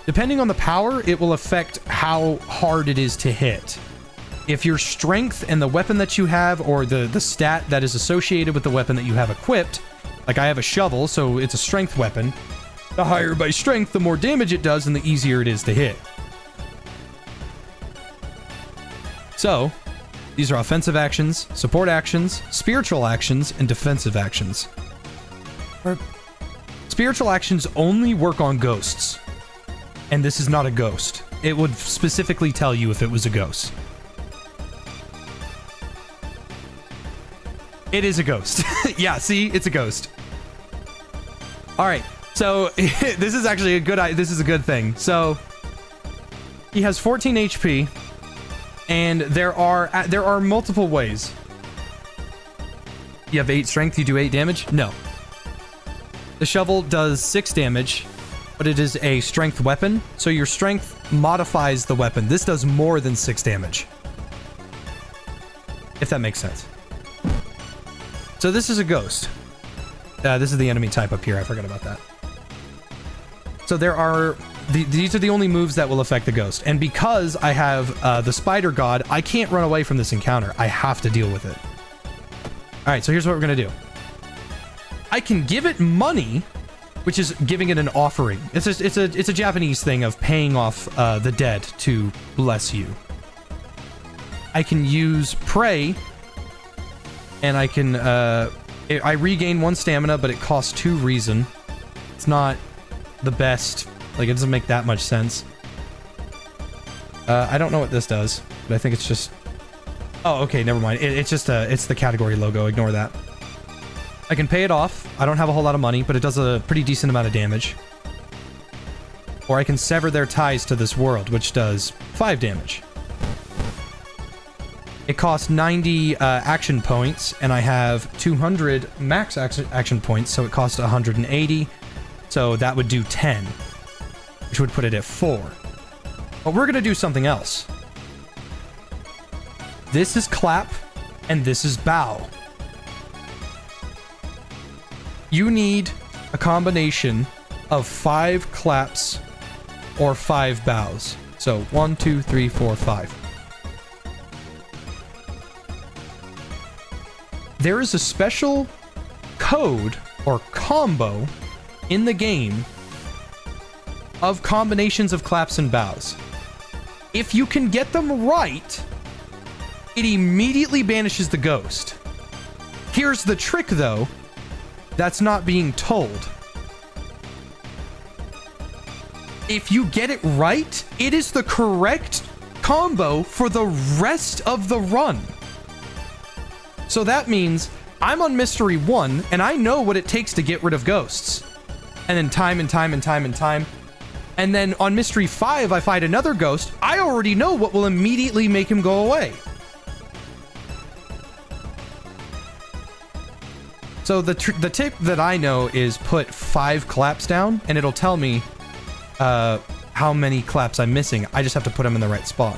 Depending on the power, it will affect how hard it is to hit. If your strength and the weapon that you have, or the stat that is associated with the weapon that you have equipped, like I have a shovel, so it's a strength weapon, the higher by strength, the more damage it does and the easier it is to hit. So, these are offensive actions, support actions, spiritual actions, and defensive actions. Spiritual actions only work on ghosts. And this is not a ghost. It would specifically tell you if it was a ghost. It is a ghost. Yeah, see? It's a ghost. Alright, so this is actually a good thing. So, he has 14 HP, and there are multiple ways. You have 8 strength, you do 8 damage? No. The shovel does 6 damage, but it is a strength weapon, so your strength modifies the weapon. This does more than 6 damage. If that makes sense. So this is a ghost. This is the enemy type up here, I forgot about that. So there are... these are the only moves that will affect the ghost. And because I have the spider god, I can't run away from this encounter. I have to deal with it. Alright, so here's what we're gonna do. I can give it money, which is giving it an offering. It's a Japanese thing of paying off the dead to bless you. I can use pray, and I can I regain 1 stamina, but it costs 2 reason. It's not the best. Like, it doesn't make that much sense. I don't know what this does, but I think it's just... Oh, okay, never mind. It's just it's the category logo. Ignore that. I can pay it off. I don't have a whole lot of money, but it does a pretty decent amount of damage. Or I can sever their ties to this world, which does 5 damage. It costs 90 action points, and I have 200 max action points, so it costs 180. So that would do 10, which would put it at 4. But we're going to do something else. This is clap, and this is bow. You need a combination of 5 claps or 5 bows. So 1, 2, 3, 4, 5. There is a special code or combo in the game of combinations of claps and bows. If you can get them right, it immediately banishes the ghost. Here's the trick, though. That's not being told. If you get it right, it is the correct combo for the rest of the run. So that means I'm on Mystery 1, and I know what it takes to get rid of ghosts. And then time and time and time and time. And then on Mystery 5, I fight another ghost. I already know what will immediately make him go away. So the tip that I know is put 5 claps down, and it'll tell me how many claps I'm missing. I just have to put them in the right spot.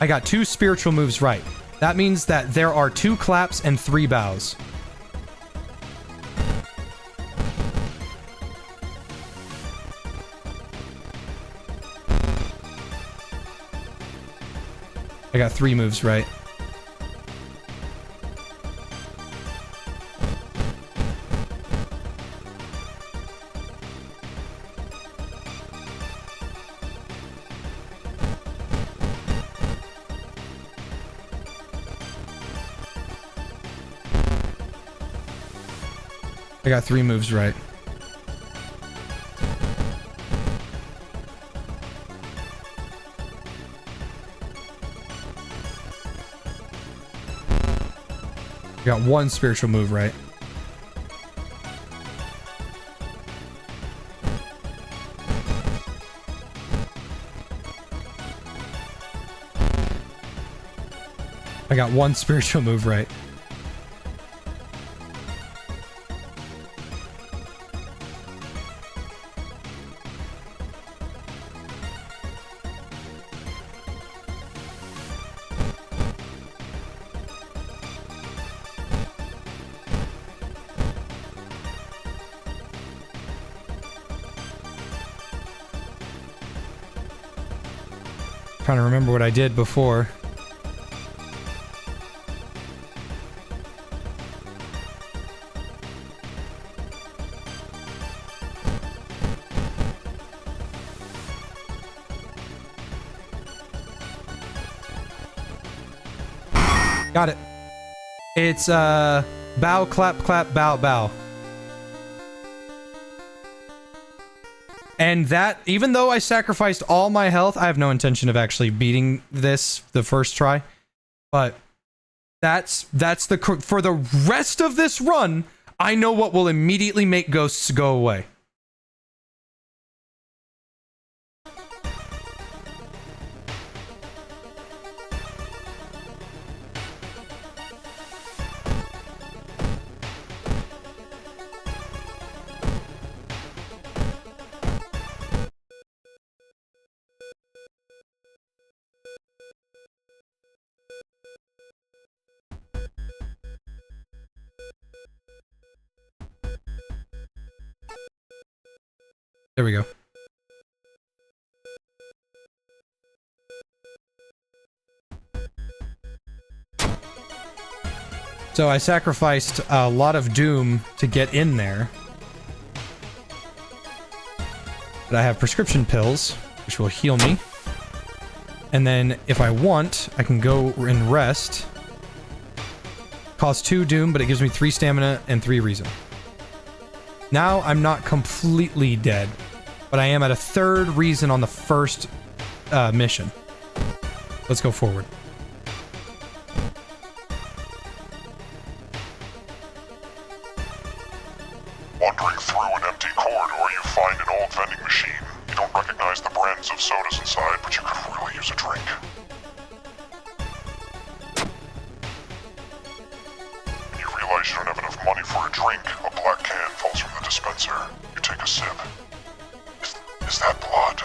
I got 2 spiritual moves right. That means that there are 2 claps and 3 bows. I got 3 moves right. I got 3 moves right. I got 1 spiritual move right. I got 1 spiritual move right. Trying to remember what I did before. Got it. It's bow, clap, clap, bow, bow. And that, even though I sacrificed all my health, I have no intention of actually beating this the first try. But that's the, for the rest of this run, I know what will immediately make ghosts go away. There we go. So I sacrificed a lot of doom to get in there. But I have prescription pills, which will heal me. And then if I want, I can go and rest. Costs 2 doom, but it gives me 3 stamina and 3 reason. Now I'm not completely dead, but I am at a 3rd reason on the first mission. Let's go forward. Wandering through an empty corridor, you find an old vending machine. You don't recognize the brands of sodas inside, but you could really use a drink. When you realize you don't have enough money for a drink, a black can falls from the dispenser. You take a sip. Is that blood?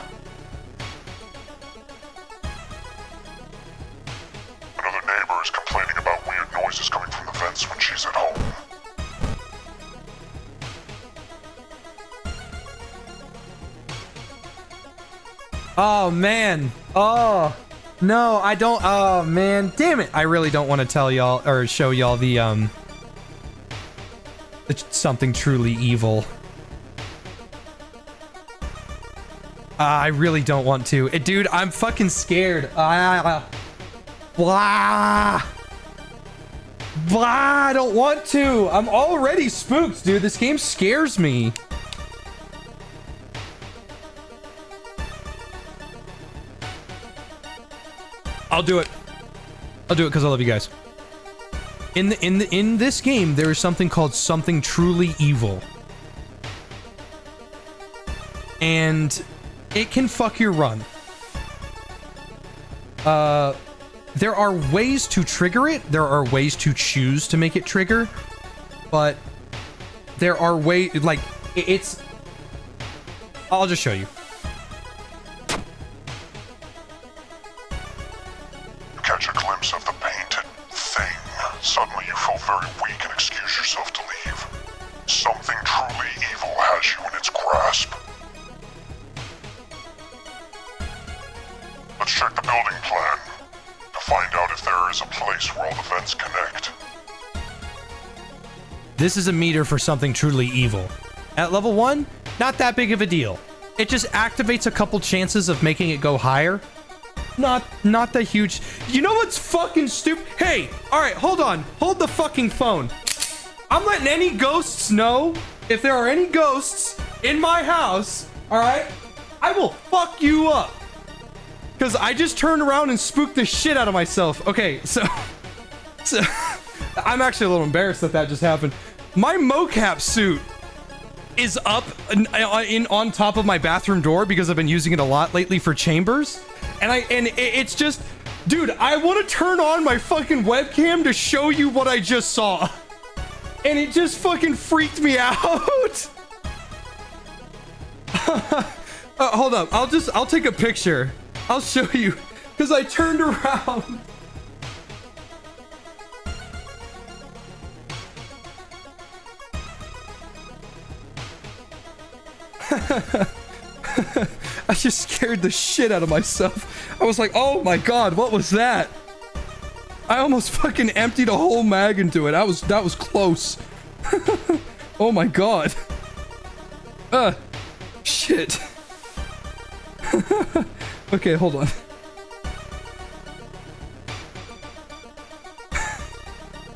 Another neighbor is complaining about weird noises coming from the vents when she's at home. Oh, man. Oh, no, I don't. Oh, man. Damn it. I really don't want to tell y'all or show y'all the something truly evil. I really don't want to. Dude, I'm fucking scared. Blah. Blah, I don't want to. I'm already spooked, dude. This game scares me. I'll do it. I'll do it because I love you guys. In this game, there is something called something truly evil. And it can fuck your run. There are ways to trigger it. There are ways to choose to make it trigger. But there are ways, like, it's... I'll just show you. Catch a glimpse of the painted thing. Suddenly you feel very weak and excuse yourself to leave. Something truly evil has you in its grasp. Let's check the building plan to find out if there is a place where all the vents connect. This is a meter for something truly evil. At level 1, not that big of a deal. It just activates a couple chances of making it go higher. Not the huge... You know what's fucking stupid? Hey, alright, hold on. Hold the fucking phone. I'm letting any ghosts know. If there are any ghosts in my house, all right, I will fuck you up. Because I just turned around and spooked the shit out of myself. Okay, so I'm actually a little embarrassed that just happened. My mocap suit is up on top of my bathroom door because I've been using it a lot lately for chambers. And it's just, dude, I want to turn on my fucking webcam to show you what I just saw. And it just fucking freaked me out. Hold up, I'll take a picture. I'll show you, because I turned around. I just scared the shit out of myself. I was like, oh my god, what was that? I almost fucking emptied a whole mag into it. That was close. Oh my god. Shit. Okay, hold on.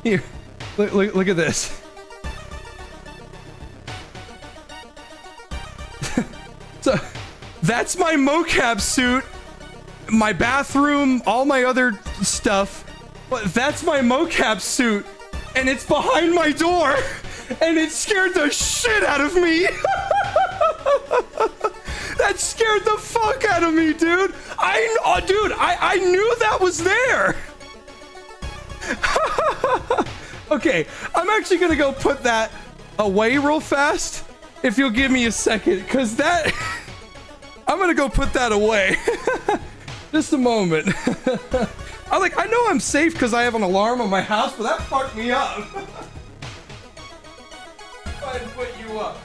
Here, look at this. So, that's my mocap suit, my bathroom, all my other stuff. But that's my mocap suit, and it's behind my door, and it scared the shit out of me. That scared the fuck out of me, dude. I knew that was there. Okay, I'm actually gonna go put that away real fast. If you'll give me a second, cause that, I'm gonna go put that away. Just a moment. I know I'm safe because I have an alarm on my house, but that fucked me up. Go ahead and put you up.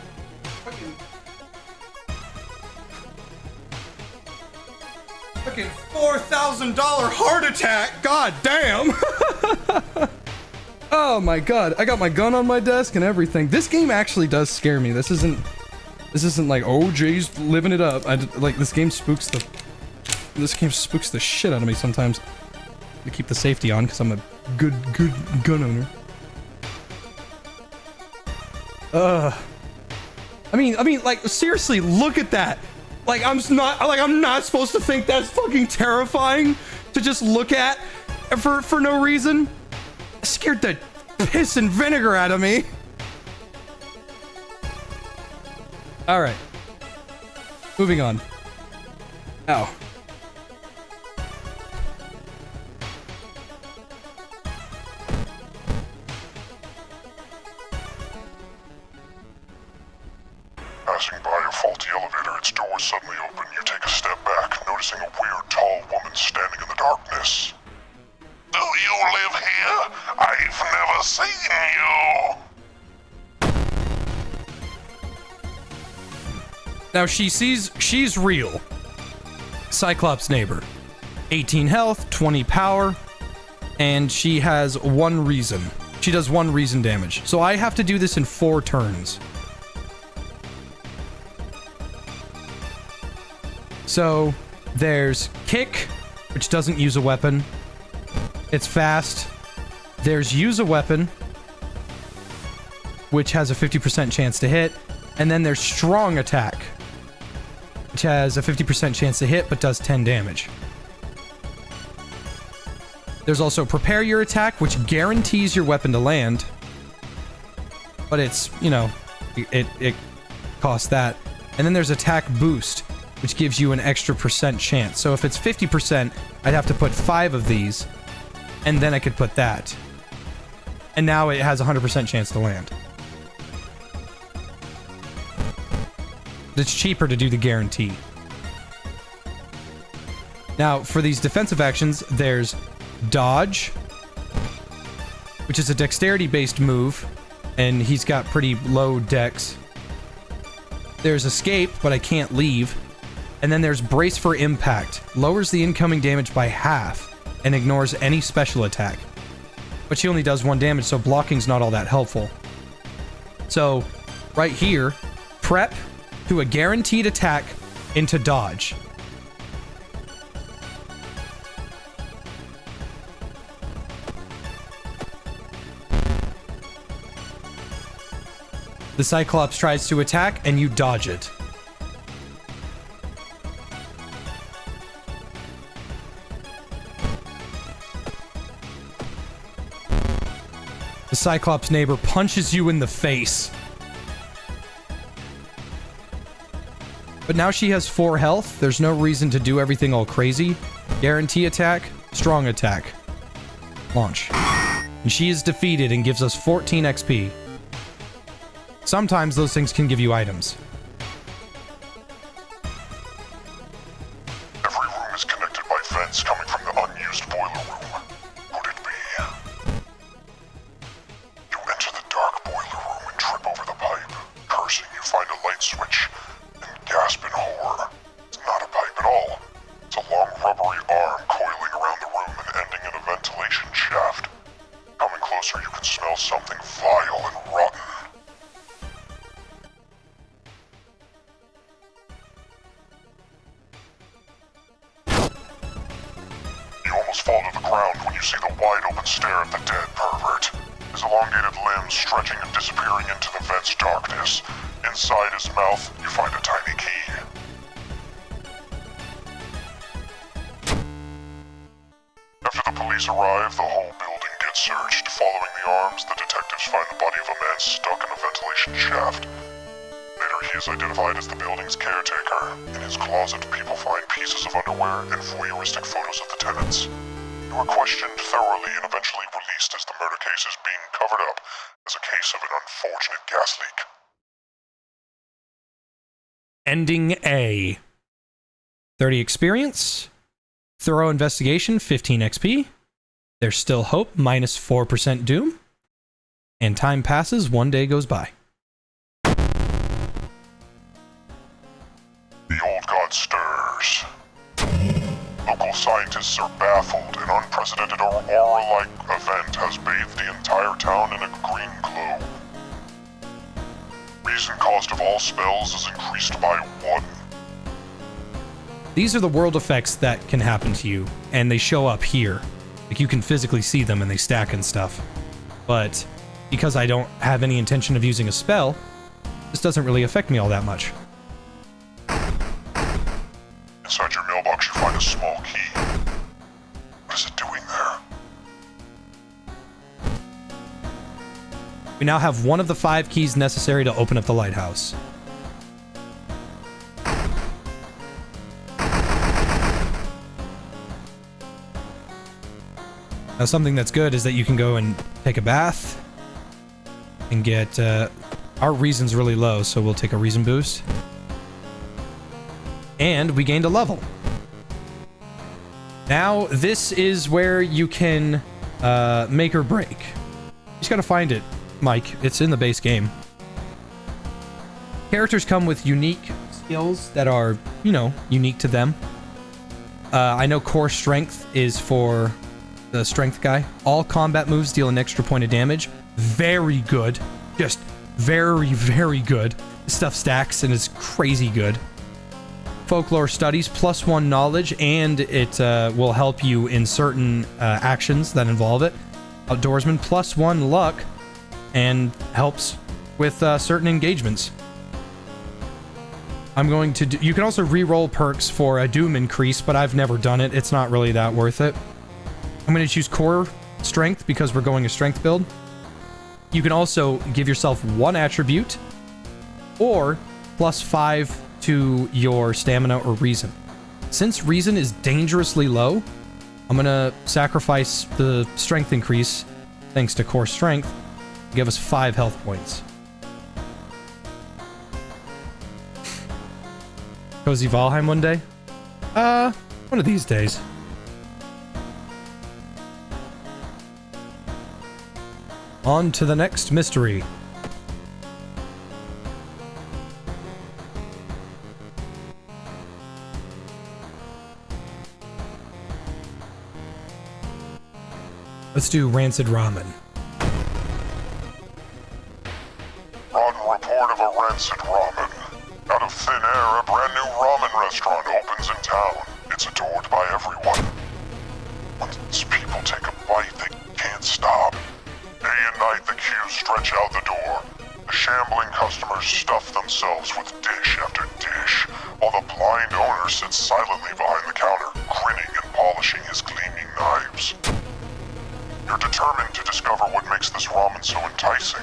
Fucking $4,000 heart attack. God damn. Oh my god. I got my gun on my desk and everything. This game actually does scare me. This isn't like, oh, Jay's living it up. This game spooks the shit out of me sometimes. To keep the safety on because I'm a good gun owner. I mean, like, seriously, look at that. Like, I'm not supposed to think that's fucking terrifying to just look at for no reason. It scared the piss and vinegar out of me. All right. Moving on. Ow. Passing by a faulty elevator, its doors suddenly open. You take a step back, noticing a weird, tall woman standing in the darkness. Do you live here? I've never seen you. Now she's real. Cyclops neighbor. 18 health, 20 power, and she has one reason. She does one reason damage. So I have to do this in 4 turns. So there's kick, which doesn't use a weapon. It's fast. There's use a weapon, which has a 50% chance to hit. And then there's strong attack, which has a 50% chance to hit, but does 10 damage. There's also prepare your attack, which guarantees your weapon to land. But it's, you know, it costs that. And then there's attack boost, which gives you an extra % chance. So if it's 50%, I'd have to put 5 of these, and then I could put that. And now it has a 100% chance to land. It's cheaper to do the guarantee. Now, for these defensive actions, there's dodge, which is a dexterity-based move, and he's got pretty low dex. There's escape, but I can't leave. And then there's brace for impact. Lowers the incoming damage by half and ignores any special attack. But she only does 1 damage, so blocking's not all that helpful. So, right here, prep to a guaranteed attack into dodge. The Cyclops tries to attack, and you dodge it. The Cyclops neighbor punches you in the face. But now she has 4 health. There's no reason to do everything all crazy. Guarantee attack, strong attack. Launch. And she is defeated and gives us 14 XP. Sometimes those things can give you items. Every room is connected by vents coming from the unused boiler room. Could it be? You enter the dark boiler room and trip over the pipe. Cursing, you find a light switch and gasp in horror. It's not a pipe at all. It's a long rubbery arm coiling around the room and ending in a ventilation shaft. Coming closer, you can smell something vile and rotten. You almost fall to the ground when you see the wide-open stare at the dead pervert. His elongated limbs stretching and disappearing into the vent's darkness. Inside his mouth, you find a tiny key. After the police arrive, the whole building gets searched. Following the arms, the detectives find the body of a man stuck in a ventilation shaft. Later, he is identified as the building's caretaker. In his closet, people find pieces of underwear and voyeuristic photos of the tenants. You are questioned thoroughly and eventually released as the murder case is being covered up as a case of an unfortunate gas leak. Ending A. 30 experience. Thorough investigation, 15 XP. There's still hope, minus 4% doom. And time passes, 1 day goes by. The old god stirs. Local scientists are baffled. An unprecedented aurora-like event has bathed the entire town in a green glow. Reason cost of all spells is increased by 1. These are the world effects that can happen to you, and they show up here. Like, you can physically see them and they stack and stuff. But because I don't have any intention of using a spell, this doesn't really affect me all that much. Inside your mailbox, you find a small key. What is it doing there? We now have one of the 5 keys necessary to open up the lighthouse. Now, something that's good is that you can go and take a bath and get, our reason's really low, so we'll take a reason boost. And we gained a level. Now, this is where you can, make or break. You just gotta find it, Mike. It's in the base game. Characters come with unique skills that are, you know, unique to them. I know core strength is for the strength guy. All combat moves deal an extra point of damage. Very good. Just very, very good. This stuff stacks and is crazy good. Folklore studies, +1 knowledge, and it will help you in certain actions that involve it. Outdoorsman, +1 luck, and helps with certain engagements. I'm going to do... You can also re-roll perks for a doom increase, but I've never done it. It's not really that worth it. I'm going to choose core strength because we're going a strength build. You can also give yourself 1 attribute or +5 to your stamina or reason. Since reason is dangerously low, I'm going to sacrifice the strength increase thanks to core strength to give us 5 health points. Cozy Valheim one day? One of these days. On to the next mystery. Let's do rancid ramen. Rotten report of a rancid ramen. Out of thin air, a brand new ramen restaurant opens in town. It's adored by everyone. Once people take a bite, they can't stop. Day and night, the queues stretch out the door. The shambling customers stuff themselves with dish after dish, while the blind owner sits silently behind the counter, grinning and polishing his gleaming knives. You're determined to discover what makes this ramen so enticing.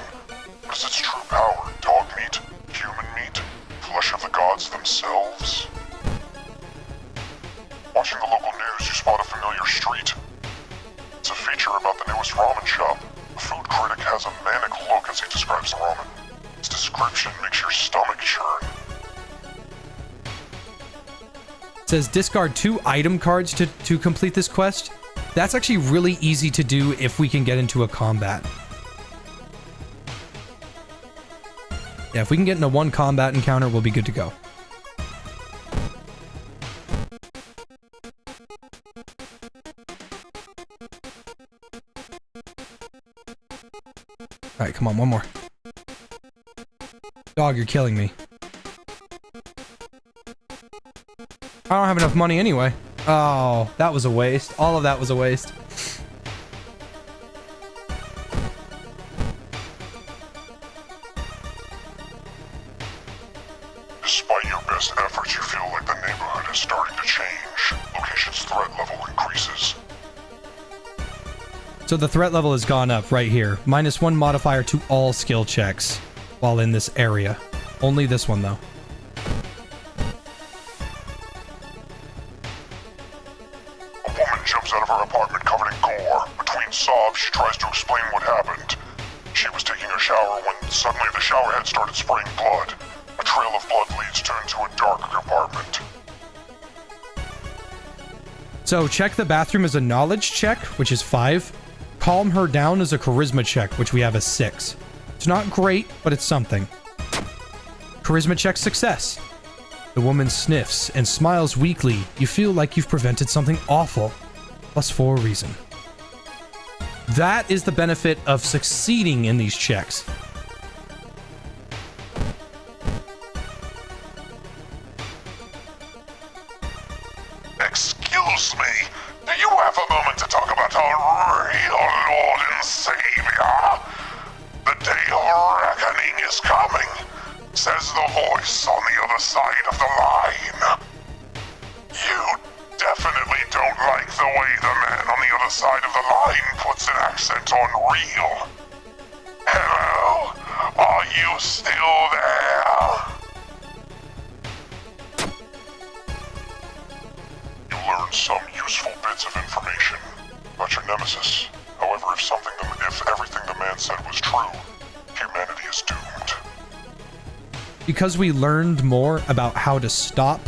What is its true power? Dog meat? Human meat? Flesh of the gods themselves? Watching the local news, you spot a familiar street. It's a feature about the newest ramen shop. The food critic has a manic look as he describes the ramen. His description makes your stomach churn. It says discard 2 item cards to complete this quest. That's actually really easy to do if we can get into a combat. Yeah, if we can get into one combat encounter, we'll be good to go. Alright, come on, one more. Dog, you're killing me. I don't have enough money anyway. Oh, that was a waste. All of that was a waste. Despite your best efforts, you feel like the neighborhood is starting to change. Location's threat level increases. So the threat level has gone up right here. -1 modifier to all skill checks while in this area. Only this one, though. A woman jumps out of her apartment covered in gore. Between sobs, she tries to explain what happened. She was taking a shower when suddenly the shower head started spraying blood. A trail of blood leads her into a dark compartment. So check the bathroom as a knowledge check, which is 5. Calm her down as a charisma check, which we have as 6. It's not great, but it's something. Charisma check success. The woman sniffs and smiles weakly. You feel like you've prevented something awful. +4 reason. That is the benefit of succeeding in these checks. Excuse me, do you have a moment to talk about our real Lord and Savior? The day of reckoning is coming, says the voice on the other side of the line. You definitely don't like the way the man on the other side of the line puts an accent on real. Hello? Are you still there? You learn some useful bits of information about your nemesis. However, if everything the man said was true, humanity is doomed. Because we learned more about how to stop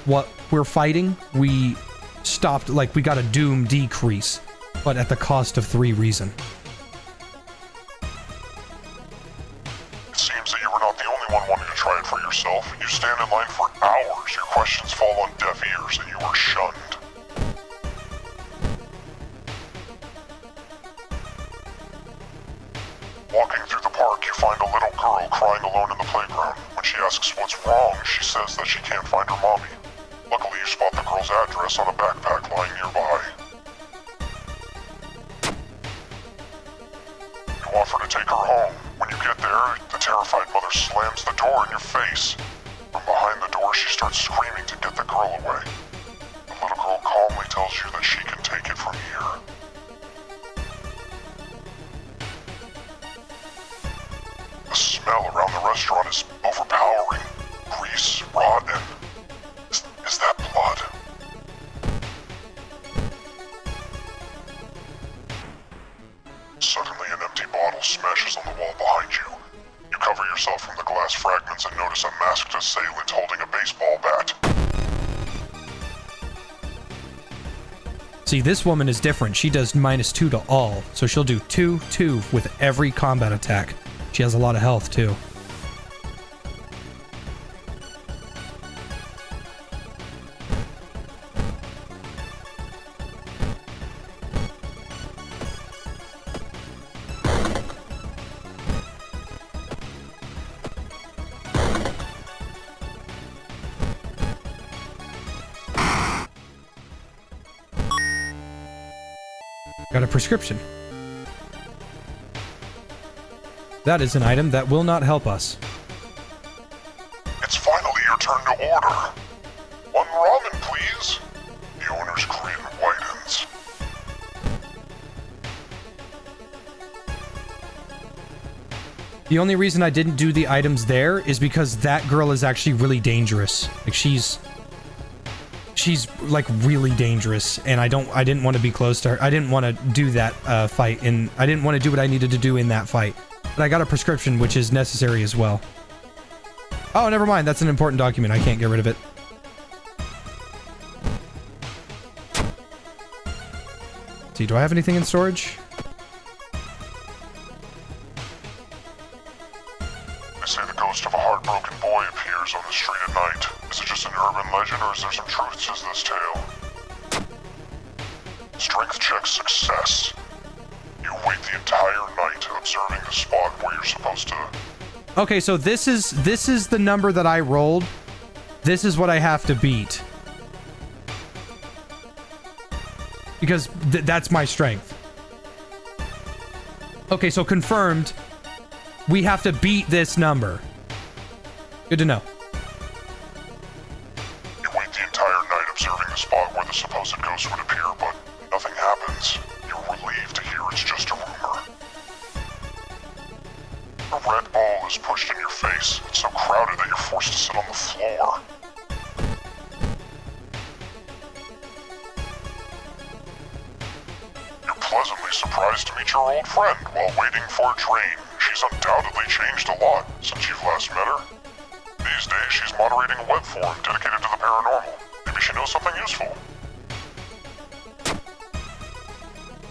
what we're fighting, we stopped, like, we got a doom decrease, but at the cost of 3 reason. It seems that you were not the only one wanting to try it for yourself. You stand in line for hours, your questions fall on deaf ears, and you are shunned. Walking through the park, you find a little girl crying alone in the playground. When she asks what's wrong, she says that she can't find her mommy. Luckily, you spot the girl's address on a backpack lying nearby. You offer to take her home. When you get there, the terrified mother slams the door in your face. From behind the door, she starts screaming to get the girl away. The little girl calmly tells you that she can take it from here. The smell around the restaurant is overpowering. Grease, rotten. Is that blood? Suddenly, an empty bottle smashes on the wall behind you. You cover yourself from the glass fragments and notice a masked assailant holding a baseball bat. See, this woman is different. She does -2 to all, so she'll do 2/2 with every combat attack. She has a lot of health, too. Got a prescription. That is an item that will not help us. It's finally your turn to order. One ramen, please. The owner's grin widens. The only reason I didn't do the items there is because that girl is actually really dangerous. Like, she's like really dangerous, and I didn't want to be close to her. I didn't want to do that fight, and I didn't want to do what I needed to do in that fight. But I got a prescription, which is necessary as well. Oh, never mind. That's an important document. I can't get rid of it. See, do I have anything in storage? They say the ghost of a heartbroken boy appears on the street at night. Is it just an urban legend, or is there some truth to this tale? Strength check success. You wait the entire night observing the spot where you're supposed to... Okay, so this is the number that I rolled. This is what I have to beat. Because that's my strength. Okay, so confirmed. We have to beat this number. Good to know. You wait the entire night observing the spot where the supposed ghost would appear, but nothing happens. You're relieved to hear it's just a rumor. A red ball is pushed in your face. It's so crowded that you're forced to sit on the floor. You're pleasantly surprised to meet your old friend while waiting for a train. She's undoubtedly changed a lot since you've last met her. These days, she's moderating a web forum dedicated to the paranormal. Maybe she knows something useful.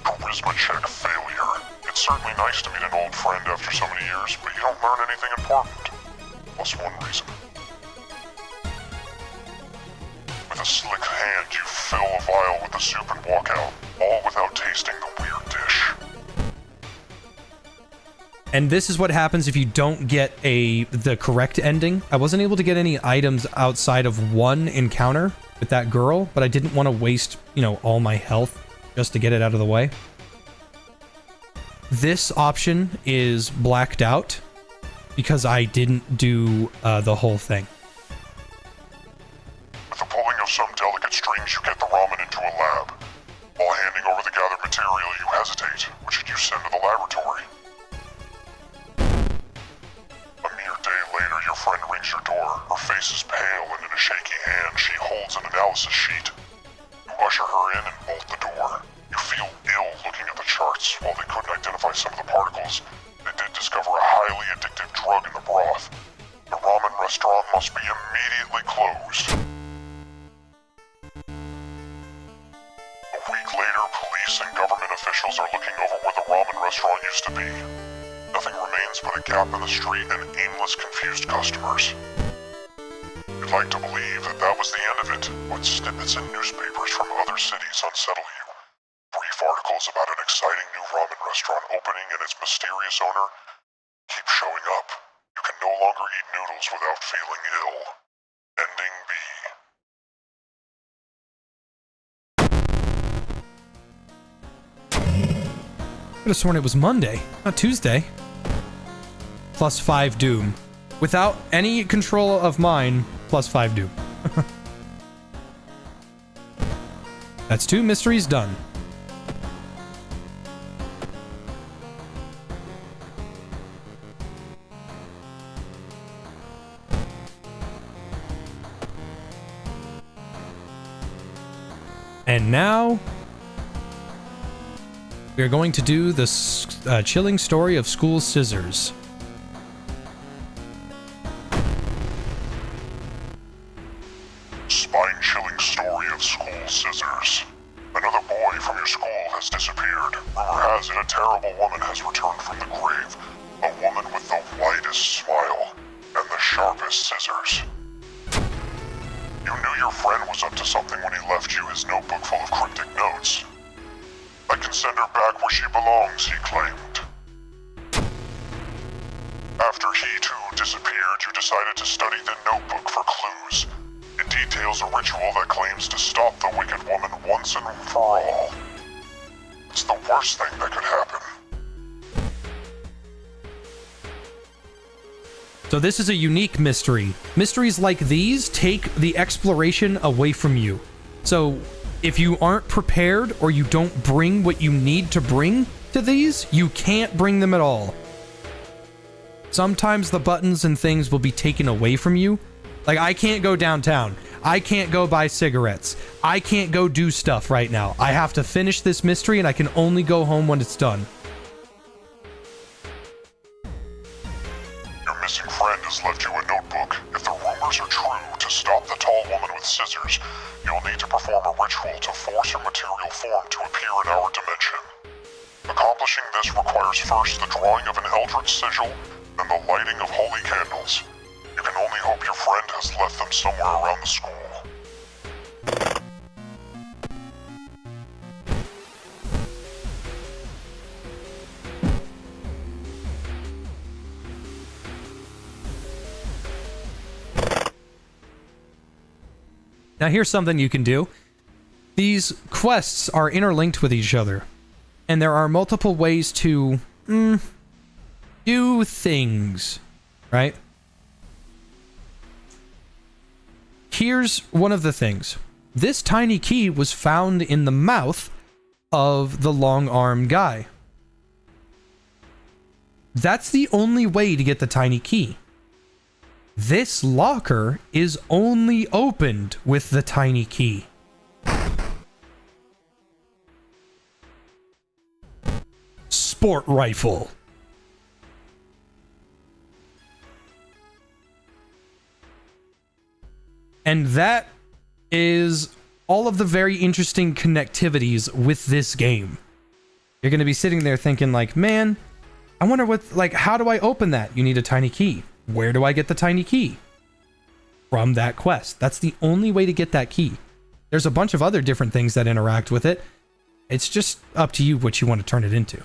Charisma check failure. It's certainly nice to meet an old friend after so many years, but you don't learn anything important. Plus one reason. With a slick hand, you fill a vial with the soup and walk out, all without tasting the weird dish. And this is what happens if you don't get the correct ending. I wasn't able to get any items outside of one encounter with that girl, but I didn't want to waste, all my health just to get it out of the way. This option is blacked out because I didn't do the whole thing. With the pulling of some delicate strings, you get the ramen into a lab. While handing over the gathered material, you hesitate. What should you send to the laboratory? A mere day later, your friend rings your door. Her face is pale, and in a shaky hand, she holds an analysis sheet. You usher her in and bolt the door. You feel ill looking at the charts. While they couldn't identify some of the particles, they did discover a highly addictive drug in the broth. The ramen restaurant must be immediately closed. A week later, police and government officials are looking over where the ramen restaurant used to be. Nothing remains but a gap in the street and aimless, confused customers. You'd like to believe that was the end of it, but snippets in newspapers from other cities unsettle you. Brief articles about an exciting new ramen restaurant opening and its mysterious owner keep showing up. You can no longer eat noodles without feeling ill. Ending B. I could have sworn it was Monday, not Tuesday. +5 doom. Without any control of mine, +5 doom. That's 2 mysteries done. And now we are going to do the chilling story of school scissors. Spine-chilling story of school scissors. Another boy from your school has disappeared. Rumor has it a terrible woman has returned from the grave. A woman with the widest smile and the sharpest scissors. You knew your friend was up to something when he left you his notebook full of cryptic notes. I can send her back where she belongs, he claimed. After he too disappeared, you decided to study the notebook for clues. It details a ritual that claims to stop the wicked woman once and for all. It's the worst thing that could happen. So this is a unique mystery. Mysteries like these take the exploration away from you. So if you aren't prepared or you don't bring what you need to bring to these, you can't bring them at all. Sometimes the buttons and things will be taken away from you. Like, I can't go downtown. I can't go buy cigarettes. I can't go do stuff right now. I have to finish this mystery and I can only go home when it's done. Your missing friend has left you a notebook. If the rumors are true, to stop the tall woman with scissors, you'll need to perform a ritual to force her material form to appear in our dimension. Accomplishing this requires first the drawing of an eldritch sigil, then the lighting of holy candles. You can only hope your friend has left them somewhere around the school. Now here's something you can do. These quests are interlinked with each other, and there are multiple ways to do things, right? Here's one of the things. This tiny key was found in the mouth of the long-armed guy. That's the only way to get the tiny key. This locker is only opened with the tiny key. Sport rifle. And that is all of the very interesting connectivities with this game. You're going to be sitting there thinking like, man, I wonder what, like, how do I open that? You need a tiny key. Where do I get the tiny key? From that quest. That's the only way to get that key. There's a bunch of other different things that interact with it. It's just up to you what you want to turn it into.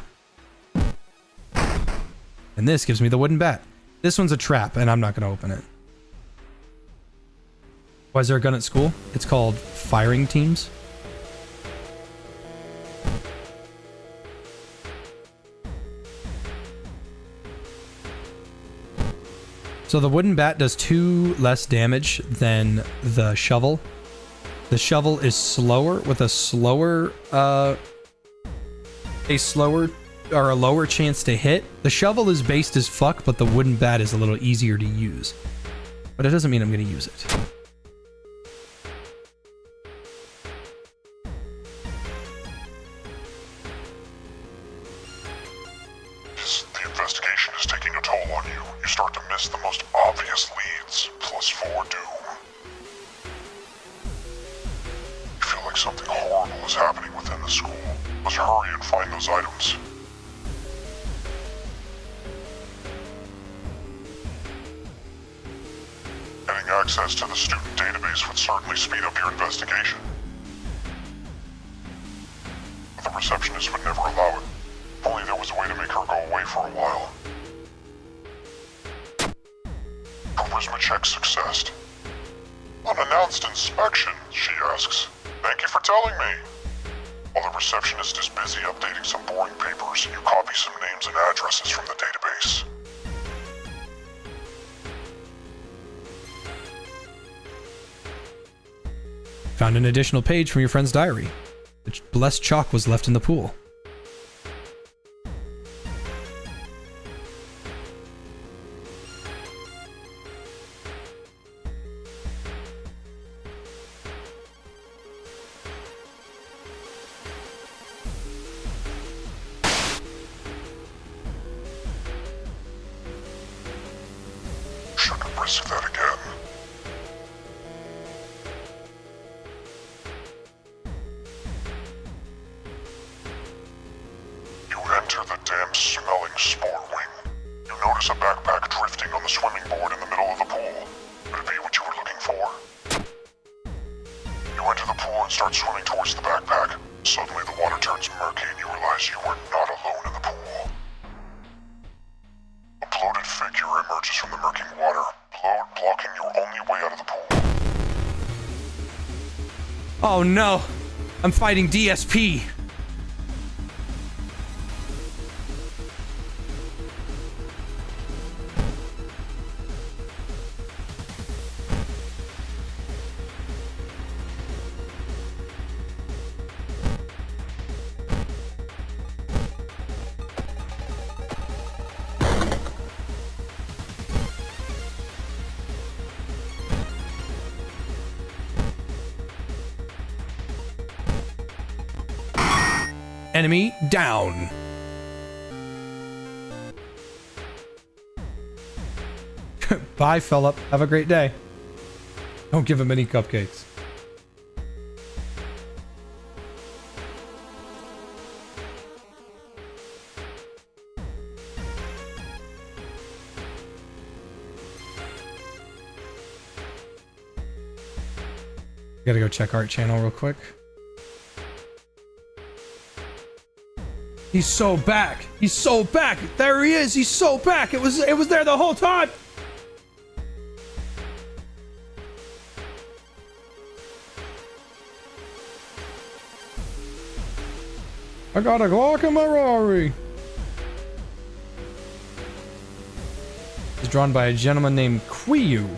And this gives me the wooden bat. This one's a trap, and I'm not going to open it. Why is there a gun at school? It's called firing teams. So the wooden bat does 2 less damage than the shovel. The shovel is slower with a lower chance to hit. The shovel is based as fuck, but the wooden bat is a little easier to use. But it doesn't mean I'm going to use it. The investigation is taking a toll on you. You start to miss the most obvious leads, plus 4 doom. You feel like something horrible is happening within the school. Let's hurry and find those items. Getting access to the student database would certainly speed up your investigation. But the receptionist would never allow it. If only there was a way to make her go away for a while. Charisma check success. Unannounced inspection, she asks. Thank you for telling me. While the receptionist is busy updating some boring papers, you copy some names and addresses from the database. Found an additional page from your friend's diary. The blessed chalk was left in the pool. Shouldn't risk that again. You enter the damn smelling sport wing. You notice a backpack drifting on the swimming board in the middle of the pool. Could it be what you were looking for? You enter the pool and start swimming towards the backpack. Suddenly the water turns murky and you realize you are not alone in the pool. A bloated figure emerges from the murky water, blocking your only way out of the pool. Oh no! I'm fighting DSP! Enemy down. Bye, Philip. Have a great day. Don't give him any cupcakes. Gotta go check Art Channel real quick. He's so back. He's so back. There he is. He's so back. It was there the whole time. I got a Glock in my Rari. It's drawn by a gentleman named Quiyu.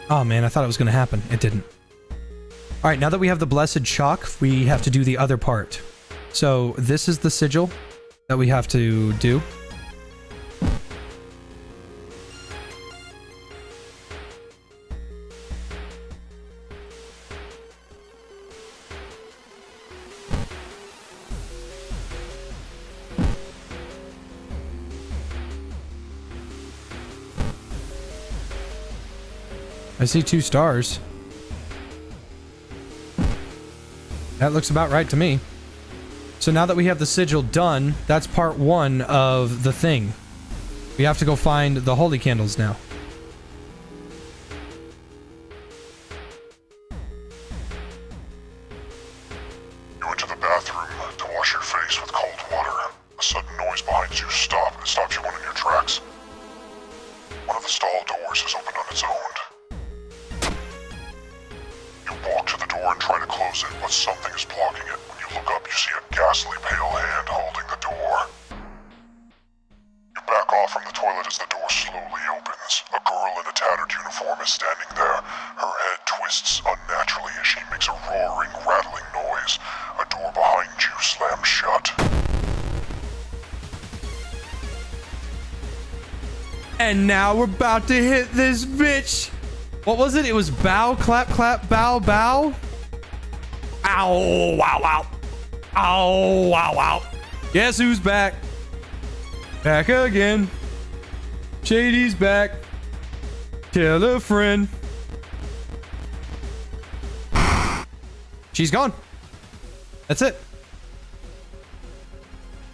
Oh man, I thought it was going to happen. It didn't. Alright, now that we have the Blessed Chalk, we have to do the other part. So, this is the sigil that we have to do. I see 2 stars. That looks about right to me. So now that we have the sigil done, that's part 1 of the thing. We have to go find the holy candles now. You went to the bathroom to wash your face with cold water. A sudden noise behind you stops you one in your tracks. One of the stall doors is open on its own. Walk to the door and try to close it, but something is blocking it. When you look up, you see a ghastly pale hand holding the door. You back off from the toilet as the door slowly opens. A girl in a tattered uniform is standing there. Her head twists unnaturally as she makes a roaring, rattling noise. A door behind you slams shut. And now we're about to hit this bitch. What was it? It was bow, clap, clap, bow, bow. Ow, wow, wow. Ow, wow, wow. Guess who's back? Back again. Shady's back. Tell a friend. She's gone. That's it.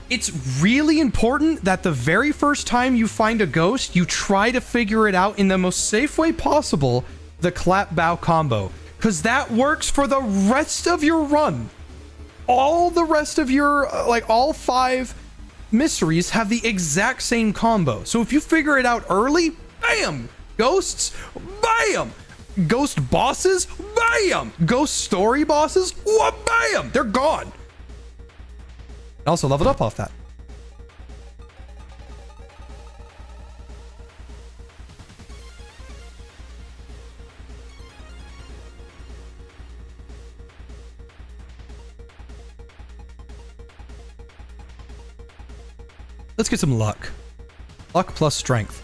It's really important that the very first time you find a ghost, you try to figure it out in the most safe way possible, the clap bow combo, because that works for the rest of your run. All the rest of your, like all 5 mysteries have the exact same combo. So if you figure it out early, bam! Ghosts, bam! Ghost bosses, bam! Ghost story bosses, bam! They're gone. Also leveled up off that. Let's get some luck. Luck plus strength.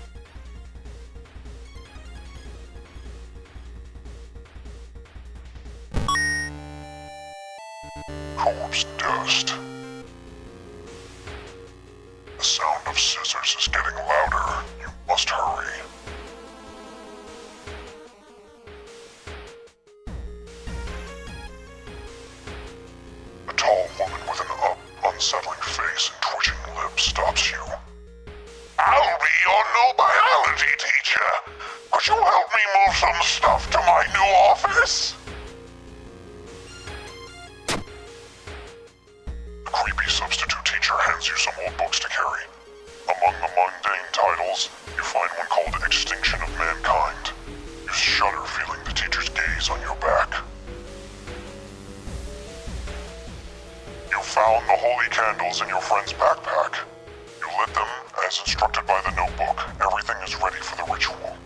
Corpse dust. The sound of scissors is getting louder. You must hurry. A tall woman with an unsettling face and twitching lips stops you. I'll be your new biology teacher. Could you help me move some stuff to my new office? The creepy substitute teacher hands you some old books to carry. Among the mundane titles, you find one called Extinction of Mankind. You shudder feeling the teacher's gaze on your back. You found the holy candles in your friend's backpack. You lit them as instructed by the notebook. Everything is ready for the ritual.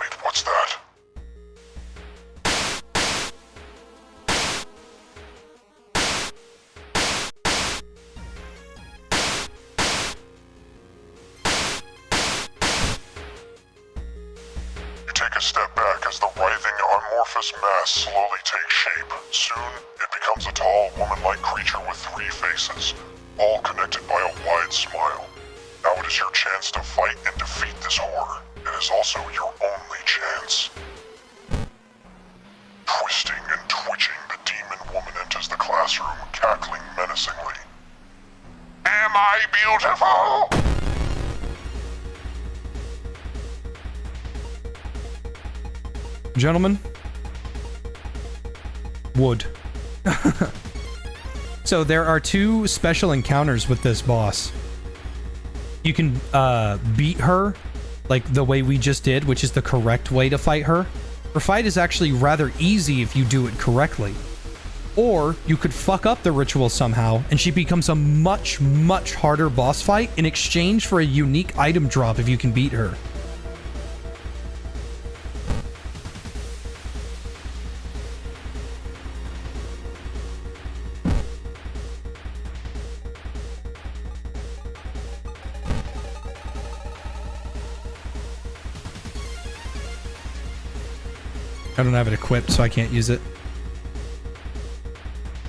Wait, what's that? amorphous mass slowly takes shape. Soon, it becomes a tall, woman-like creature with 3 faces, all connected by a wide smile. Now it is your chance to fight and defeat this horror. It is also your only chance. Twisting and twitching, the demon woman enters the classroom, cackling menacingly. Am I beautiful? Gentlemen, wood. So there are 2 special encounters with this boss. You can beat her like the way we just did, which is the correct way to fight her. Her fight is actually rather easy if you do it correctly. Or you could fuck up the ritual somehow and she becomes a much, much harder boss fight in exchange for a unique item drop if you can beat her. I don't have it equipped, so I can't use it.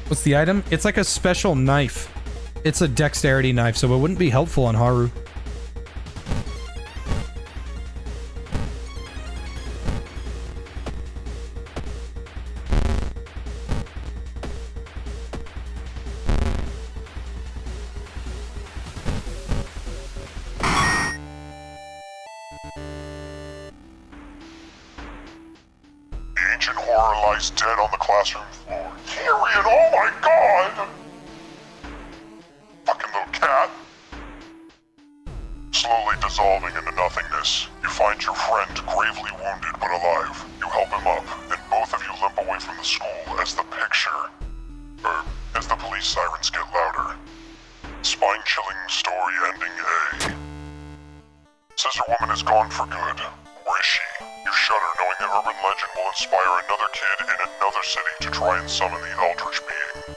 What's the item? It's like a special knife. It's a dexterity knife, so it wouldn't be helpful on Haru. Lies dead on the classroom floor. Tyrion, oh my god! Fucking little cat. Slowly dissolving into nothingness, you find your friend gravely wounded but alive. You help him up, and both of you limp away from the school as the police sirens get louder. Spine-chilling story ending A. Scissor Woman is gone for good. Where is she? You shudder knowing the urban legend will inspire another kid in another city to try and summon the Eldritch being.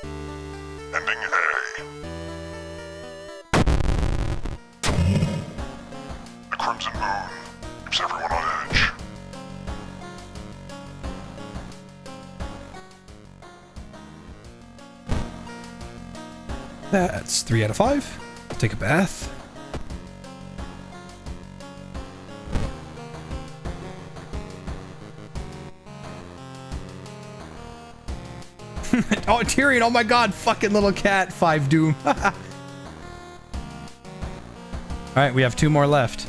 Ending A. The Crimson Moon keeps everyone on edge. That's 3 out of 5. Take a bath. Oh, Tyrion, oh my god, fucking little cat, 5 doom. Alright, we have 2 more left.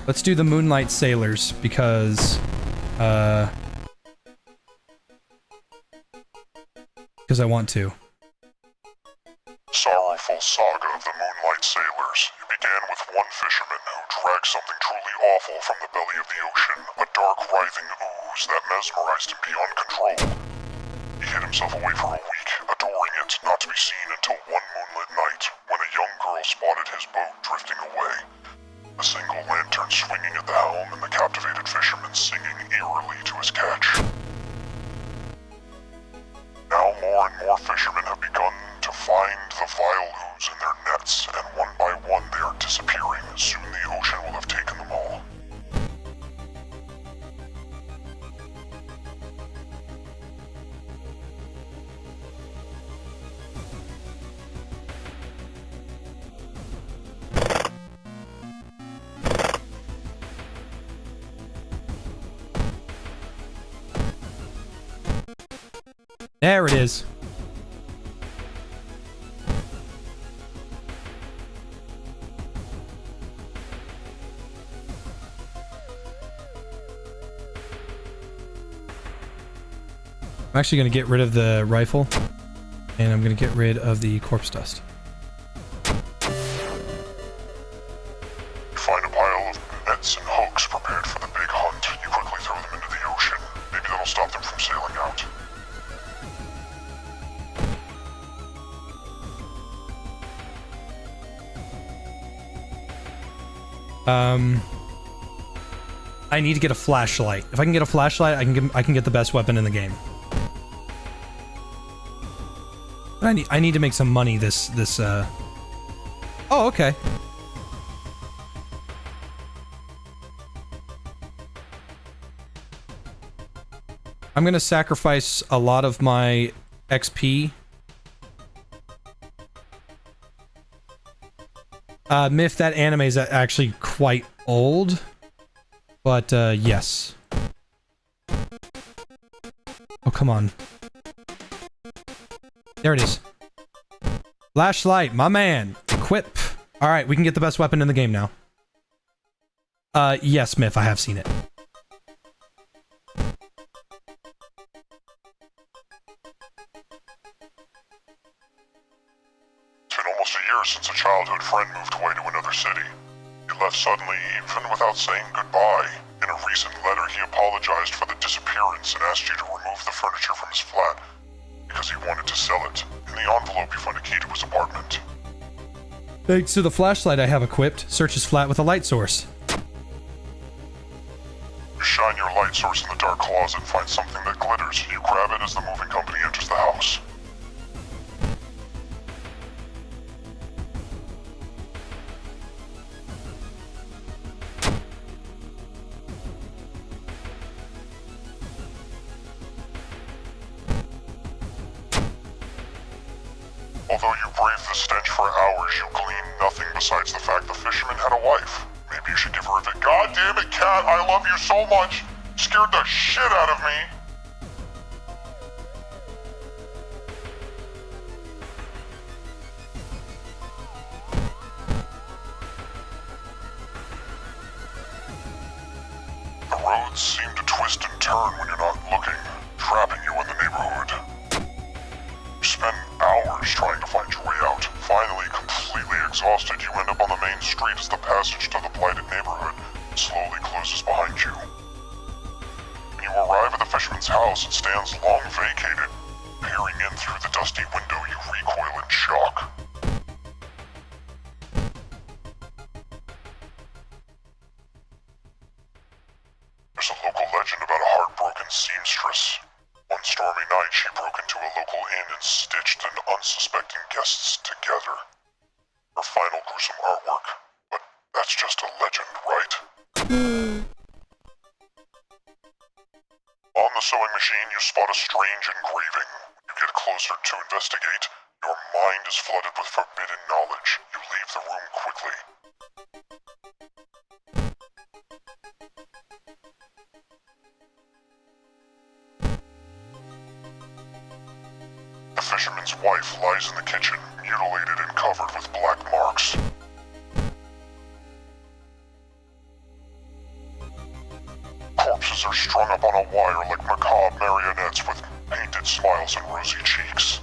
Let's do the Moonlight Sailors, because I want to. Sorrowful saga of the Moonlight Sailors. It began with one fisherman who dragged something truly awful from the belly of the ocean, a dark, writhing ooze that mesmerized him beyond control. He hid himself away for a week, adoring it, not to be seen until one moonlit night, when a young girl spotted his boat drifting away. A single lantern swinging at the helm and the captivated fisherman singing eerily to his catch. Now more and more fishermen have begun to find the vile ooze in their nets, and one by one they are disappearing. Soon the ocean will have taken them all. There it is. I'm actually going to get rid of the rifle, and I'm going to get rid of the corpse dust. You find a pile of nets and hooks prepared for the big hunt. You quickly throw them into the ocean. Maybe that'll stop them from sailing out. I need to get a flashlight. If I can get a flashlight, I can get the best weapon in the game. I need to make some money Oh, okay. I'm gonna sacrifice a lot of my XP. Myth, that anime is actually quite old. But, yes. Oh, come on. There it is. Flashlight, my man. Equip. Alright, we can get the best weapon in the game now. Yes, Myth, I have seen it. It's been almost a year since a childhood friend moved away to another city. He left suddenly, even without saying goodbye. In a recent letter, he apologized for the disappearance and asked you to remove the furniture from his flat because he wanted to sell it. In the envelope, you find a key to his apartment. Thanks to the flashlight I have equipped, search his flat with a light source. You shine your light source in the dark closet and find something that glitters. You grab it as the moving company enters the house. Although you braved the stench for hours, you gleaned nothing besides the fact the fisherman had a wife. Maybe you should give her a bit. God damn it, Cat! I love you so much! Scared the shit out of me! The roads seem to twist and turn when you're not looking, trapping you in the neighborhood. You spend hours trying to find your way out. Finally, completely exhausted, you end up on the main street as the passage to the blighted neighborhood slowly closes behind you. When you arrive at the fisherman's house, it stands long vacated. Peering in through the dusty window, you recoil in shock. There's a local legend about a heartbroken seamstress. One stormy night, she broke into a local inn and stitched an unsuspecting guests together. Her final gruesome artwork, but that's just a legend, right? On the sewing machine, you spot a strange engraving. You get closer to investigate. Your mind is flooded with forbidden knowledge. You leave the room quickly. The fisherman's wife lies in the kitchen, mutilated and covered with black marks. Corpses are strung up on a wire like macabre marionettes with painted smiles and rosy cheeks.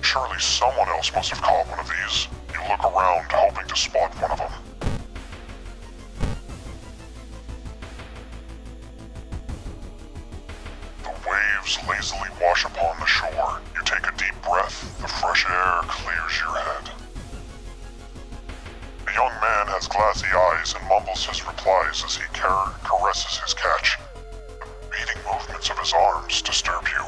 Surely someone else must have caught one of these. You look around, hoping to spot one of them. Waves lazily wash upon the shore. You take a deep breath. The fresh air clears your head. The young man has glassy eyes and mumbles his replies as he caresses his catch. The beating movements of his arms disturb you.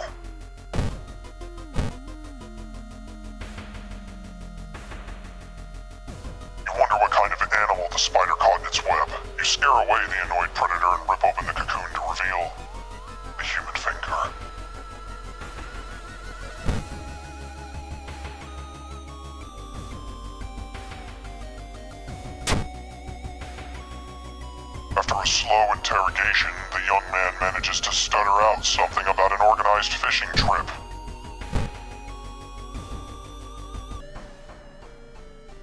You wonder what kind of animal the spider caught in its web. You scare away the annoyed predator and rip open the cocoon to reveal a human finger. After a slow interrogation, the young man manages to stutter out something about an organized fishing trip.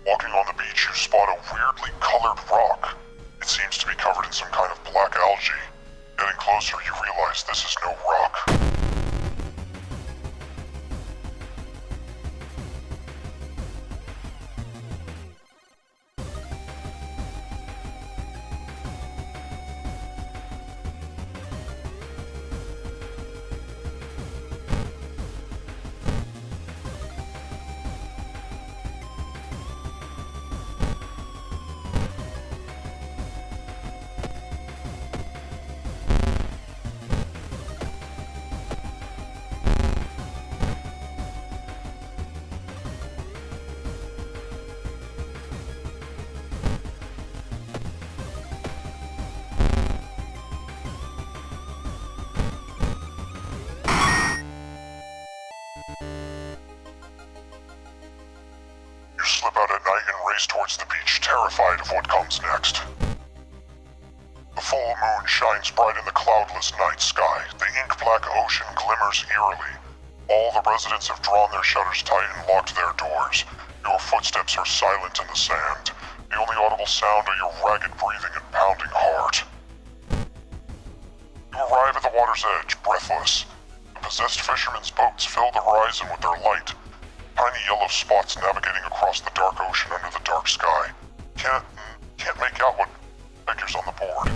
Walking on the beach, you spot a weirdly colored rock. It seems to be covered in some kind of black algae. Getting closer, you realize this is no rock. race towards the beach, terrified of what comes next. The full moon shines bright in the cloudless night sky. The ink-black ocean glimmers eerily. All the residents have drawn their shutters tight and locked their doors. Your footsteps are silent in the sand. The only audible sound are your ragged breathing and pounding heart. You arrive at the water's edge, breathless. The possessed fishermen's boats fill the horizon with their light. Tiny yellow spots navigating across the dark ocean under the dark sky. Can't make out what figures on the board.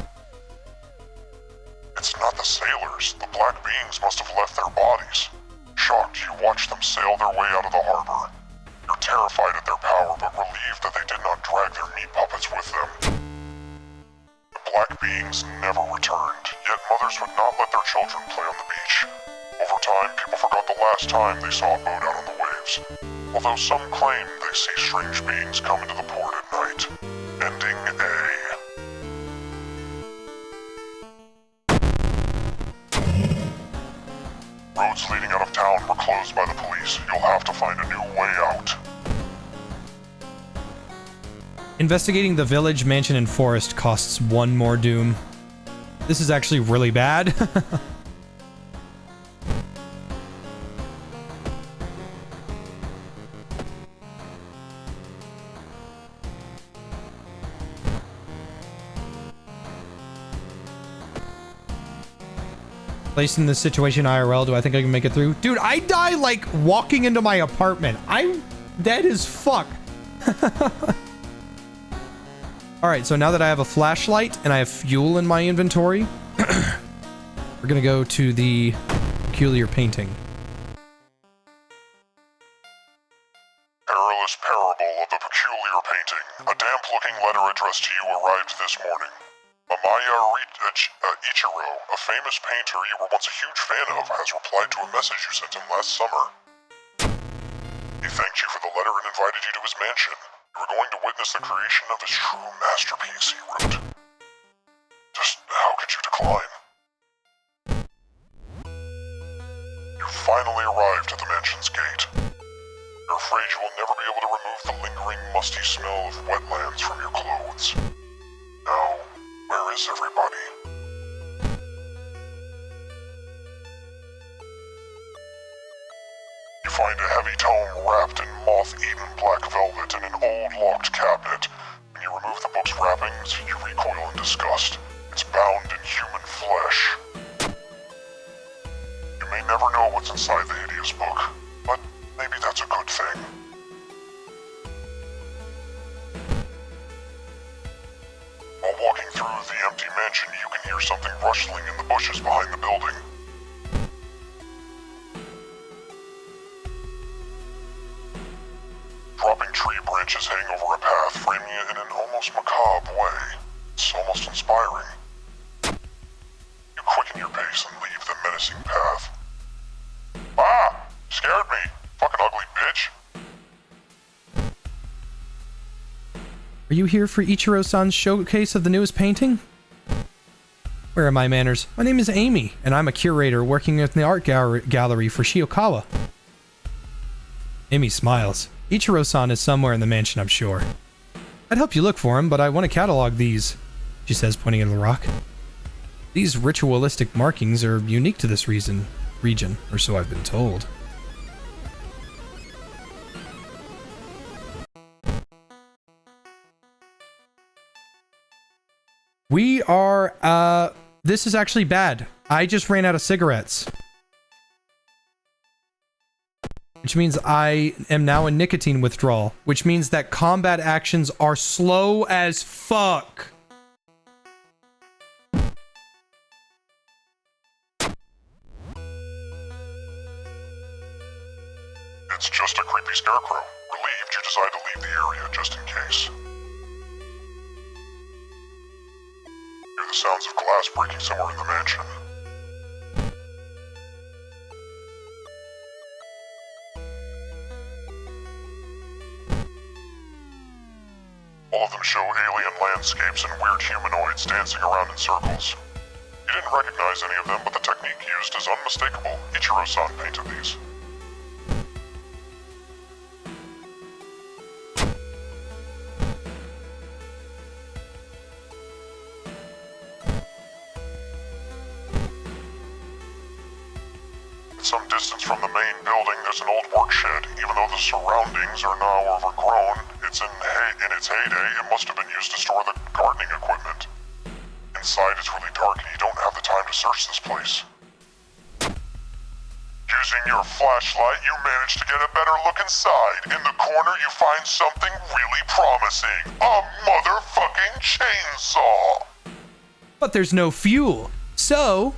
It's not the sailors. The black beings must have left their bodies. Shocked, you watch them sail their way out of the harbor. You're terrified at their power, but relieved that they did not drag their meat puppets with them. The black beings never returned, yet mothers would not let their children play on the beach. Over time, people forgot the last time they saw a boat out on the waves, although some claim they see strange beings come into the port at night. Ending A. Roads leading out of town were closed by the police. You'll have to find a new way out. Investigating the village, mansion, and forest costs 1 more doom. This is actually really bad. Placed in this situation IRL, do I think I can make it through? Dude, I die like walking into my apartment. I'm dead as fuck. Alright, so now that I have a flashlight and I have fuel in my inventory, we're gonna go to the peculiar painting. Perilous Parable of the Peculiar Painting. A damp-looking letter addressed to you arrived this morning. Amaya Ichiro, a famous painter you were once a huge fan of, has replied to a message you sent him last summer. He thanked you for the letter and invited you to his mansion. You were going to witness the creation of his true masterpiece, he wrote. Just how could you decline? You finally arrived at the mansion's gate. You're afraid you will never be able to remove the lingering, musty smell of wetlands from your clothes. Now, where is everybody? You find a heavy tome wrapped in moth-eaten black velvet in an old locked cabinet. When you remove the book's wrappings, you recoil in disgust. It's bound in human flesh. You may never know what's inside the hideous book, but maybe that's a good thing. While walking through the empty mansion, you can hear something rustling in the bushes behind the building. Dropping tree branches hang over a path, framing it in an almost macabre way. It's almost inspiring. You quicken your pace and leave the menacing path. Ah! Scared me! Fucking ugly bitch! Are you here for Ichiro-san's showcase of the newest painting? Where are my manners? My name is Amy, and I'm a curator working in the art gallery for Shiokawa. Amy smiles. Ichiro-san is somewhere in the mansion, I'm sure. I'd help you look for him, but I want to catalog these, she says, pointing at the rock. These ritualistic markings are unique to this region, or so I've been told. We are, this is actually bad. I just ran out of cigarettes. Which means I am now in nicotine withdrawal, which means that combat actions are slow as fuck. It's just a creepy scarecrow. Relieved you decide to leave the area just in case. Hear the sounds of glass breaking somewhere in the mansion. All of them show alien landscapes and weird humanoids dancing around in circles. You didn't recognize any of them, but the technique used is unmistakable. Ichiro-san painted these. Some distance from the main building, there's an old work shed. Even though the surroundings are now overgrown, it's in its heyday, it must have been used to store the gardening equipment. Inside, it's really dark and you don't have the time to search this place. Using your flashlight, you manage to get a better look inside. In the corner, you find something really promising. A motherfucking chainsaw! But there's no fuel. So,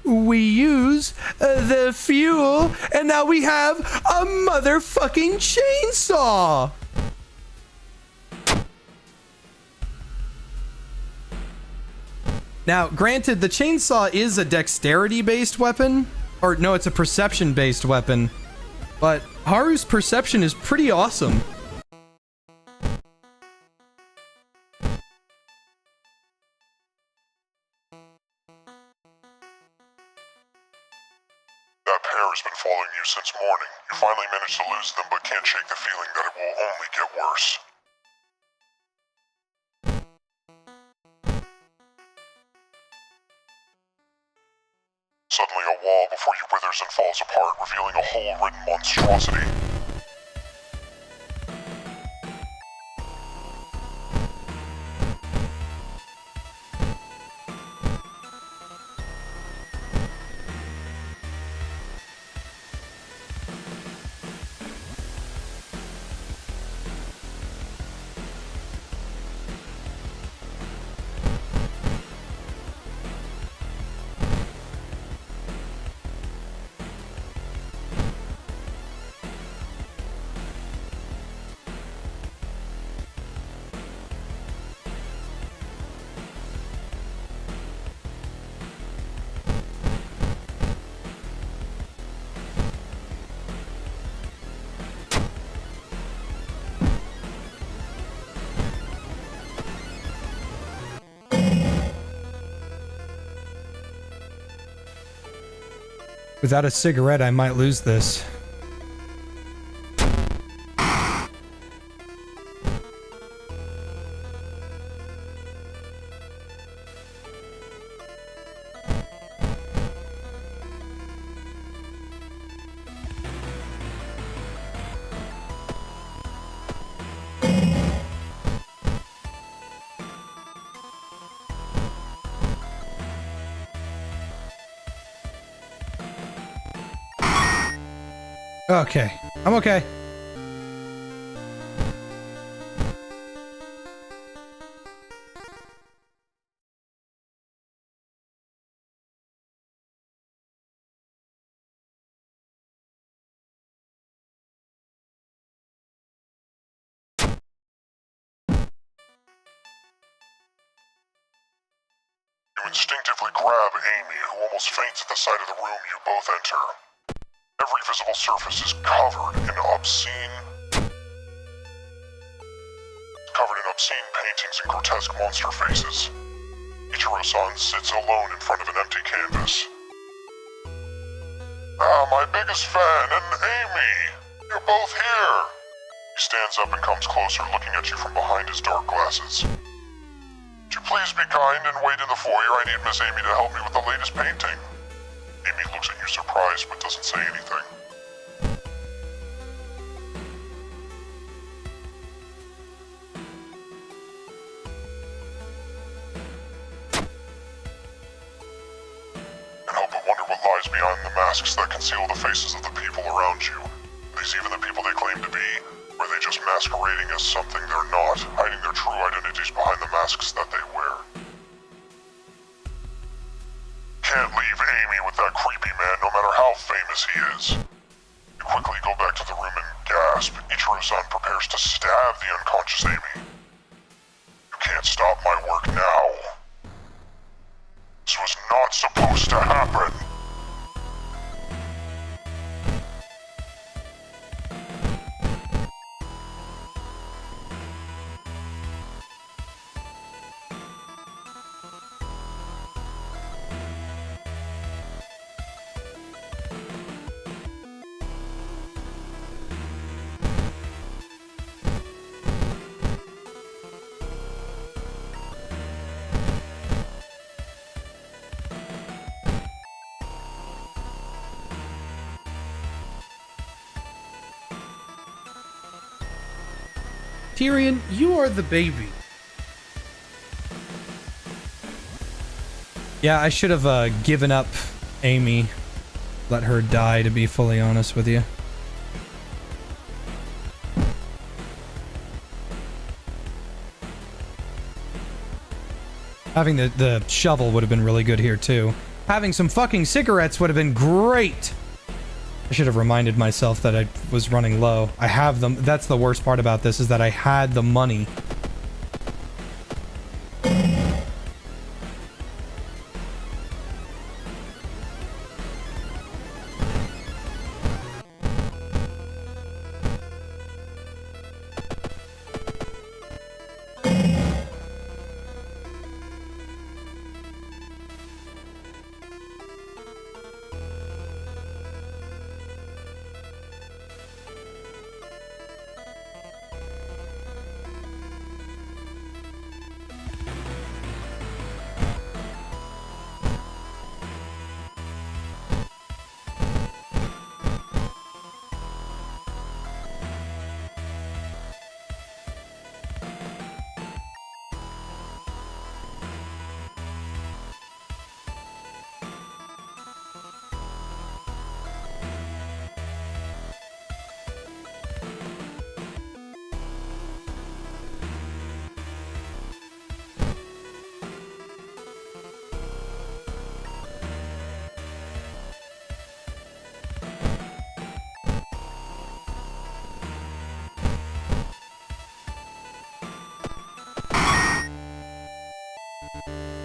we use the fuel, and now we have a motherfucking chainsaw! Now, granted, the chainsaw is a dexterity-based weapon. Or, no, it's a perception-based weapon. But Haru's perception is pretty awesome. That pair has been following you since morning. You finally managed to lose them, but can't shake the feeling that it will only get worse. Suddenly a wall before you withers and falls apart, revealing a hole-ridden monstrosity. Without a cigarette, I might lose this. Okay, I'm okay. You instinctively grab Amy, who almost faints at the sight of the room you both enter. Every visible surface is covered in obscene paintings and grotesque monster faces. Ichiro-san sits alone in front of an empty canvas. Ah, my biggest fan, and Amy! You're both here! He stands up and comes closer, looking at you from behind his dark glasses. Would you please be kind and wait in the foyer? I need Miss Amy to help me with the latest painting. Amy looks at you surprised, but doesn't say anything. Can't help but wonder what lies behind the masks that conceal the faces of the people around you. Are these even the people they claim to be? Or are they just masquerading as something they're not, hiding their true identities behind the masks that they wear? Can't leave Amy with that creepy man, no matter how famous he is. You quickly go back to the room and gasp. Ichiro-san prepares to stab the unconscious Amy. You can't stop my work now. This was not supposed to happen. Tyrion, you are the baby. Yeah, I should have given up Amy. Let her die, to be fully honest with you. Having the shovel would have been really good here, too. Having some fucking cigarettes would have been great! I should have reminded myself that I was running low. I have them. That's the worst part about this, is that I had the money.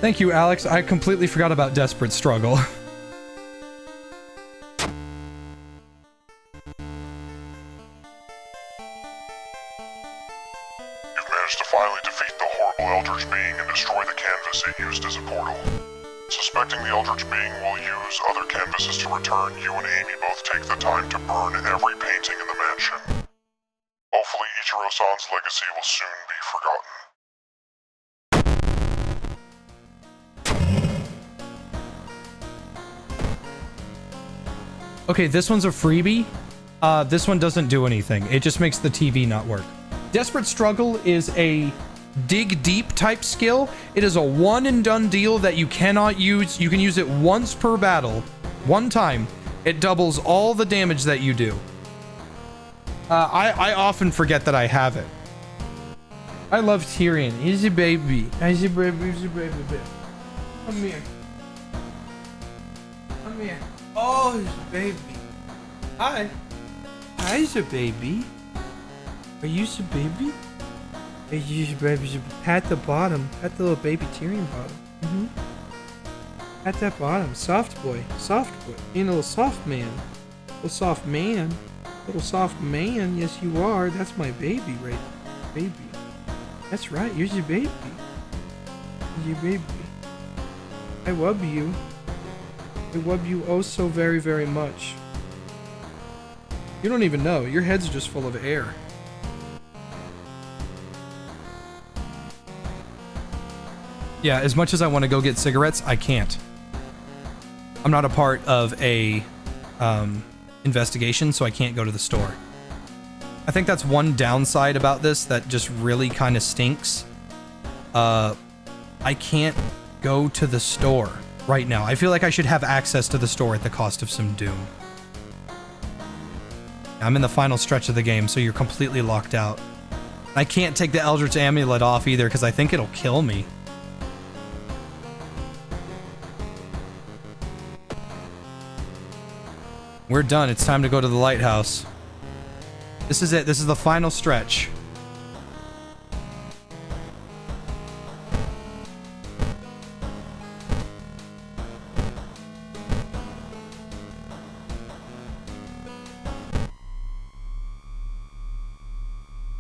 Thank you, Alex. I completely forgot about Desperate Struggle. You've managed to finally defeat the horrible Eldritch Being and destroy the canvas it used as a portal. Suspecting the Eldritch Being will use other canvases to return, you and Amy both take the time to burn every painting in the mansion. Hopefully Ichiro-san's legacy will soon be forgotten. Okay, this one's a freebie. This one doesn't do anything. It just makes the TV not work. Desperate Struggle is a dig deep type skill. It is a one and done deal that you cannot use. You can use it once per battle. One time. It doubles all the damage that you do. I often forget that I have it. I love Tyrion. He's a baby. He's a baby. He's a baby. Come here. Come here. Oh, he's a baby. Hi. Hi, he's a baby. Are you a baby? Hey, you baby, pat the bottom. Pat the little baby Tyrion bottom. Mm-hmm. Pat that bottom. Soft boy. Soft boy. Being a little soft man. Little soft man. Little soft man. Yes, you are. That's my baby right there. Baby. That's right. Here's your baby. Here's your baby. I love you. I love you oh so very, very much. You don't even know. Your head's just full of air. Yeah, as much as I want to go get cigarettes, I can't. I'm not a part of a investigation, so I can't go to the store. I think that's one downside about this that just really kind of stinks. I can't go to the store right now. I feel like I should have access to the store at the cost of some doom. I'm in the final stretch of the game, so you're completely locked out. I can't take the Eldritch Amulet off either, because I think it'll kill me. We're done. It's time to go to the lighthouse. This is it. This is the final stretch.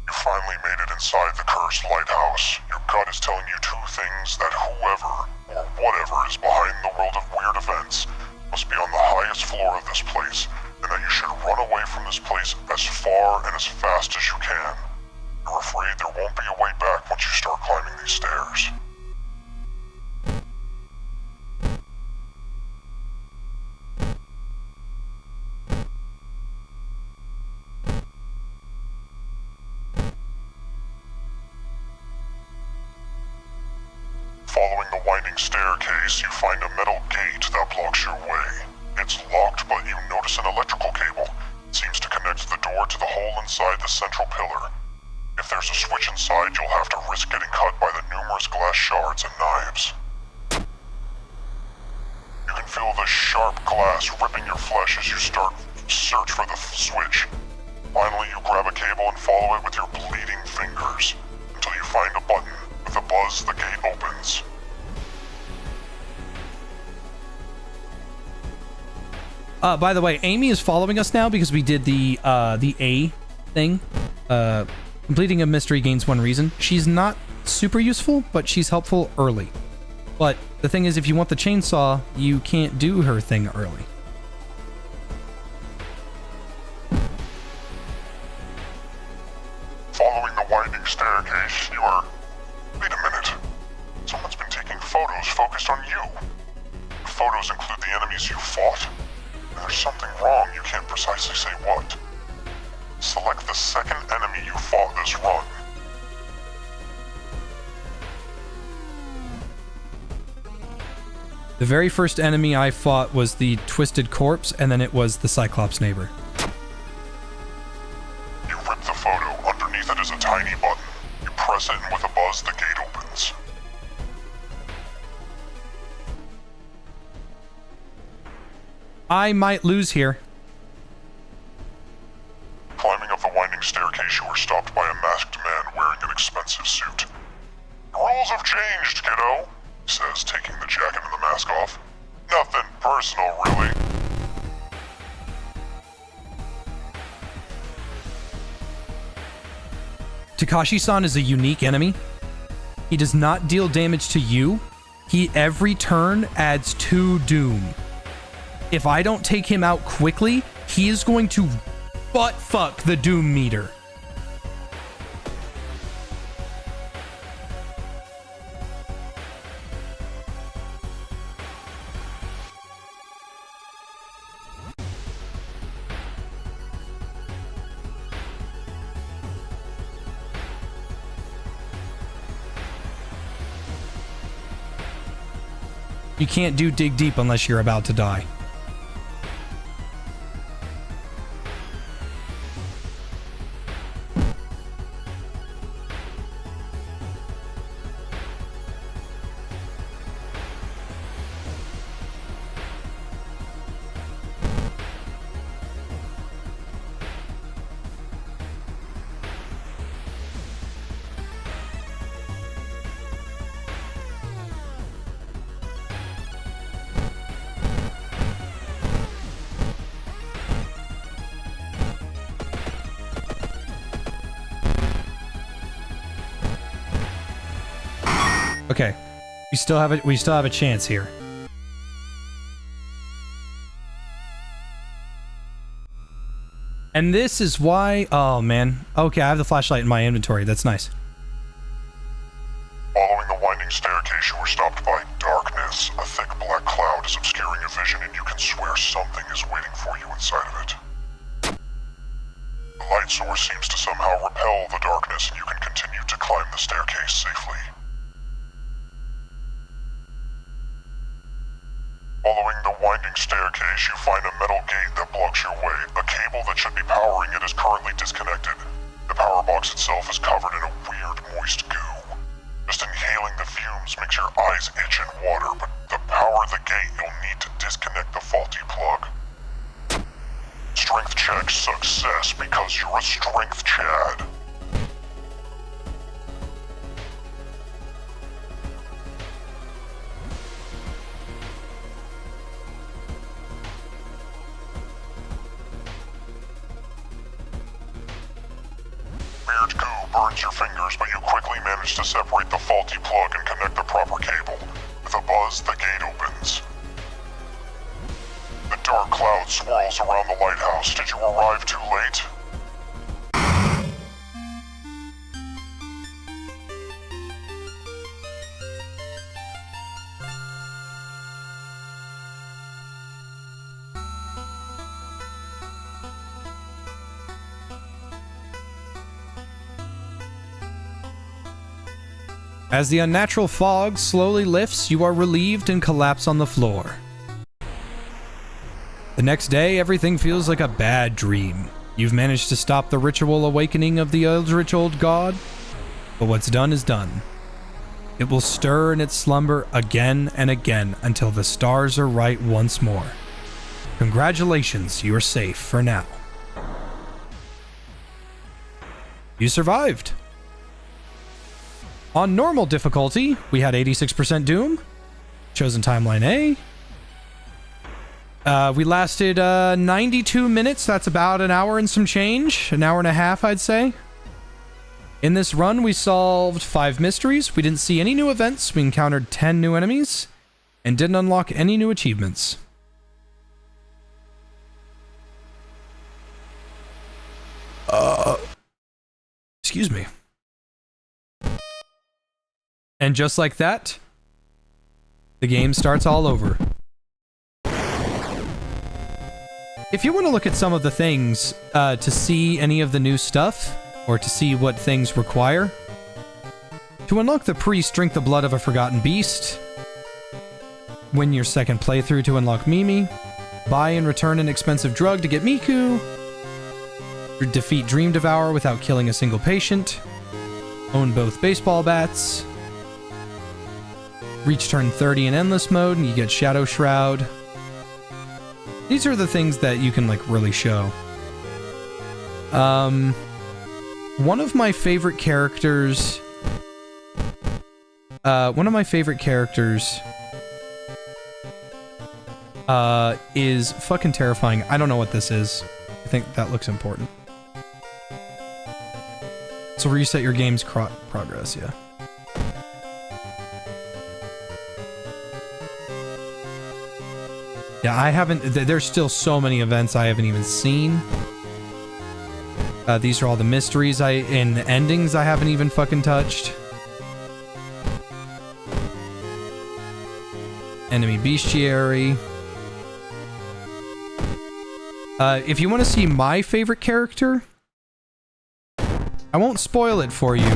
You finally made it inside the cursed lighthouse. Your gut is telling you two things: that whoever, or whatever, is behind the world of weird events must be on the highest floor of this place, and that you should run away from this place as far and as fast as you can. You're afraid there won't be a way back once you start climbing these stairs. Following the winding staircase, you find a metal gate that blocks your way. It's locked, but you notice an electrical cable. It seems to connect the door to the hole inside the central pillar. If there's a switch inside, you'll have to risk getting cut by the numerous glass shards and knives. You can feel the sharp glass ripping your flesh as you search for the switch. Finally, you grab a cable and follow it with your bleeding fingers until you find a button. With a buzz, the gate opens. By the way, Amy is following us now because we did the A thing. Completing a mystery gains 1 reason. She's not super useful, but she's helpful early. But the thing is, if you want the chainsaw, you can't do her thing early. Following the winding staircase, you are... Wait a minute. Someone's been taking photos focused on you. The photos include the enemies you fought. And there's something wrong, you can't precisely say what. Select the second enemy you fought this run. The very first enemy I fought was the Twisted Corpse, and then it was the Cyclops neighbor. You rip the photo. Underneath it is a tiny button. You press it and with a buzz, the gate opens. I might lose here. Climbing up the winding staircase, you are stopped by a masked man wearing an expensive suit. The rules have changed, kiddo, he says, taking the jacket and the mask off. Nothing personal, really. Takashi-san is a unique enemy. He does not deal damage to you. He every turn adds 2 doom. If I don't take him out quickly, he is going to butt fuck the doom meter. You can't do dig deep unless you're about to die. Okay, we still have a chance here. And this is why, oh man. Okay, I have the flashlight in my inventory. That's nice. Following the winding staircase, you are stopped by darkness. A thick black cloud is obscuring your vision, and you can swear something is waiting for you inside of it. The light source seems to somehow repel the darkness, and you can continue to climb the staircase safely. Following the winding staircase, you find a metal gate that blocks your way. A cable that should be powering it is currently disconnected. The power box itself is covered in a weird, moist goo. Just inhaling the fumes makes your eyes itch and water, but to power the gate, you'll need to disconnect the faulty plug. Strength check success because you're a strength Chad. Weird goo burns your fingers, but you quickly manage to separate the faulty plug and connect the proper cable. With a buzz, the gate opens. The dark cloud swirls around the lighthouse. Did you arrive too late? As the unnatural fog slowly lifts, you are relieved and collapse on the floor. The next day, everything feels like a bad dream. You've managed to stop the ritual awakening of the eldritch old god, but what's done is done. It will stir in its slumber again and again until the stars are right once more. Congratulations, you're safe for now. You survived. On normal difficulty, we had 86% Doom. Chosen timeline A. We lasted 92 minutes. That's about an hour and some change. An hour and a half, I'd say. In this run, we solved 5 mysteries. We didn't see any new events. We encountered 10 new enemies. And didn't unlock any new achievements. Excuse me. And just like that, the game starts all over. If you want to look at some of the things to see any of the new stuff, or to see what things require, to unlock the priest, drink the blood of a forgotten beast, win your second playthrough to unlock Mimi, buy and return an expensive drug to get Miku, defeat Dream Devourer without killing a single patient, own both baseball bats, reach turn 30 in endless mode and you get Shadow Shroud. These are the things that you can like really show. One of my favorite characters is fucking terrifying. I don't know what this is. I think that looks important. So reset your game's progress, yeah. Yeah, I haven't... There's still so many events I haven't even seen. These are all the mysteries and endings I haven't even fucking touched. Enemy bestiary. If you want to see my favorite character, I won't spoil it for you.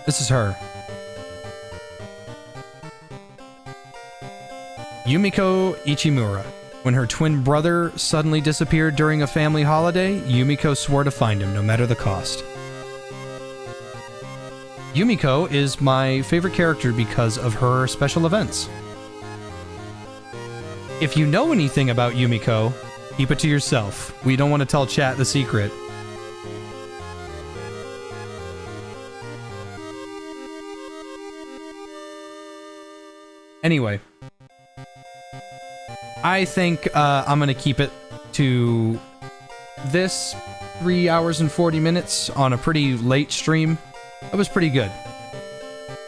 This is her. Yumiko Ichimura. When her twin brother suddenly disappeared during a family holiday, Yumiko swore to find him, no matter the cost. Yumiko is my favorite character because of her special events. If you know anything about Yumiko, keep it to yourself. We don't want to tell chat the secret. Anyway. I think I'm going to keep it to this 3 hours and 40 minutes on a pretty late stream. That was pretty good.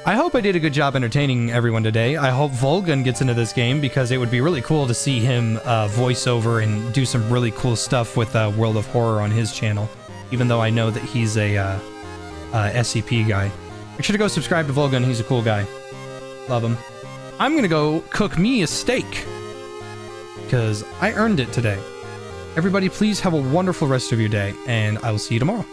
I hope I did a good job entertaining everyone today. I hope Volgun gets into this game because it would be really cool to see him voice over and do some really cool stuff with World of Horror on his channel. Even though I know that he's a SCP guy. Make sure to go subscribe to Volgun. He's a cool guy. Love him. I'm going to go cook me a steak. Because I earned it today. Everybody, please have a wonderful rest of your day, and I will see you tomorrow.